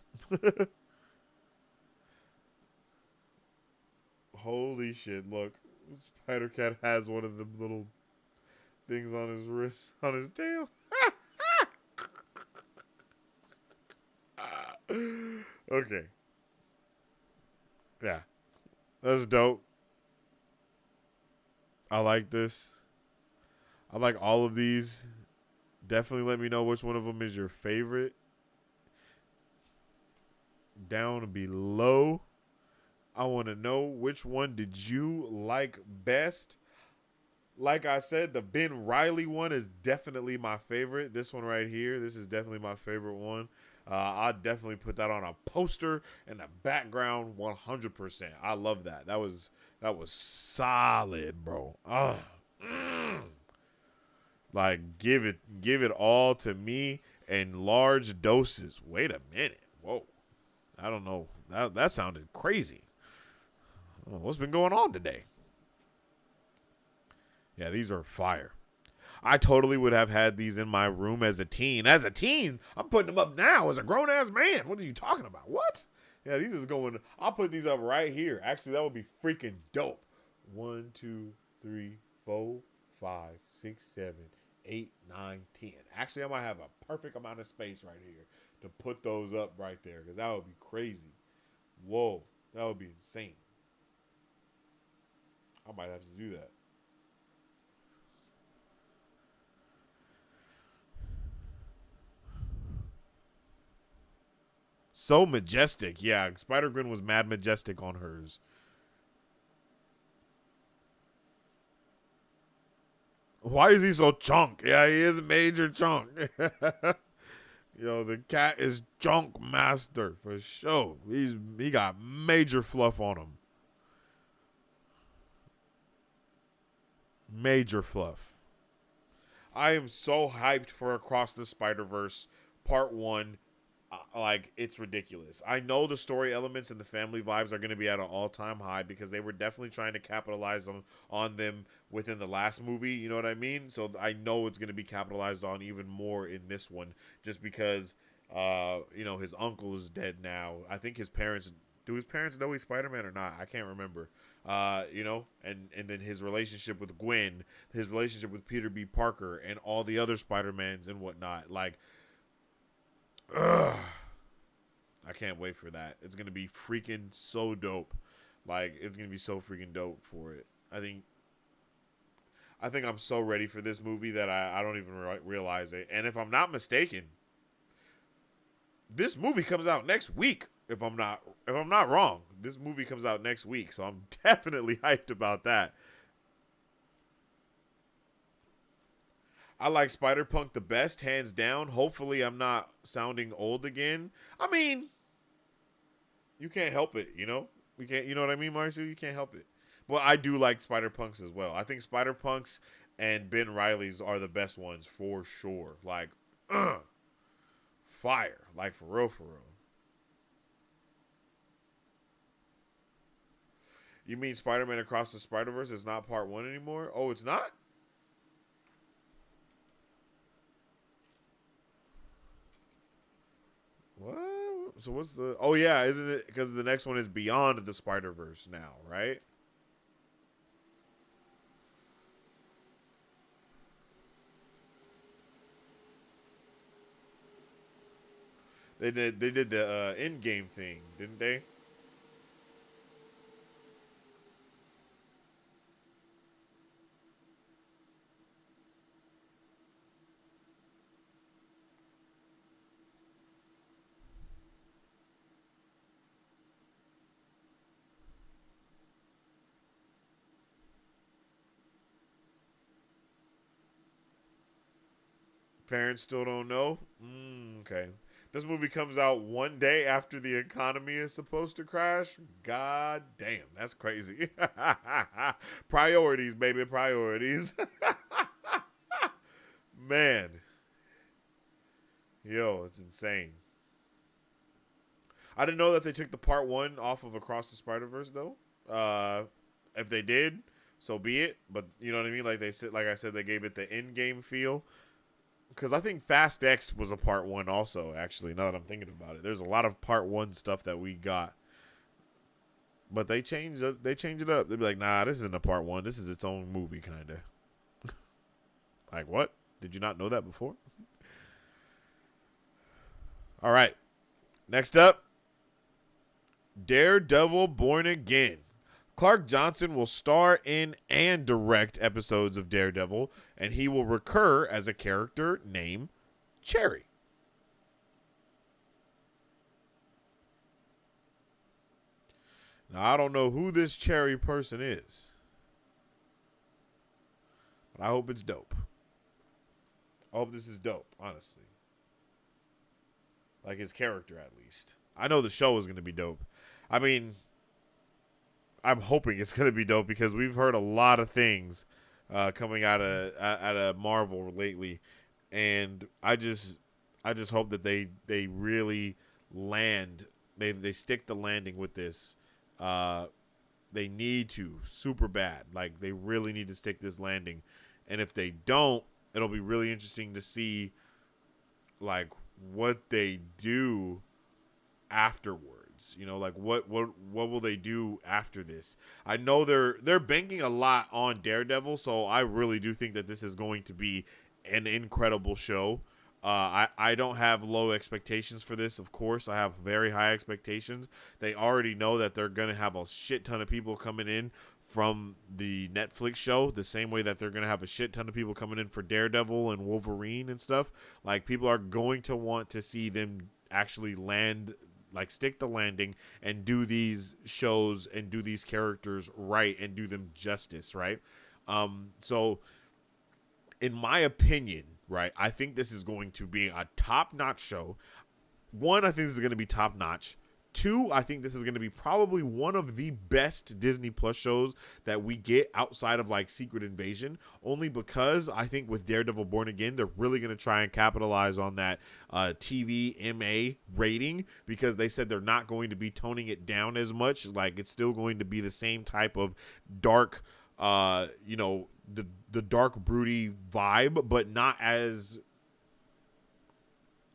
Holy shit, look. Spider-Cat has one of the little things on his wrist, on his tail. Okay. Yeah. That's dope. I like this. I like all of these. Definitely let me know which one of them is your favorite. Down below. I want to know which one did you like best. Like I said, the Ben Reilly one is definitely my favorite. This one right here, this is definitely my favorite one. I'll definitely put that on a poster in the background 100%. I love that. That was solid, bro. Like give it all to me in large doses. Wait a minute. Whoa. I don't know. That sounded crazy. What's been going on today? Yeah, these are fire. I totally would have had these in my room as a teen. As a teen, I'm putting them up now as a grown-ass man. What are you talking about? What? Yeah, these is going. I'll put these up right here. Actually, that would be freaking dope. 1, 2, 3, 4, 5, 6, 7, 8, 9, 10. Actually, I might have a perfect amount of space right here to put those up right there because that would be crazy. Whoa, that would be insane. I might have to do that. So majestic. Yeah, Spider-Gwen was mad majestic on hers. Why is he so chunk? Yeah, he is major chunk. Yo, the cat is chunk master for sure. He got major fluff on him. Major fluff. I am so hyped for Across the Spider-Verse Part 1. Like, it's ridiculous. I know the story elements and the family vibes are going to be at an all-time high because they were definitely trying to capitalize on them within the last movie. You know what I mean? So I know it's going to be capitalized on even more in this one just because, his uncle is dead now. I think his parents... Do his parents know he's Spider-Man or not? I can't remember. And then his relationship with Gwen, his relationship with Peter B. Parker, and all the other Spider-Mans and whatnot. Like, ugh. I can't wait for that. It's going to be freaking so dope. Like, it's going to be so freaking dope for it. I think I'm so ready for this movie that I don't even realize it. And if I'm not mistaken, this movie comes out next week. If I'm not wrong, this movie comes out next week. So I'm definitely hyped about that. I like Spider-Punk the best, hands down. Hopefully I'm not sounding old again. I mean, you can't help it, you know? You know what I mean, Marcio? You can't help it. But I do like Spider-Punks as well. I think Spider-Punks and Ben Reilly's are the best ones for sure. Like, fire. Like, for real, for real. You mean Spider-Man Across the Spider-Verse is not part 1 anymore? Oh, it's not? What? So what's the... Oh, yeah, isn't it? Because the next one is Beyond the Spider-Verse now, right? They did the Endgame thing, didn't they? Parents still don't know? Okay. This movie comes out one day after the economy is supposed to crash? God damn, that's crazy. Priorities, baby, priorities. Man. Yo, it's insane. I didn't know that they took the part 1 off of Across the Spider-Verse, though. If they did, so be it. But, you know what I mean? Like I said, they gave it the in-game feel. Because I think Fast X was a part 1 also, actually, now that I'm thinking about it. There's a lot of part 1 stuff that we got. But they change it. They change it up. They'd be like, nah, this isn't a part one. This is its own movie, kind of. Like, what? Did you not know that before? All right. Next up, Daredevil Born Again. Clark Johnson will star in and direct episodes of Daredevil, and he will recur as a character named Cherry. Now, I don't know who this Cherry person is, but I hope it's dope. I hope this is dope, honestly. Like his character, at least. I know the show is going to be dope. I mean, I'm hoping it's going to be dope because we've heard a lot of things coming out of Marvel lately, and I just hope that they really land. They stick the landing with this. They need to super bad. Like they really need to stick this landing, and if they don't, it'll be really interesting to see like what they do afterwards. You know, like what will they do after this? I know they're banking a lot on Daredevil, so I really do think that this is going to be an incredible show. I don't have low expectations for this, of course. I have very high expectations. They already know that they're going to have a shit ton of people coming in from the Netflix show, the same way that they're going to have a shit ton of people coming in for Daredevil and Wolverine and stuff. Like, people are going to want to see them actually land, like, stick the landing and do these shows and do these characters right and do them justice, right? So, in my opinion, right, I think this is going to be a top-notch show. One, I think this is going to be top-notch. Two, I think this is going to be probably one of the best Disney Plus shows that we get outside of like Secret Invasion, only because I think with Daredevil Born Again, they're really going to try and capitalize on that TV MA rating, because they said they're not going to be toning it down as much. Like, it's still going to be the same type of dark, the dark broody vibe, but not as,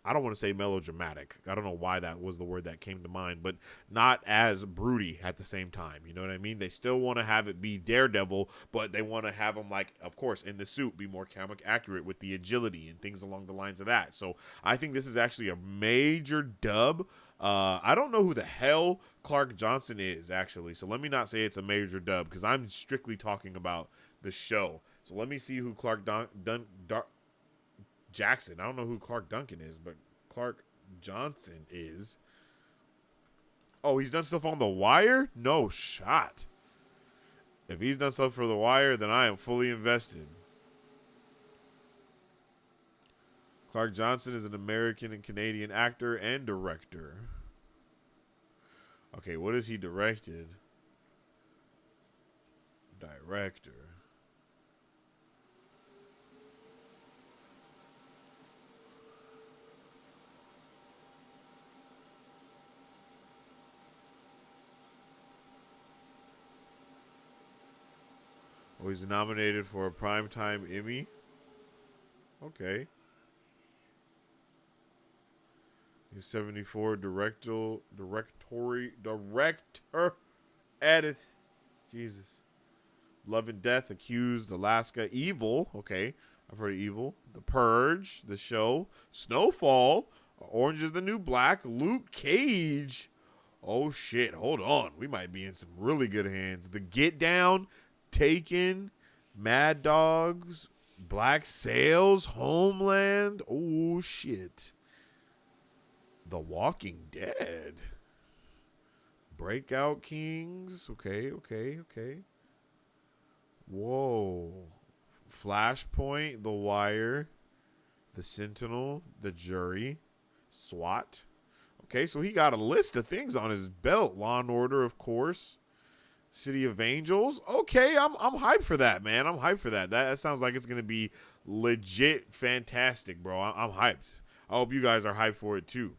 I don't want to say melodramatic. I don't know why that was the word that came to mind, but not as broody at the same time. You know what I mean? They still want to have it be Daredevil, but they want to have him, like, of course, in the suit, be more comic accurate with the agility and things along the lines of that. So I think this is actually a major dub. I don't know who the hell Clark Johnson is, actually. So let me not say it's a major dub, because I'm strictly talking about the show. So let me see who Clark Jackson. I don't know who Clark Duncan is, but Clark Johnson is. Oh, he's done stuff on The Wire? No shot. If he's done stuff for The Wire, then I am fully invested. Clark Johnson is an American and Canadian actor and director. Okay, what has he directed? Director. Oh, he's nominated for a Primetime Emmy. Okay. He's 74 director edit. Jesus. Love and Death, Accused, Alaska, Evil. Okay. I've heard of Evil. The Purge, The Show, Snowfall, Orange is the New Black, Luke Cage. Oh shit. Hold on. We might be in some really good hands. The Get Down, Taken, Mad Dogs, Black Sails, Homeland. Oh shit. The Walking Dead. Breakout Kings. Okay. Whoa. Flashpoint, The Wire, The Sentinel, The Jury, SWAT. Okay, so he got a list of things on his belt. Law and Order, of course. City of Angels. Okay, I'm hyped for that, man. I'm hyped for that. That sounds like it's going to be legit fantastic, bro. I'm hyped. I hope you guys are hyped for it, too.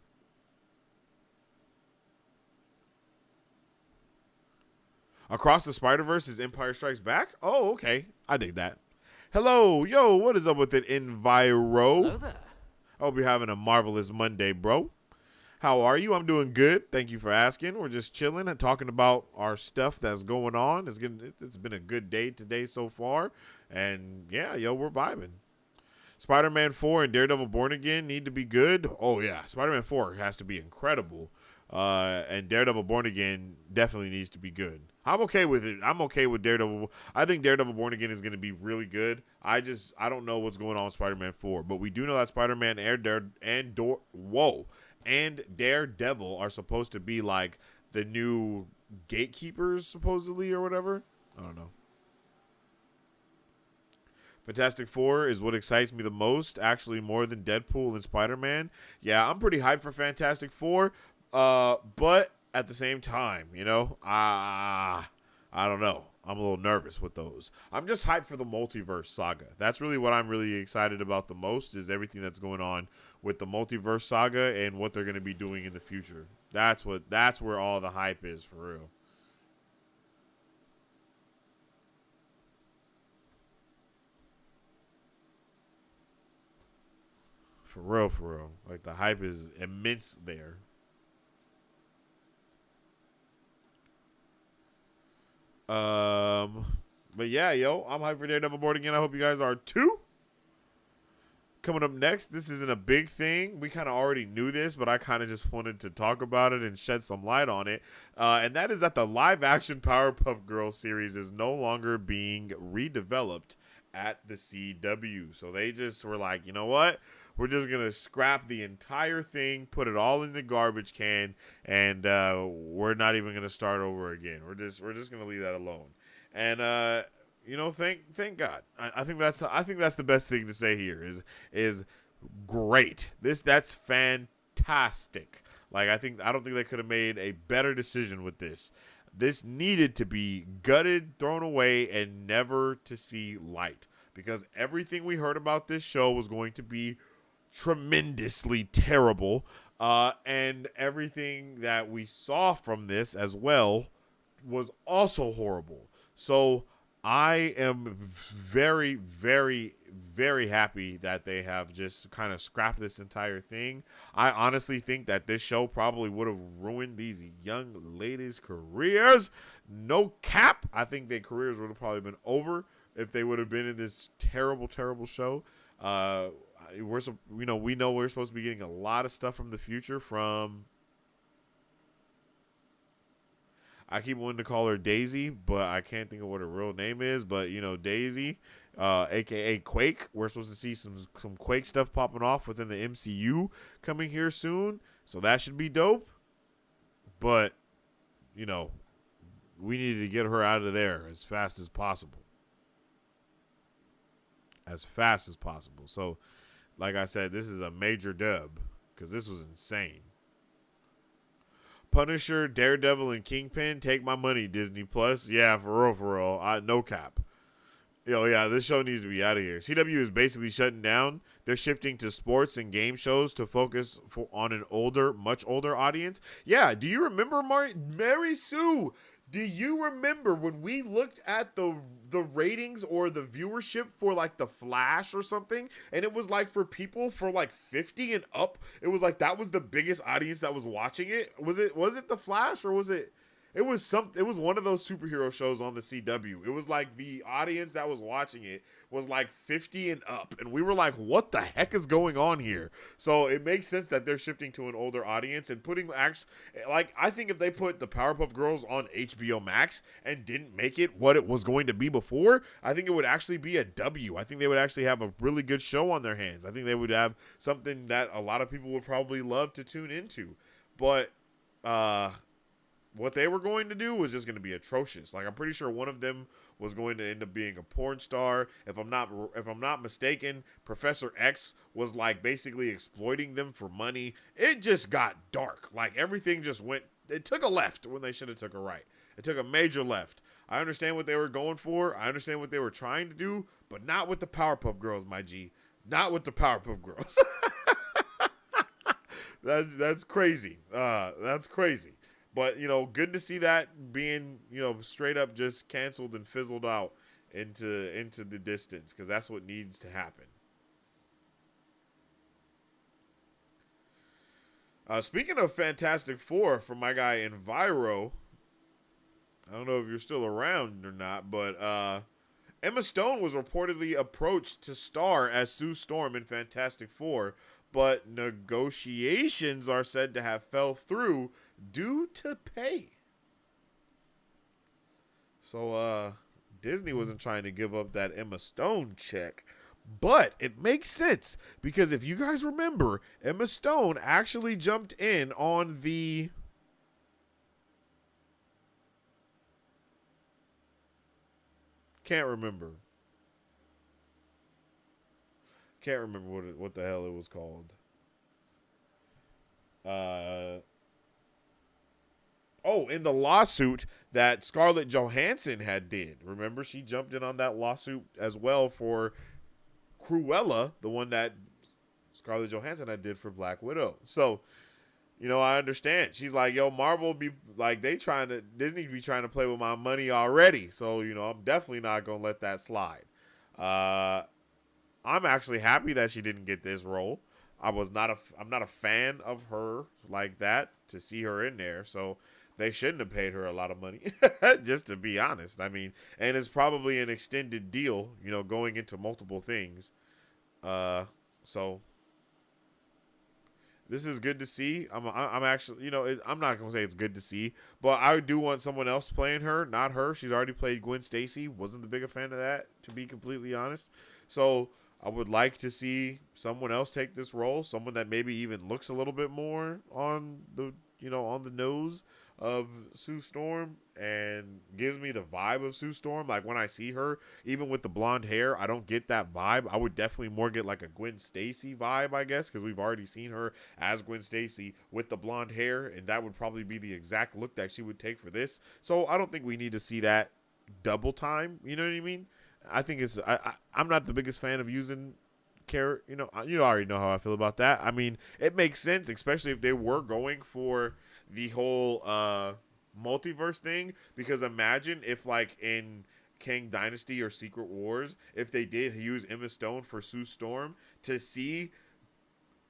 Across the Spider-Verse is Empire Strikes Back? Oh, okay. I dig that. Hello. Yo, what is up with it, Enviro? Hello there. I hope you're having a marvelous Monday, bro. How are you? I'm doing good. Thank you for asking. We're just chilling and talking about our stuff that's going on. It's been a good day today so far. And yeah, yo, we're vibing. Spider-Man 4 and Daredevil Born Again need to be good. Oh yeah, Spider-Man 4 has to be incredible. And Daredevil Born Again definitely needs to be good. I'm okay with it. I'm okay with Daredevil. I think Daredevil Born Again is going to be really good. I don't know what's going on with Spider-Man 4, but we do know that Spider-Man and Daredevil are supposed to be like the new gatekeepers, supposedly, or whatever. I don't know. Fantastic Four is what excites me the most, actually more than Deadpool and Spider-Man. Yeah, I'm pretty hyped for Fantastic Four, but at the same time, I don't know. I'm a little nervous with those. I'm just hyped for the multiverse saga. That's really what I'm really excited about the most, is everything that's going on with the multiverse saga and what they're going to be doing in the future. That's where all the hype is, for real. For real, for real. Like, the hype is immense there. But yeah, yo, I'm hyped for Daredevil Born Again. I hope you guys are too. Coming up next, this isn't a big thing. We kind of already knew this, but I kind of just wanted to talk about it and shed some light on it. And that is that the live-action Powerpuff Girls series is no longer being redeveloped at the CW. So they just were like, you know what? We're just going to scrap the entire thing, put it all in the garbage can, and we're not even going to start over again. We're just going to leave that alone. And thank God. I think that's the best thing to say here is great. That's fantastic. Like, I don't think they could have made a better decision with this. This needed to be gutted, thrown away, and never to see light, because everything we heard about this show was going to be tremendously terrible, and everything that we saw from this as well was also horrible. So I am very, very, very happy that they have just kind of scrapped this entire thing. I honestly think that this show probably would have ruined these young ladies' careers. No cap. I think their careers would have probably been over if they would have been in this terrible, terrible show. We know we're supposed to be getting a lot of stuff from the future from. I keep wanting to call her Daisy, but I can't think of what her real name is. But Daisy, aka Quake. We're supposed to see some Quake stuff popping off within the MCU coming here soon, so that should be dope. But we needed to get her out of there as fast as possible. As fast as possible. So, like I said, this is a major dub because this was insane. Punisher, Daredevil, and Kingpin, take my money, Disney Plus. Yeah, for real. No cap. Yeah, this show needs to be out of here. CW is basically shutting down. They're shifting to sports and game shows to focus on an much older audience. Yeah, do you remember Mary Sue? Do you remember when we looked at the ratings or the viewership for like The Flash or something, and it was like for people for like 50 and up, it was like that was the biggest audience that was watching it? Was it The Flash, or was it? It was one of those superhero shows on the CW. It was like the audience that was watching it was like 50 and up. And we were like, what the heck is going on here? So it makes sense that they're shifting to an older audience and I think if they put the Powerpuff Girls on HBO Max and didn't make it what it was going to be before, I think it would actually be a W. I think they would actually have a really good show on their hands. I think they would have something that a lot of people would probably love to tune into. But, what they were going to do was just going to be atrocious. Like, I'm pretty sure one of them was going to end up being a porn star. If I'm not mistaken, Professor X was like basically exploiting them for money. It just got dark. Like, everything just went. It took a left when they should have took a right. It took a major left. I understand what they were going for. I understand what they were trying to do, but not with the Powerpuff Girls, my G. Not with the Powerpuff Girls. That's crazy. That's crazy. But, good to see that being, straight up just canceled and fizzled out into the distance, because that's what needs to happen. Speaking of Fantastic Four, from my guy Enviro, I don't know if you're still around or not, but Emma Stone was reportedly approached to star as Sue Storm in Fantastic Four, but negotiations are said to have fell through due to pay. So Disney wasn't trying to give up that Emma Stone check. But it makes sense because if you guys remember, Emma Stone actually jumped in on the Can't remember what the hell it was called. In the lawsuit that Scarlett Johansson had did. Remember, she jumped in on that lawsuit as well for Cruella, the one that Scarlett Johansson had did for Black Widow. So, I understand. She's like, yo, Marvel be like, Disney be trying to play with my money already. So, I'm definitely not going to let that slide. I'm actually happy that she didn't get this role. I'm not a fan of her like that to see her in there. So they shouldn't have paid her a lot of money, just to be honest. I mean, and it's probably an extended deal, going into multiple things. So this is good to see. I'm actually, I'm not gonna say it's good to see, but I do want someone else playing her, not her. She's already played Gwen Stacy. Wasn't the biggest fan of that, to be completely honest. So I would like to see someone else take this role, someone that maybe even looks a little bit more on the nose of Sue Storm and gives me the vibe of Sue Storm. Like when I see her, even with the blonde hair, I don't get that vibe. I would definitely more get like a Gwen Stacy vibe, I guess, because we've already seen her as Gwen Stacy with the blonde hair, and that would probably be the exact look that she would take for this. So I don't think we need to see that double time. You know what I mean? I think I'm not the biggest fan of using you already know how I feel about that. I mean, it makes sense, especially if they were going for the whole multiverse thing, because imagine if like in Kang Dynasty or Secret Wars, if they did use Emma Stone for Sue Storm, to see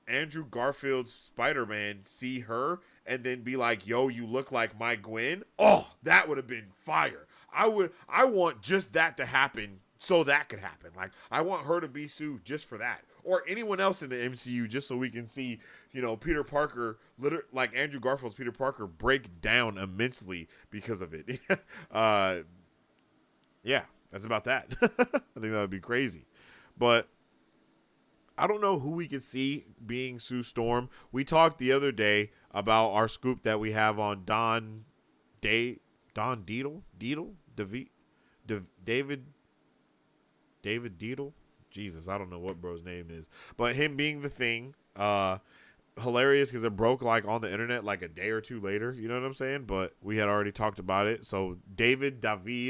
Andrew Garfield's Spider-Man see her and then be like, yo, you look like my Gwen. Oh, that would have been fire. I want just that to happen so that could happen. Like, I want her to be Sue just for that. Or anyone else in the MCU just so we can see, Peter Parker, like Andrew Garfield's Peter Parker, break down immensely because of it. Yeah, that's about that. I think that would be crazy. But I don't know who we could see being Sue Storm. We talked the other day about our scoop that we have on David Deedle. Jesus, I don't know what bro's name is, but him being the Thing, hilarious because it broke like on the internet like a day or two later. You know what I'm saying? But we had already talked about it. So David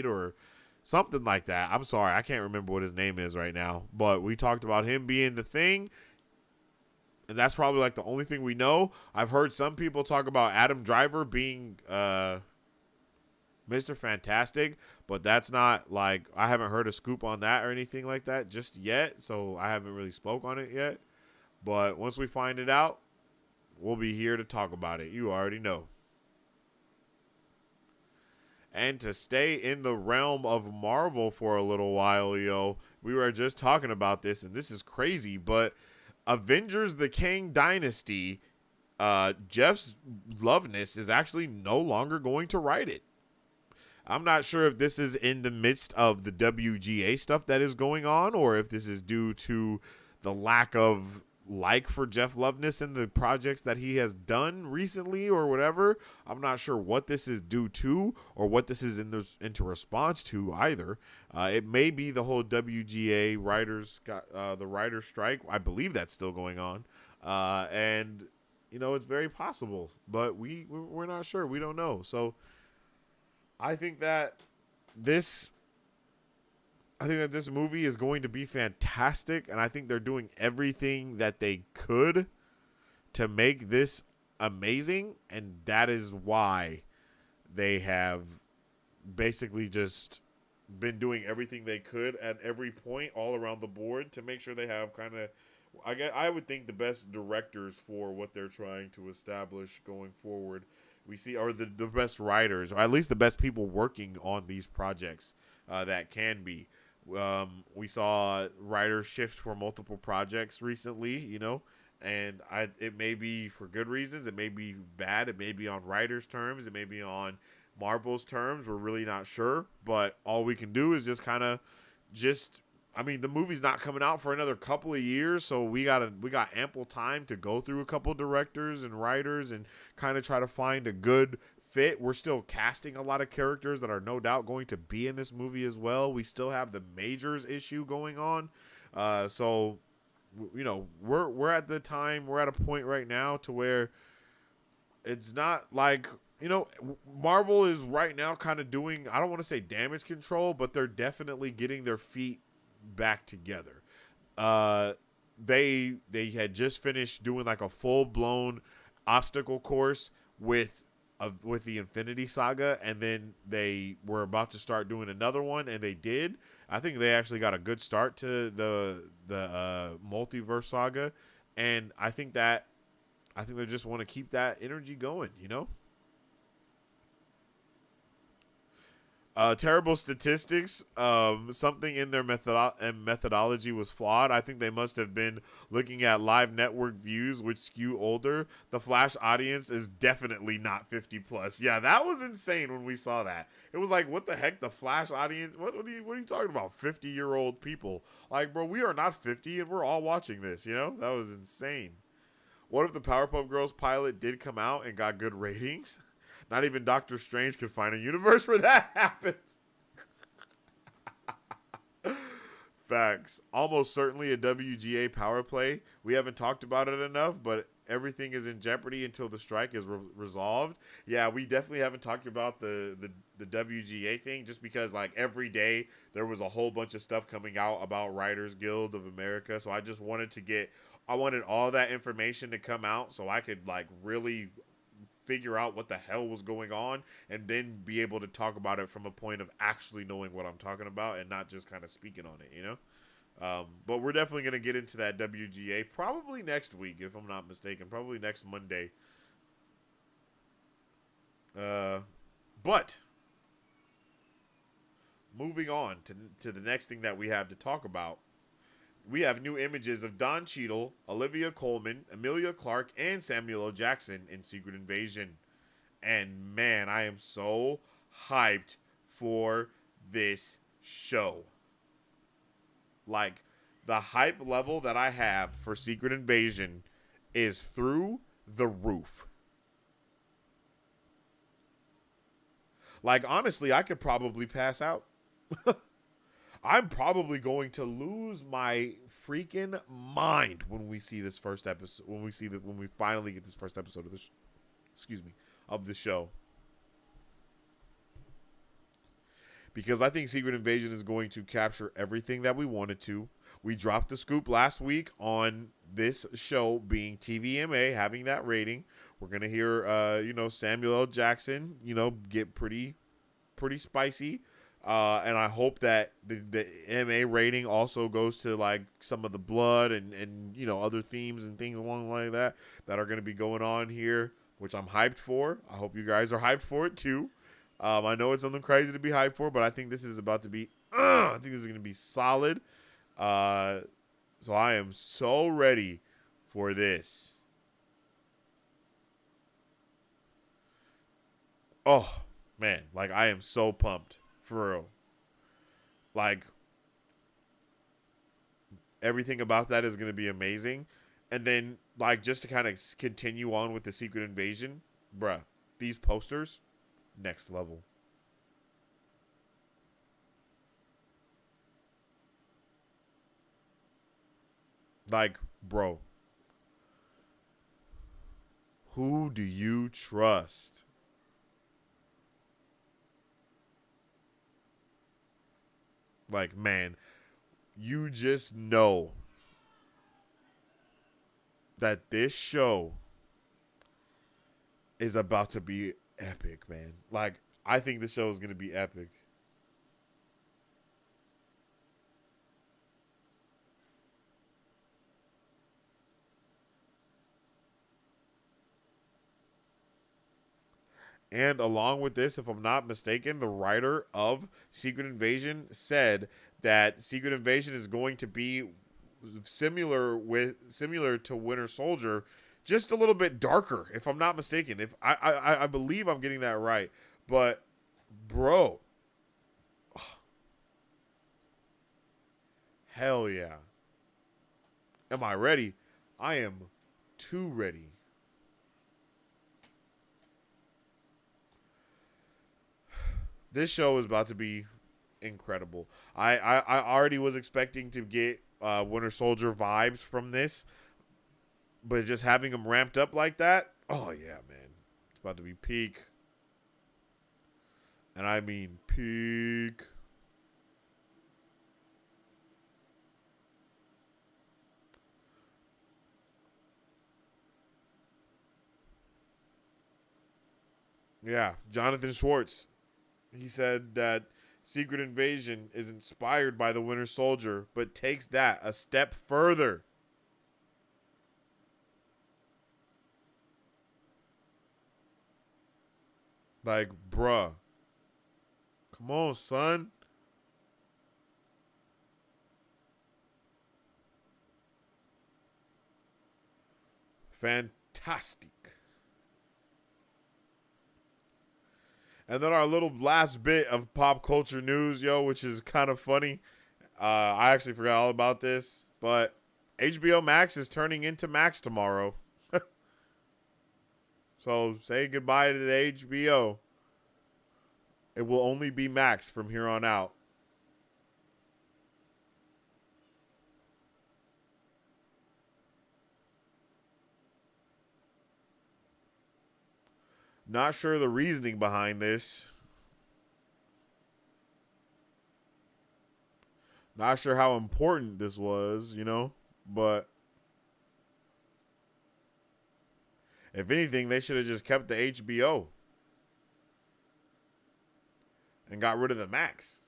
or something like that. I'm sorry, I can't remember what his name is right now. But we talked about him being the Thing. And that's probably like the only thing we know. I've heard some people talk about Adam Driver being Mr. Fantastic, but that's not like, I haven't heard a scoop on that or anything like that just yet. So I haven't really spoke on it yet. But once we find it out, we'll be here to talk about it. You already know. And to stay in the realm of Marvel for a little while, we were just talking about this, and this is crazy, but Avengers the Kang Dynasty, Jeff Loveness is actually no longer going to write it. I'm not sure if this is in the midst of the WGA stuff that is going on, or if this is due to the lack of for Jeff Loveness and the projects that he has done recently or whatever. I'm not sure what this is due to or what this is into response to either. It may be the whole WGA the writer's strike. I believe that's still going on. And, it's very possible, but we're not sure. We don't know. So I think that this movie is going to be fantastic, and I think they're doing everything that they could to make this amazing, and that is why they have basically just been doing everything they could at every point all around the board to make sure they have kind of I would think the best directors for what they're trying to establish going forward, we see are the best writers, or at least the best people working on these projects that can be. We saw writers shift for multiple projects recently, and it may be for good reasons, it may be bad, it may be on writers' terms, it may be on Marvel's terms. We're really not sure, but all we can do is just kind of just I mean, the movie's not coming out for another couple of years, so we got ample time to go through a couple directors and writers and kind of try to find a good fit. We're still casting a lot of characters that are no doubt going to be in this movie as well. We still have the majors issue going on, so we're at the time, we're at a point right now to where it's not like Marvel is right now kind of doing, I don't want to say damage control, but they're definitely getting their feet back together. They had just finished doing like a full blown obstacle course with the Infinity Saga, and then they were about to start doing another one, and they did. I think they actually got a good start to the multiverse saga, and I think they just want to keep that energy going, Terrible statistics. Something in their methodology was flawed. I think they must have been looking at live network views, which skew older. The Flash audience is definitely not 50 plus. Yeah, that was insane when we saw that. It was like, what the heck? The Flash audience? What are you talking about? 50-year-old people? Like, bro, we are not 50, and we're all watching this. That was insane. What if the Powerpuff Girls pilot did come out and got good ratings? Not even Doctor Strange could find a universe where that happens. Facts. Almost certainly a WGA power play. We haven't talked about it enough, but everything is in jeopardy until the strike is resolved. Yeah, we definitely haven't talked about the WGA thing, just because like every day there was a whole bunch of stuff coming out about Writers Guild of America. So I just wanted I wanted all that information to come out so I could like really figure out what the hell was going on, and then be able to talk about it from a point of actually knowing what I'm talking about and not just kind of speaking on it, but we're definitely going to get into that WGA probably next week, if I'm not mistaken, probably next Monday. But moving on to the next thing that we have to talk about, we have new images of Don Cheadle, Olivia Colman, Emilia Clarke, and Samuel L. Jackson in Secret Invasion. And man, I am so hyped for this show. Like, the hype level that I have for Secret Invasion is through the roof. Like, honestly, I could probably pass out. I'm probably going to lose my freaking mind when we see this first episode. When we finally get this first episode of of the show. Because I think Secret Invasion is going to capture everything that we wanted to. We dropped the scoop last week on this show being TVMA, having that rating. We're gonna hear, Samuel L. Jackson, get pretty spicy. And I hope that the MA rating also goes to like some of the blood and other themes and things along like that are going to be going on here, which I'm hyped for. I hope you guys are hyped for it too. I know it's something crazy to be hyped for, but I think this is about to be. I think this is going to be solid. So I am so ready for this. Oh man, like I am so pumped. For real. Like, everything about that is going to be amazing. And then, like, just to kind of continue on with the Secret Invasion, bruh, these posters, next level. Like, bro, who do you trust? Like, man, you just know that this show is about to be epic, man. Like, I think the show is going to be epic. And along with this, if I'm not mistaken, the writer of Secret Invasion said that Secret Invasion is going to be similar to Winter Soldier, just a little bit darker, if I'm not mistaken. If I believe I'm getting that right. But bro, hell yeah. Am I ready? I am too ready. This show is about to be incredible. I already was expecting to get Winter Soldier vibes from this, but just having them ramped up like that, oh yeah, man. It's about to be peak. And I mean peak. Yeah, Jonathan Schwartz. He said that Secret Invasion is inspired by the Winter Soldier, but takes that a step further. Like, bruh. Come on, son. Fantastic. And then our little last bit of pop culture news, yo, which is kind of funny. I actually forgot all about this, but HBO Max is turning into Max tomorrow. So say goodbye to the HBO. It will only be Max from here on out. Not sure the reasoning behind this. Not sure how important this was, you know, but if anything, they should have just kept the HBO and got rid of the Max.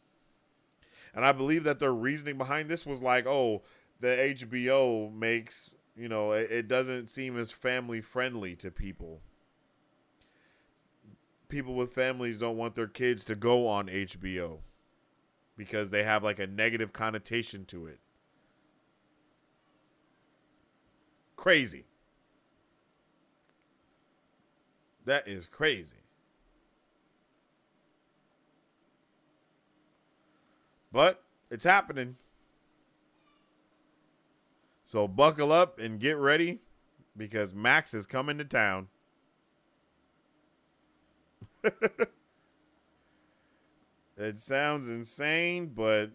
And I believe that their reasoning behind this was like, oh, the HBO makes, you know, it doesn't seem as family friendly to people. People with families don't want their kids to go on HBO because they have like a negative connotation to it. Crazy. That is crazy. But it's happening. So buckle up and get ready because Max is coming to town. It sounds insane, but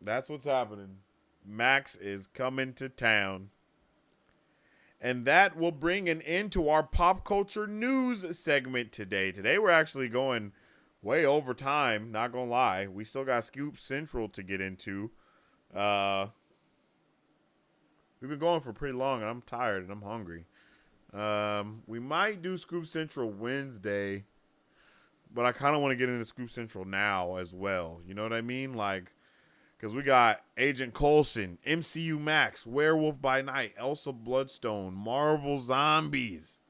that's what's happening. Max is coming to town. And that will bring an end to our pop culture news segment today. Today we're actually going way over time, not gonna lie. We still got Scoop Central to get into. We've been going for pretty long, and I'm tired and I'm hungry. We might do Scoop Central Wednesday, but I kind of want to get into Scoop Central now as well. You know what I mean? Like, because we got Agent Coulson, MCU Max, Werewolf by Night, ELSA Bloodstone, Marvel Zombies.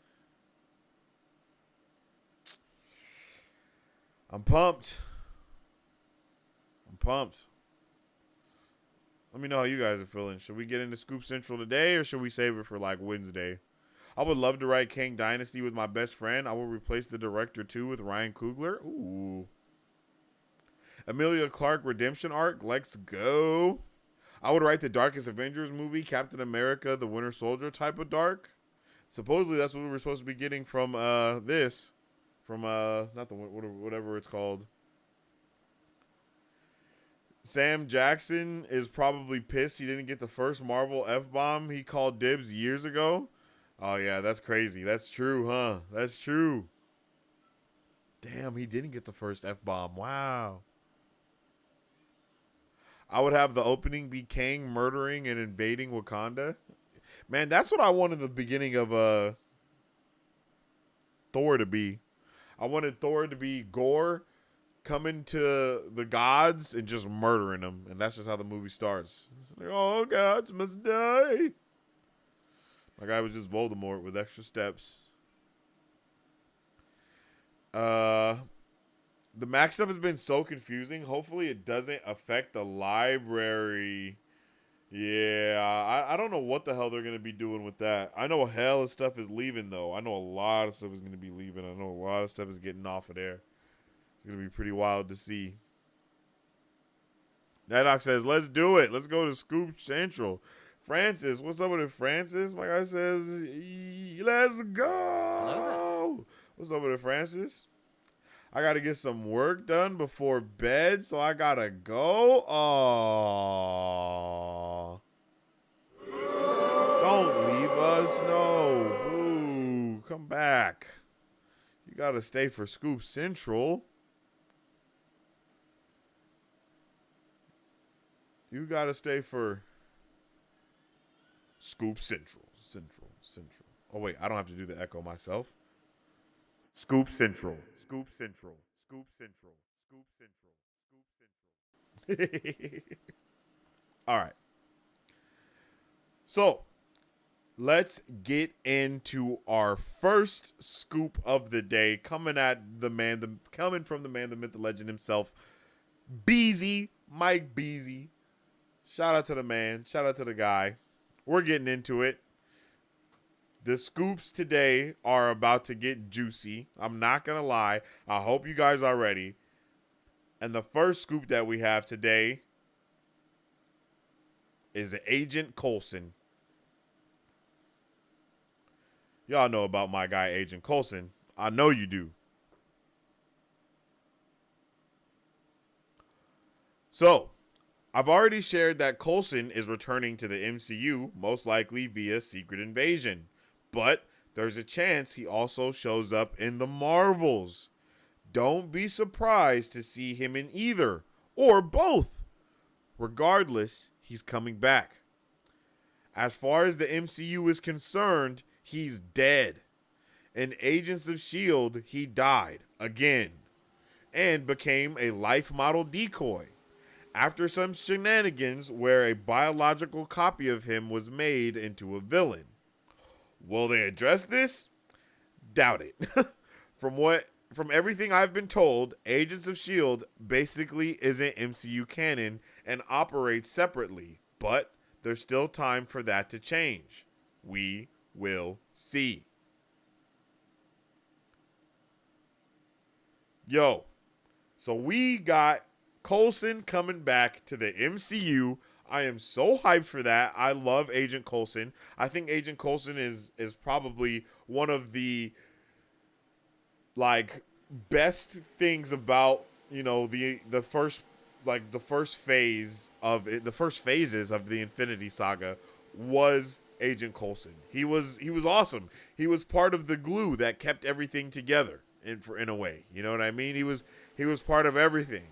I'm pumped. I'm pumped. Let me know how you guys are feeling. Should we get into Scoop Central today, or should we save it for like Wednesday? I would love to write Kang Dynasty with my best friend. I will replace the director too with Ryan Coogler. Ooh. Emilia Clarke redemption arc. Let's go. I would write the Darkest Avengers movie, Captain America, the Winter Soldier type of dark. Supposedly that's what we were supposed to be getting from this. From not the whatever it's called. Sam Jackson is probably pissed he didn't get the first Marvel F-bomb he called dibs years ago. Oh, yeah, that's crazy. That's true, huh? That's true. Damn, he didn't get the first F-bomb. Wow. I would have the opening be Kang murdering and invading Wakanda. Man, that's what I wanted the beginning of Thor to be. I wanted Thor to be Gore coming to the gods and just murdering them. And that's just how the movie starts. It's like, oh, gods must die. My guy was just Voldemort with extra steps. Uh, the Max stuff has been so confusing. Hopefully it doesn't affect the library. Yeah, I don't know what the hell they're going to be doing with that. I know hell of stuff is leaving, though. I know a lot of stuff is going to be leaving. I know a lot of stuff is getting off of there. It's going to be pretty wild to see. Nadoc says, let's do it. Let's go to Scoop Central. Francis, what's up with it, Francis? My guy says, let's go. What's up with it, Francis? I got to get some work done before bed, so I got to go. Aww. Don't leave us. No. Boo. Come back. You got to stay for Scoop Central. You got to stay for Scoop Central. Central. Oh, wait. I don't have to do the echo myself. Scoop Central. Scoop Central. Scoop Central. Scoop Central. Scoop Central. All right. So, let's get into our first scoop of the day, coming from the man, the myth, the legend himself, Beezy, Mike Beezy. Shout out to the man. Shout out to the guy. We're getting into it. The scoops today are about to get juicy. I'm not going to lie. I hope you guys are ready. And the first scoop that we have today is Agent Coulson. Y'all know about my guy, Agent Coulson. I know you do. So, I've already shared that Coulson is returning to the MCU, most likely via Secret Invasion. But there's a chance he also shows up in the Marvels. Don't be surprised to see him in either, or both. Regardless, he's coming back. As far as the MCU is concerned, he's dead. In Agents of S.H.I.E.L.D., he died again and became a life model decoy after some shenanigans where a biological copy of him was made into a villain. Will they address this? Doubt it. From everything I've been told, Agents of S.H.I.E.L.D. basically isn't MCU canon and operates separately, but there's still time for that to change. We will see. Yo, so we got Coulson coming back to the MCU. I am so hyped for that. I love Agent Coulson. I think Agent Coulson is probably one of the best things about, the first phases of the Infinity Saga was Agent Coulson. He was awesome. He was part of the glue that kept everything together in a way. You know what I mean? He was part of everything.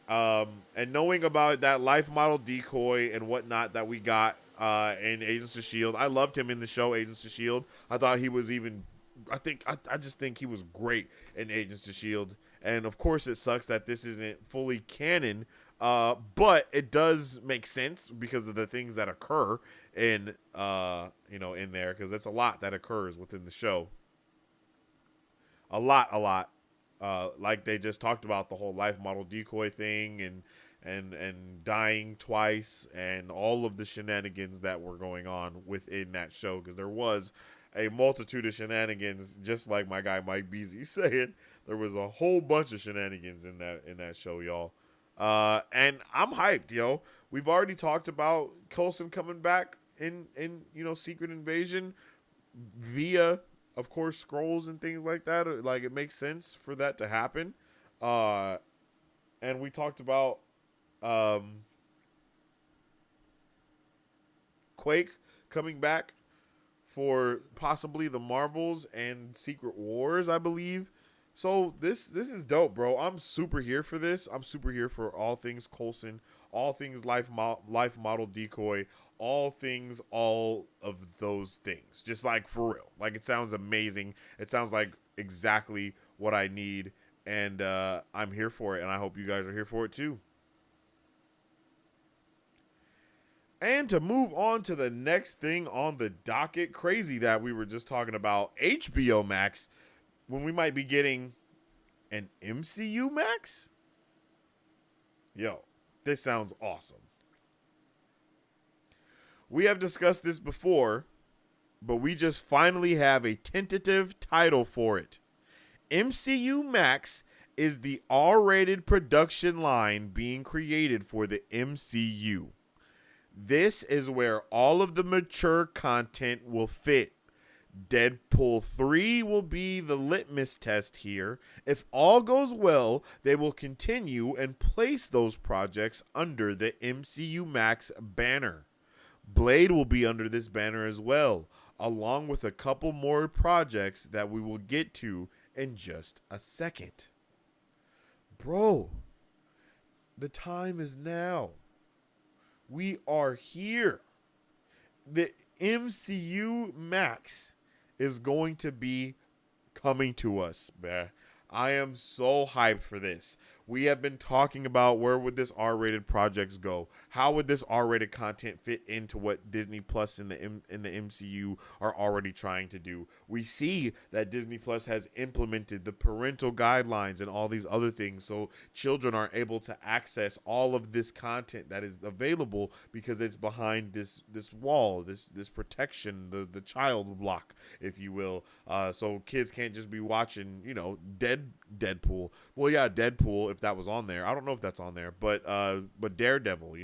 And knowing about that life model decoy and whatnot that we got in Agents of S.H.I.E.L.D., I loved him in the show Agents of S.H.I.E.L.D. I thought he was I just think he was great in Agents of S.H.I.E.L.D. And of course it sucks that this isn't fully canon, but it does make sense because of the things that occur in there, because that's a lot that occurs within the show. A lot. Like they just talked about the whole life model decoy thing and dying twice and all of the shenanigans that were going on within that show, because there was a multitude of shenanigans, just like my guy Mike Beasley saying. There was a whole bunch of shenanigans in that show, y'all. And I'm hyped, yo. We've already talked about Coulson coming back in Secret Invasion via, of course, scrolls and things like that. Like, it makes sense for that to happen. And we talked about Quake coming back for possibly the Marvels and Secret Wars, I believe. So this is dope, bro. I'm super here for this. I'm super here for all things Coulson, all things life model decoy, all of those things. Just like for real. Like, it sounds amazing. It sounds like exactly what I need, and I'm here for it, and I hope you guys are here for it too. And to move on to the next thing on the docket, crazy that we were just talking about HBO Max, when we might be getting An MCU Max? Yo, this sounds awesome. We have discussed this before, but we just finally have a tentative title for it. MCU Max is the R-rated production line being created for the MCU. This is where all of the mature content will fit. Deadpool 3 will be the litmus test here. If all goes well, they will continue and place those projects under the MCU Max banner. Blade will be under this banner as well, along with a couple more projects that we will get to in just a second. Bro, the time is now. We are here. The MCU Max is going to be coming to us, man. I am so hyped for this. We have been talking about where would this R-rated projects go? How would this R-rated content fit into what Disney Plus in the MCU are already trying to do? We see that Disney Plus has implemented the parental guidelines and all these other things, so children are able to access all of this content that is available because it's behind this wall, this protection, the child block, if you will. So kids can't just be watching, Deadpool. Well, yeah, Deadpool, if that was on there. I don't know if that's on there, but Daredevil,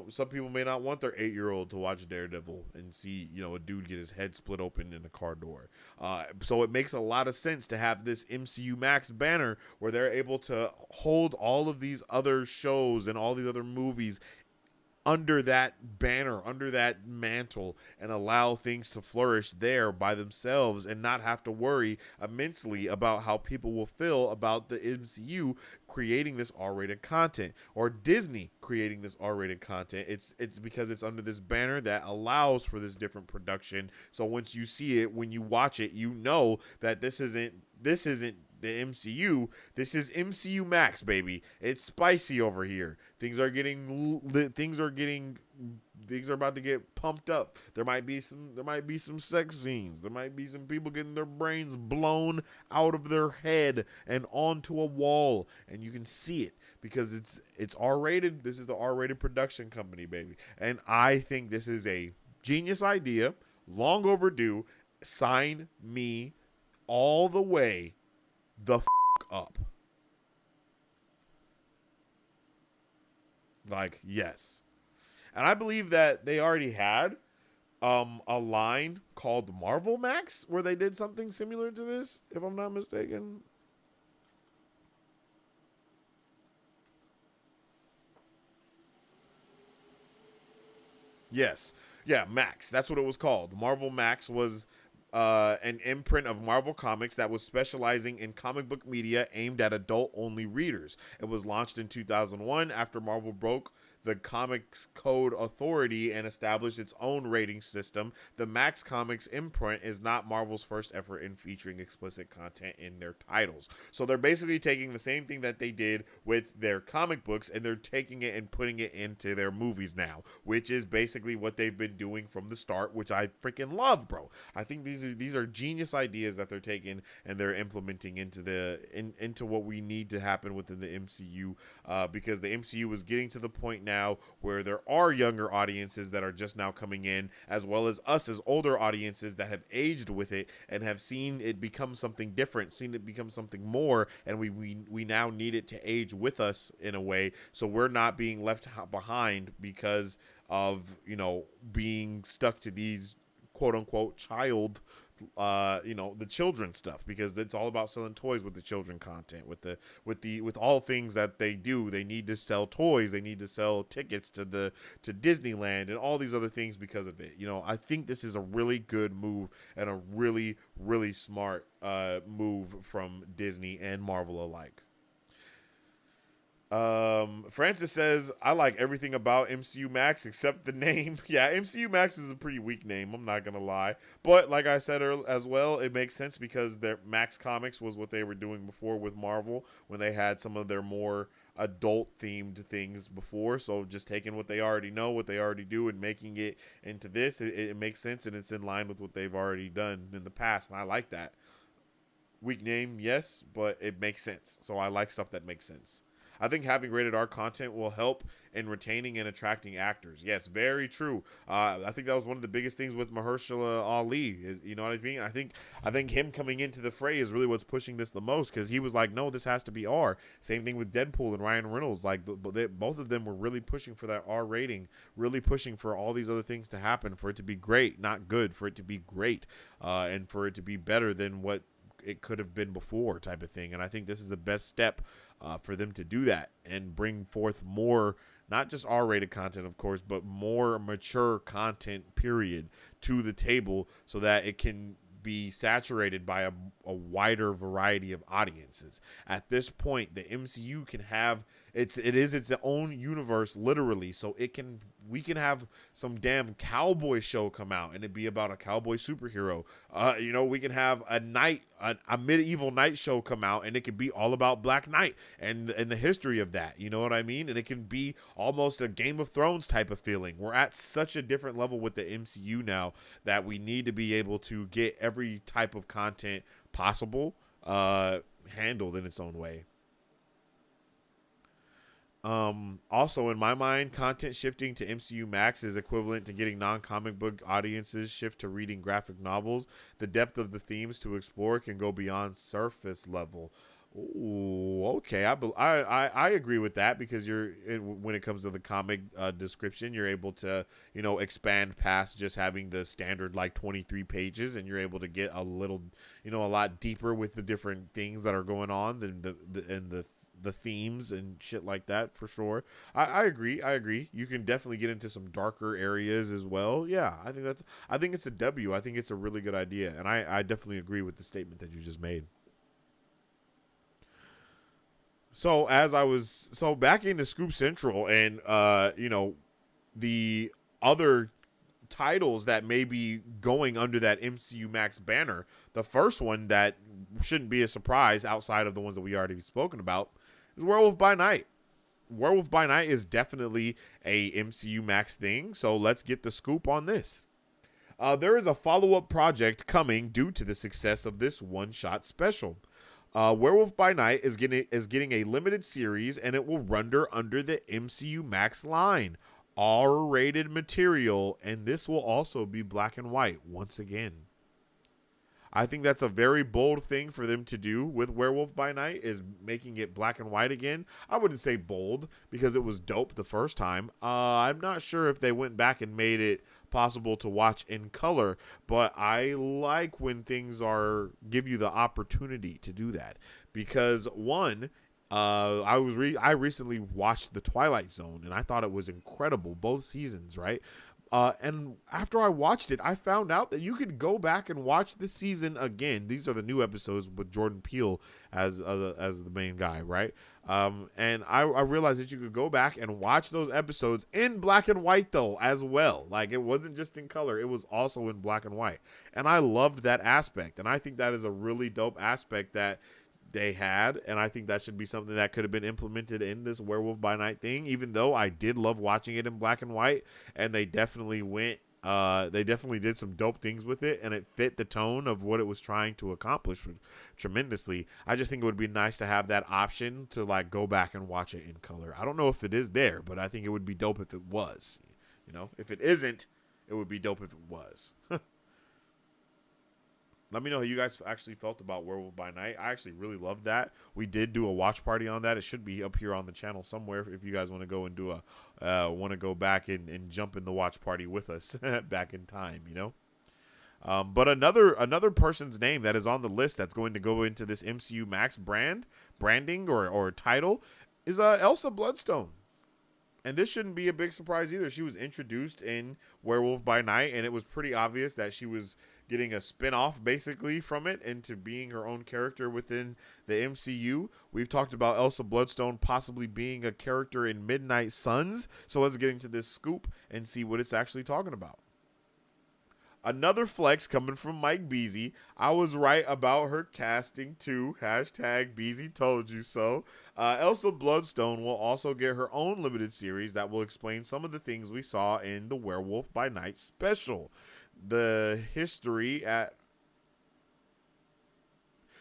some people may not want their 8-year-old to watch Daredevil and see, a dude get his head split open in a car door. So it makes a lot of sense to have this MCU Max banner where they're able to hold all of these other shows and all these other movies under that banner, under that mantle, and allow things to flourish there by themselves and not have to worry immensely about how people will feel about the MCU creating this R-rated content or Disney creating this R-rated content. It's because it's under this banner that allows for this different production. So once you see it, when you watch it, you know that this isn't the MCU. This is MCU Max, baby. It's spicy over here. Things are about to get pumped up. There might be some sex scenes. There might be some people getting their brains blown out of their head and onto a wall, and you can see it because it's R-rated. This is the R-rated production company, baby. And I think this is a genius idea, long overdue. Sign me all the way the up. Yes. And I believe that they already had a line called Marvel Max where they did something similar to this, if I'm not mistaken. Yes. Yeah, Max. That's what it was called. Marvel Max was an imprint of Marvel Comics that was specializing in comic book media aimed at adult-only readers. It was launched in 2001 after Marvel broke the Comics Code Authority and established its own rating system. The Max Comics imprint is not Marvel's first effort in featuring explicit content in their titles. So they're basically taking the same thing that they did with their comic books and they're taking it and putting it into their movies now, which is basically what they've been doing from the start, which I freaking love, bro. I think these are genius ideas that they're taking and they're implementing into what we need to happen within the MCU, because the MCU is getting to the point now where there are younger audiences that are just now coming in, as well as us as older audiences that have aged with it and have seen it become something different, seen it become something more, and we now need it to age with us in a way, so we're not being left behind because of being stuck to these quote unquote child the children stuff, because it's all about selling toys with the children content, with all things that they do. They need to sell toys, they need to sell tickets to Disneyland and all these other things because of it. I think this is a really good move and a really, really smart move from Disney and Marvel alike. Francis says, I like everything about MCU Max except the name. Yeah, MCU Max is a pretty weak name, I'm not gonna lie. But like I said as well, it makes sense because their Max Comics was what they were doing before with Marvel when they had some of their more adult-themed things before. So just taking what they already know, what they already do, and making it into this, it makes sense, and it's in line with what they've already done in the past, and I like that. Weak name, yes, but it makes sense. So I like stuff that makes sense. I think having rated R content will help in retaining and attracting actors. Yes, very true. I think that was one of the biggest things with Mahershala Ali. You know what I mean? I think him coming into the fray is really what's pushing this the most, because he was like, no, this has to be R. Same thing with Deadpool and Ryan Reynolds. Like both of them were really pushing for that R rating, really pushing for all these other things to happen, for it to be great, not good, for it to be great, and for it to be better than what it could have been before, type of thing. And I think this is the best step for them to do that and bring forth more, not just R-rated content, of course, but more mature content, period, to the table, so that it can be saturated by a wider variety of audiences. At this point, the MCU can have it is its own universe, literally. So we can have some damn cowboy show come out and it be about a cowboy superhero. We can have a medieval knight show come out and it could be all about Black Knight and the history of that. You know what I mean? And it can be almost a Game of Thrones type of feeling. We're at such a different level with the MCU now that we need to be able to get every type of content possible handled in its own way. Also, in my mind, content shifting to MCU Max is equivalent to getting non-comic book audiences shift to reading graphic novels. The depth of the themes to explore can go beyond surface level. Ooh, okay. I agree with that, because when it comes to the comic description, you're able to expand past just having the standard like 23 pages, and you're able to get a little a lot deeper with the different things that are going on than the themes and shit like that, for sure. I agree. You can definitely get into some darker areas as well. Yeah, I think it's a W. I think it's a really good idea, and I definitely agree with the statement that you just made. So back into Scoop Central and the other titles that may be going under that MCU Max banner. The first one that shouldn't be a surprise outside of the ones that we already spoken about is Werewolf by Night. Werewolf by Night is definitely a MCU Max thing, so let's get the scoop on this. There is a follow-up project coming due to the success of this one-shot special. Werewolf by Night is getting a limited series, and it will run under the MCU Max line. R-rated material, and this will also be black and white once again. I think that's a very bold thing for them to do with Werewolf by Night, is making it black and white again. I wouldn't say bold, because it was dope the first time. I'm not sure if they went back and made it possible to watch in color, but I like when things give you the opportunity to do that, because one, I recently watched The Twilight Zone, and I thought it was incredible, both seasons, right? And after I watched it, I found out that you could go back and watch the season again. These are the new episodes with Jordan Peele as the main guy, right? And I realized that you could go back and watch those episodes in black and white, though, as well. Like, it wasn't just in color. It was also in black and white. And I loved that aspect. And I think that is a really dope aspect that they had, and I think that should be something that could have been implemented in this Werewolf by Night thing, even though I did love watching it in black and white, and they definitely did some dope things with it, and it fit the tone of what it was trying to accomplish tremendously. I just think it would be nice to have that option to like go back and watch it in color. I don't know if it is there, but I think it would be dope if it was. If it isn't, it would be dope if it was. Let me know how you guys actually felt about Werewolf by Night. I actually really loved that. We did do a watch party on that. It should be up here on the channel somewhere if you guys want to go and go back and jump in the watch party with us back in time, But another person's name that is on the list that's going to go into this MCU Max branding or title is ELSA Bloodstone. And this shouldn't be a big surprise either. She was introduced in Werewolf by Night, and it was pretty obvious that she was getting a spin-off basically from it into being her own character within the MCU. We've talked about ELSA Bloodstone possibly being a character in Midnight Suns. So let's get into this scoop and see what it's actually talking about. Another flex coming from Mike Beasy. I was right about her casting too. Hashtag Beasy told you so. ELSA Bloodstone will also get her own limited series that will explain some of the things we saw in the Werewolf by Night special. The history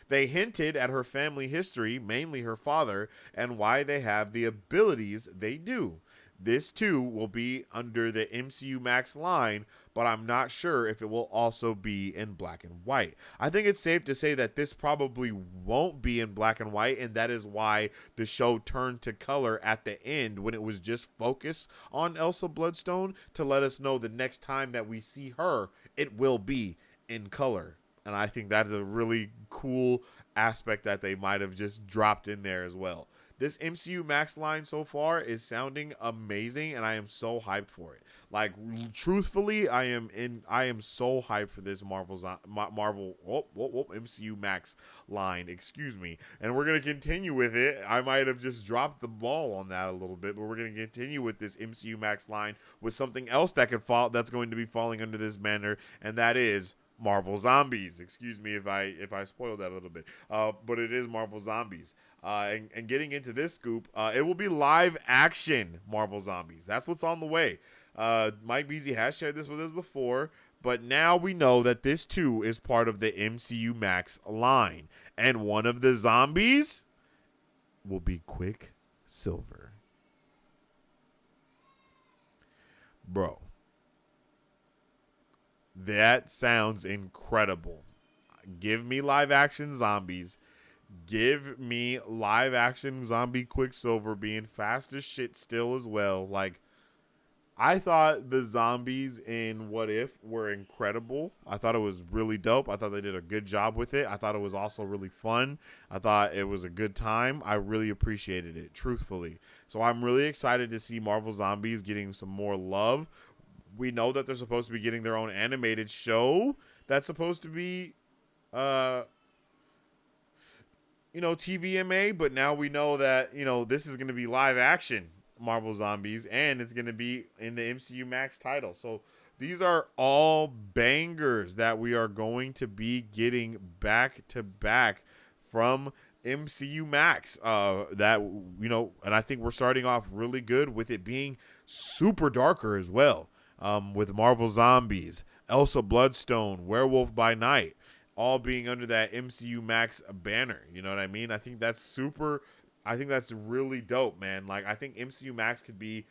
They hinted at her family history, mainly her father, and why they have the abilities they do. This too will be under the MCU Max line, but I'm not sure if it will also be in black and white. I think it's safe to say that this probably won't be in black and white, and that is why the show turned to color at the end when it was just focused on Elsa Bloodstone, to let us know the next time that we see her, it will be in color. And I think that is a really cool aspect that they might have just dropped in there as well. This MCU Max line so far is sounding amazing, and I am so hyped for it. Like, truthfully, I am so hyped for this MCU Max line. Excuse me, and we're gonna continue with it. I might have just dropped the ball on that a little bit, but we're gonna continue with this MCU Max line with something else that could fall. That's going to be falling under this banner, and that is Marvel Zombies. Excuse me if I spoiled that a little bit, but it is Marvel Zombies. And getting into this scoop, it will be live action Marvel Zombies. That's what's on the way. Mike Beasley has shared this with us before, but now we know that this too is part of the MCU Max line, and one of the zombies will be Quicksilver. Bro, that sounds incredible. Give me live action zombies. Give me live action zombie Quicksilver being fast as shit still as well. Like, I thought the zombies in What If were incredible. I thought it was really dope. I thought they did a good job with it. I thought it was also really fun. I thought it was a good time. I really appreciated it, truthfully. So I'm really excited to see Marvel Zombies getting some more love. We know that they're supposed to be getting their own animated show that's supposed to be, TVMA, but now we know that, this is going to be live action Marvel Zombies, and it's going to be in the MCU Max title. So these are all bangers that we are going to be getting back to back from MCU Max. And I think we're starting off really good with it being super darker as well. With Marvel Zombies, Elsa Bloodstone, Werewolf by Night, all being under that MCU Max banner. You know what I mean? I think that's really dope, man. Like, I think MCU Max could be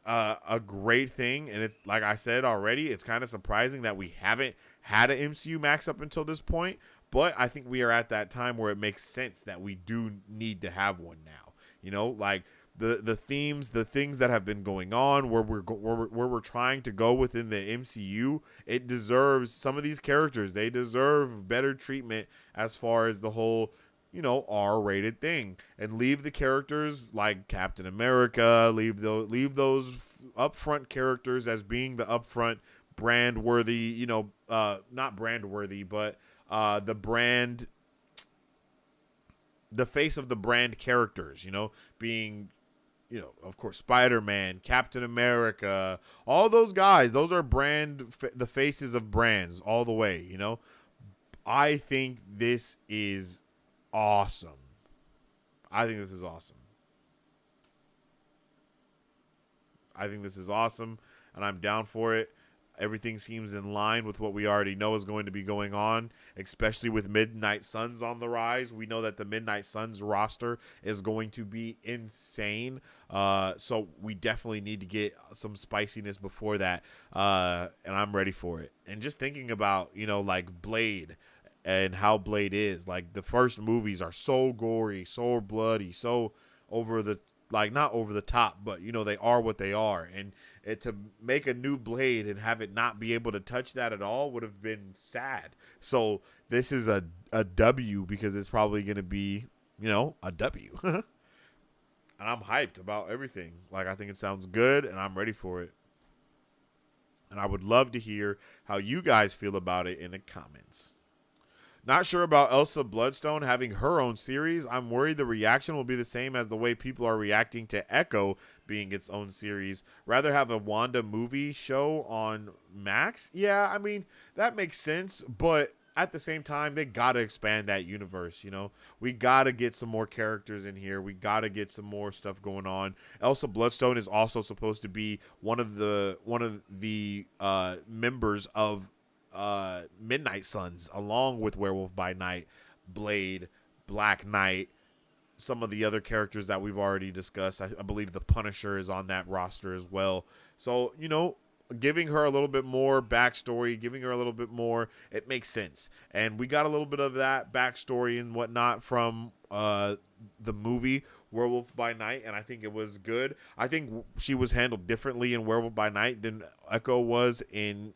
a great thing, and it's like I said already, it's kind of surprising that we haven't had an MCU Max up until this point, but I think we are at that time where it makes sense that we do need to have one now. Like, the themes, the things that have been going on, where we're trying to go within the MCU, it deserves, some of these characters, they deserve better treatment as far as the whole, R-rated thing, and leave the characters like Captain America, leave those upfront characters as being the upfront brand worthy, not brand worthy, but the face of the brand characters, being, of course, Spider-Man, Captain America, all those guys, those are the faces of brands all the way, I think this is awesome. I think this is awesome, and I'm down for it. Everything seems in line with what we already know is going to be going on, especially with Midnight Suns on the rise. We know that the Midnight Suns roster is going to be insane. So we definitely need to get some spiciness before that. And I'm ready for it. And just thinking about, like Blade and how Blade is. Like, the first movies are so gory, so bloody, so over the, like, not over the top, but, they are what they are. And to make a new Blade and have it not be able to touch that at all would have been sad. So this is a W, because it's probably going to be, a W. And I'm hyped about everything. Like, I think it sounds good, and I'm ready for it. And I would love to hear how you guys feel about it in the comments. Not sure about Elsa Bloodstone having her own series. I'm worried the reaction will be the same as the way people are reacting to Echo being its own series. Rather have a Wanda movie show on Max? Yeah, I mean, that makes sense, but at the same time, they got to expand that universe, We got to get some more characters in here. We got to get some more stuff going on. Elsa Bloodstone is also supposed to be one of the members of Midnight Suns, along with Werewolf by Night. Blade, Black Knight, some of the other characters that we've already discussed. I believe the Punisher is on that roster as well. So, you know, giving her a little bit more backstory, giving her a little bit more, it makes sense. And we got a little bit of that backstory and whatnot from the movie Werewolf by Night, and I think it was good. I think she was handled differently in Werewolf by Night than Echo was in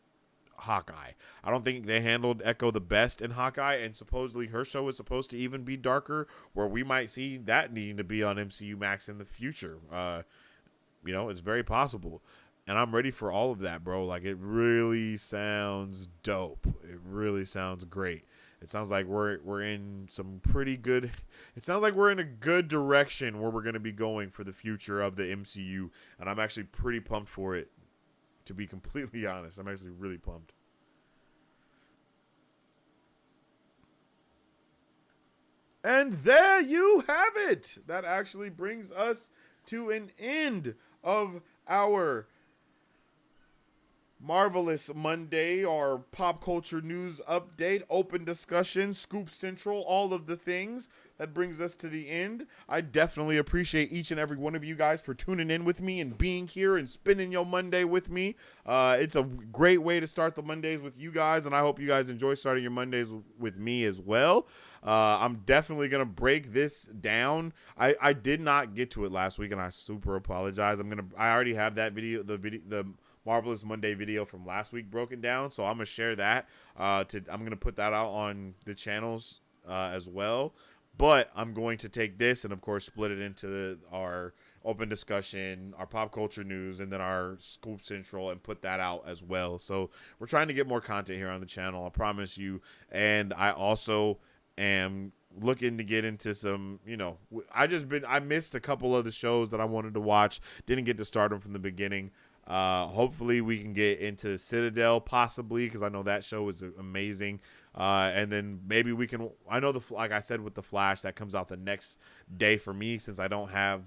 Hawkeye. I don't think they handled Echo the best in Hawkeye, and supposedly her show is supposed to even be darker, where we might see that needing to be on MCU Max in the future. You know, it's very possible. And I'm ready for all of that, bro. Like, it really sounds dope. It really sounds great. It sounds like we're in some pretty good. It sounds like we're in a good direction where we're going to be going for the future of the MCU, and I'm actually pretty pumped for it. To be completely honest, I'm actually really pumped. And there you have it. That actually brings us to an end of our Marvelous Monday, our pop culture news update, open discussion, Scoop Central, all of the things. That brings us to the end. I definitely appreciate each and every one of you guys for tuning in with me and being here and spending your Monday with me. It's a great way to start the Mondays with you guys, and I hope you guys enjoy starting your Mondays with me as well. I'm definitely going to break this down. I did not get to it last week, and I super apologize. I already have that video, the Marvelous Monday video from last week broken down, so I'm gonna share that. I'm gonna put that out on the channels as well. But I'm going to take this and, of course, split it into our open discussion, our pop culture news, and then our Scoop Central, and put that out as well. So we're trying to get more content here on the channel, I promise you. And I also am looking to get into some, you know, I missed a couple of the shows that I wanted to watch, didn't get to start them from the beginning. Hopefully we can get into Citadel possibly, because I know that show is amazing. And then maybe we can, I know like I said with the Flash, that comes out the next day for me since I don't have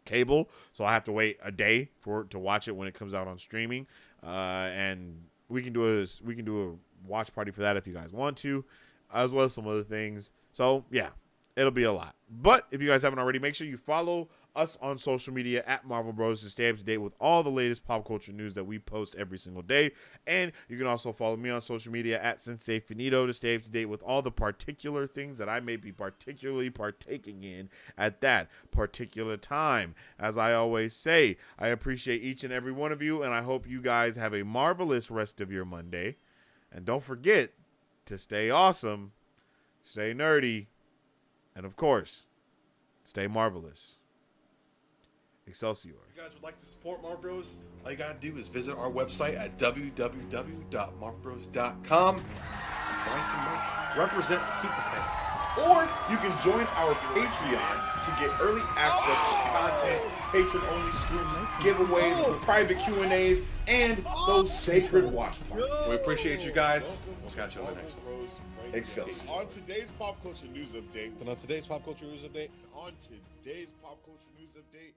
cable, so I have to wait a day to watch it when it comes out on streaming. And we can do a watch party for that if you guys want to, as well as some other things. So yeah, it'll be a lot. But if you guys haven't already, make sure you follow us on social media at Marvel Bros to stay up to date with all the latest pop culture news that we post every single day. And you can also follow me on social media at Sensei Finito to stay up to date with all the particular things that I may be particularly partaking in at that particular time. As I always say, I appreciate each and every one of you, and I hope you guys have a marvelous rest of your Monday. And don't forget to stay awesome, stay nerdy, and of course, stay marvelous. Excelsior. If you guys would like to support Marvel Bros, all you gotta do is visit our website at www.marvelbros.com. Buy some merch. Represent the superfan. Or you can join our Patreon to get early access to content, patron-only scoops, giveaways, private Q&As, and those sacred watch parties. We appreciate you guys. We'll catch you on the next one. Excelsior. On today's pop culture news update. And on today's pop culture news update. On today's pop culture news update.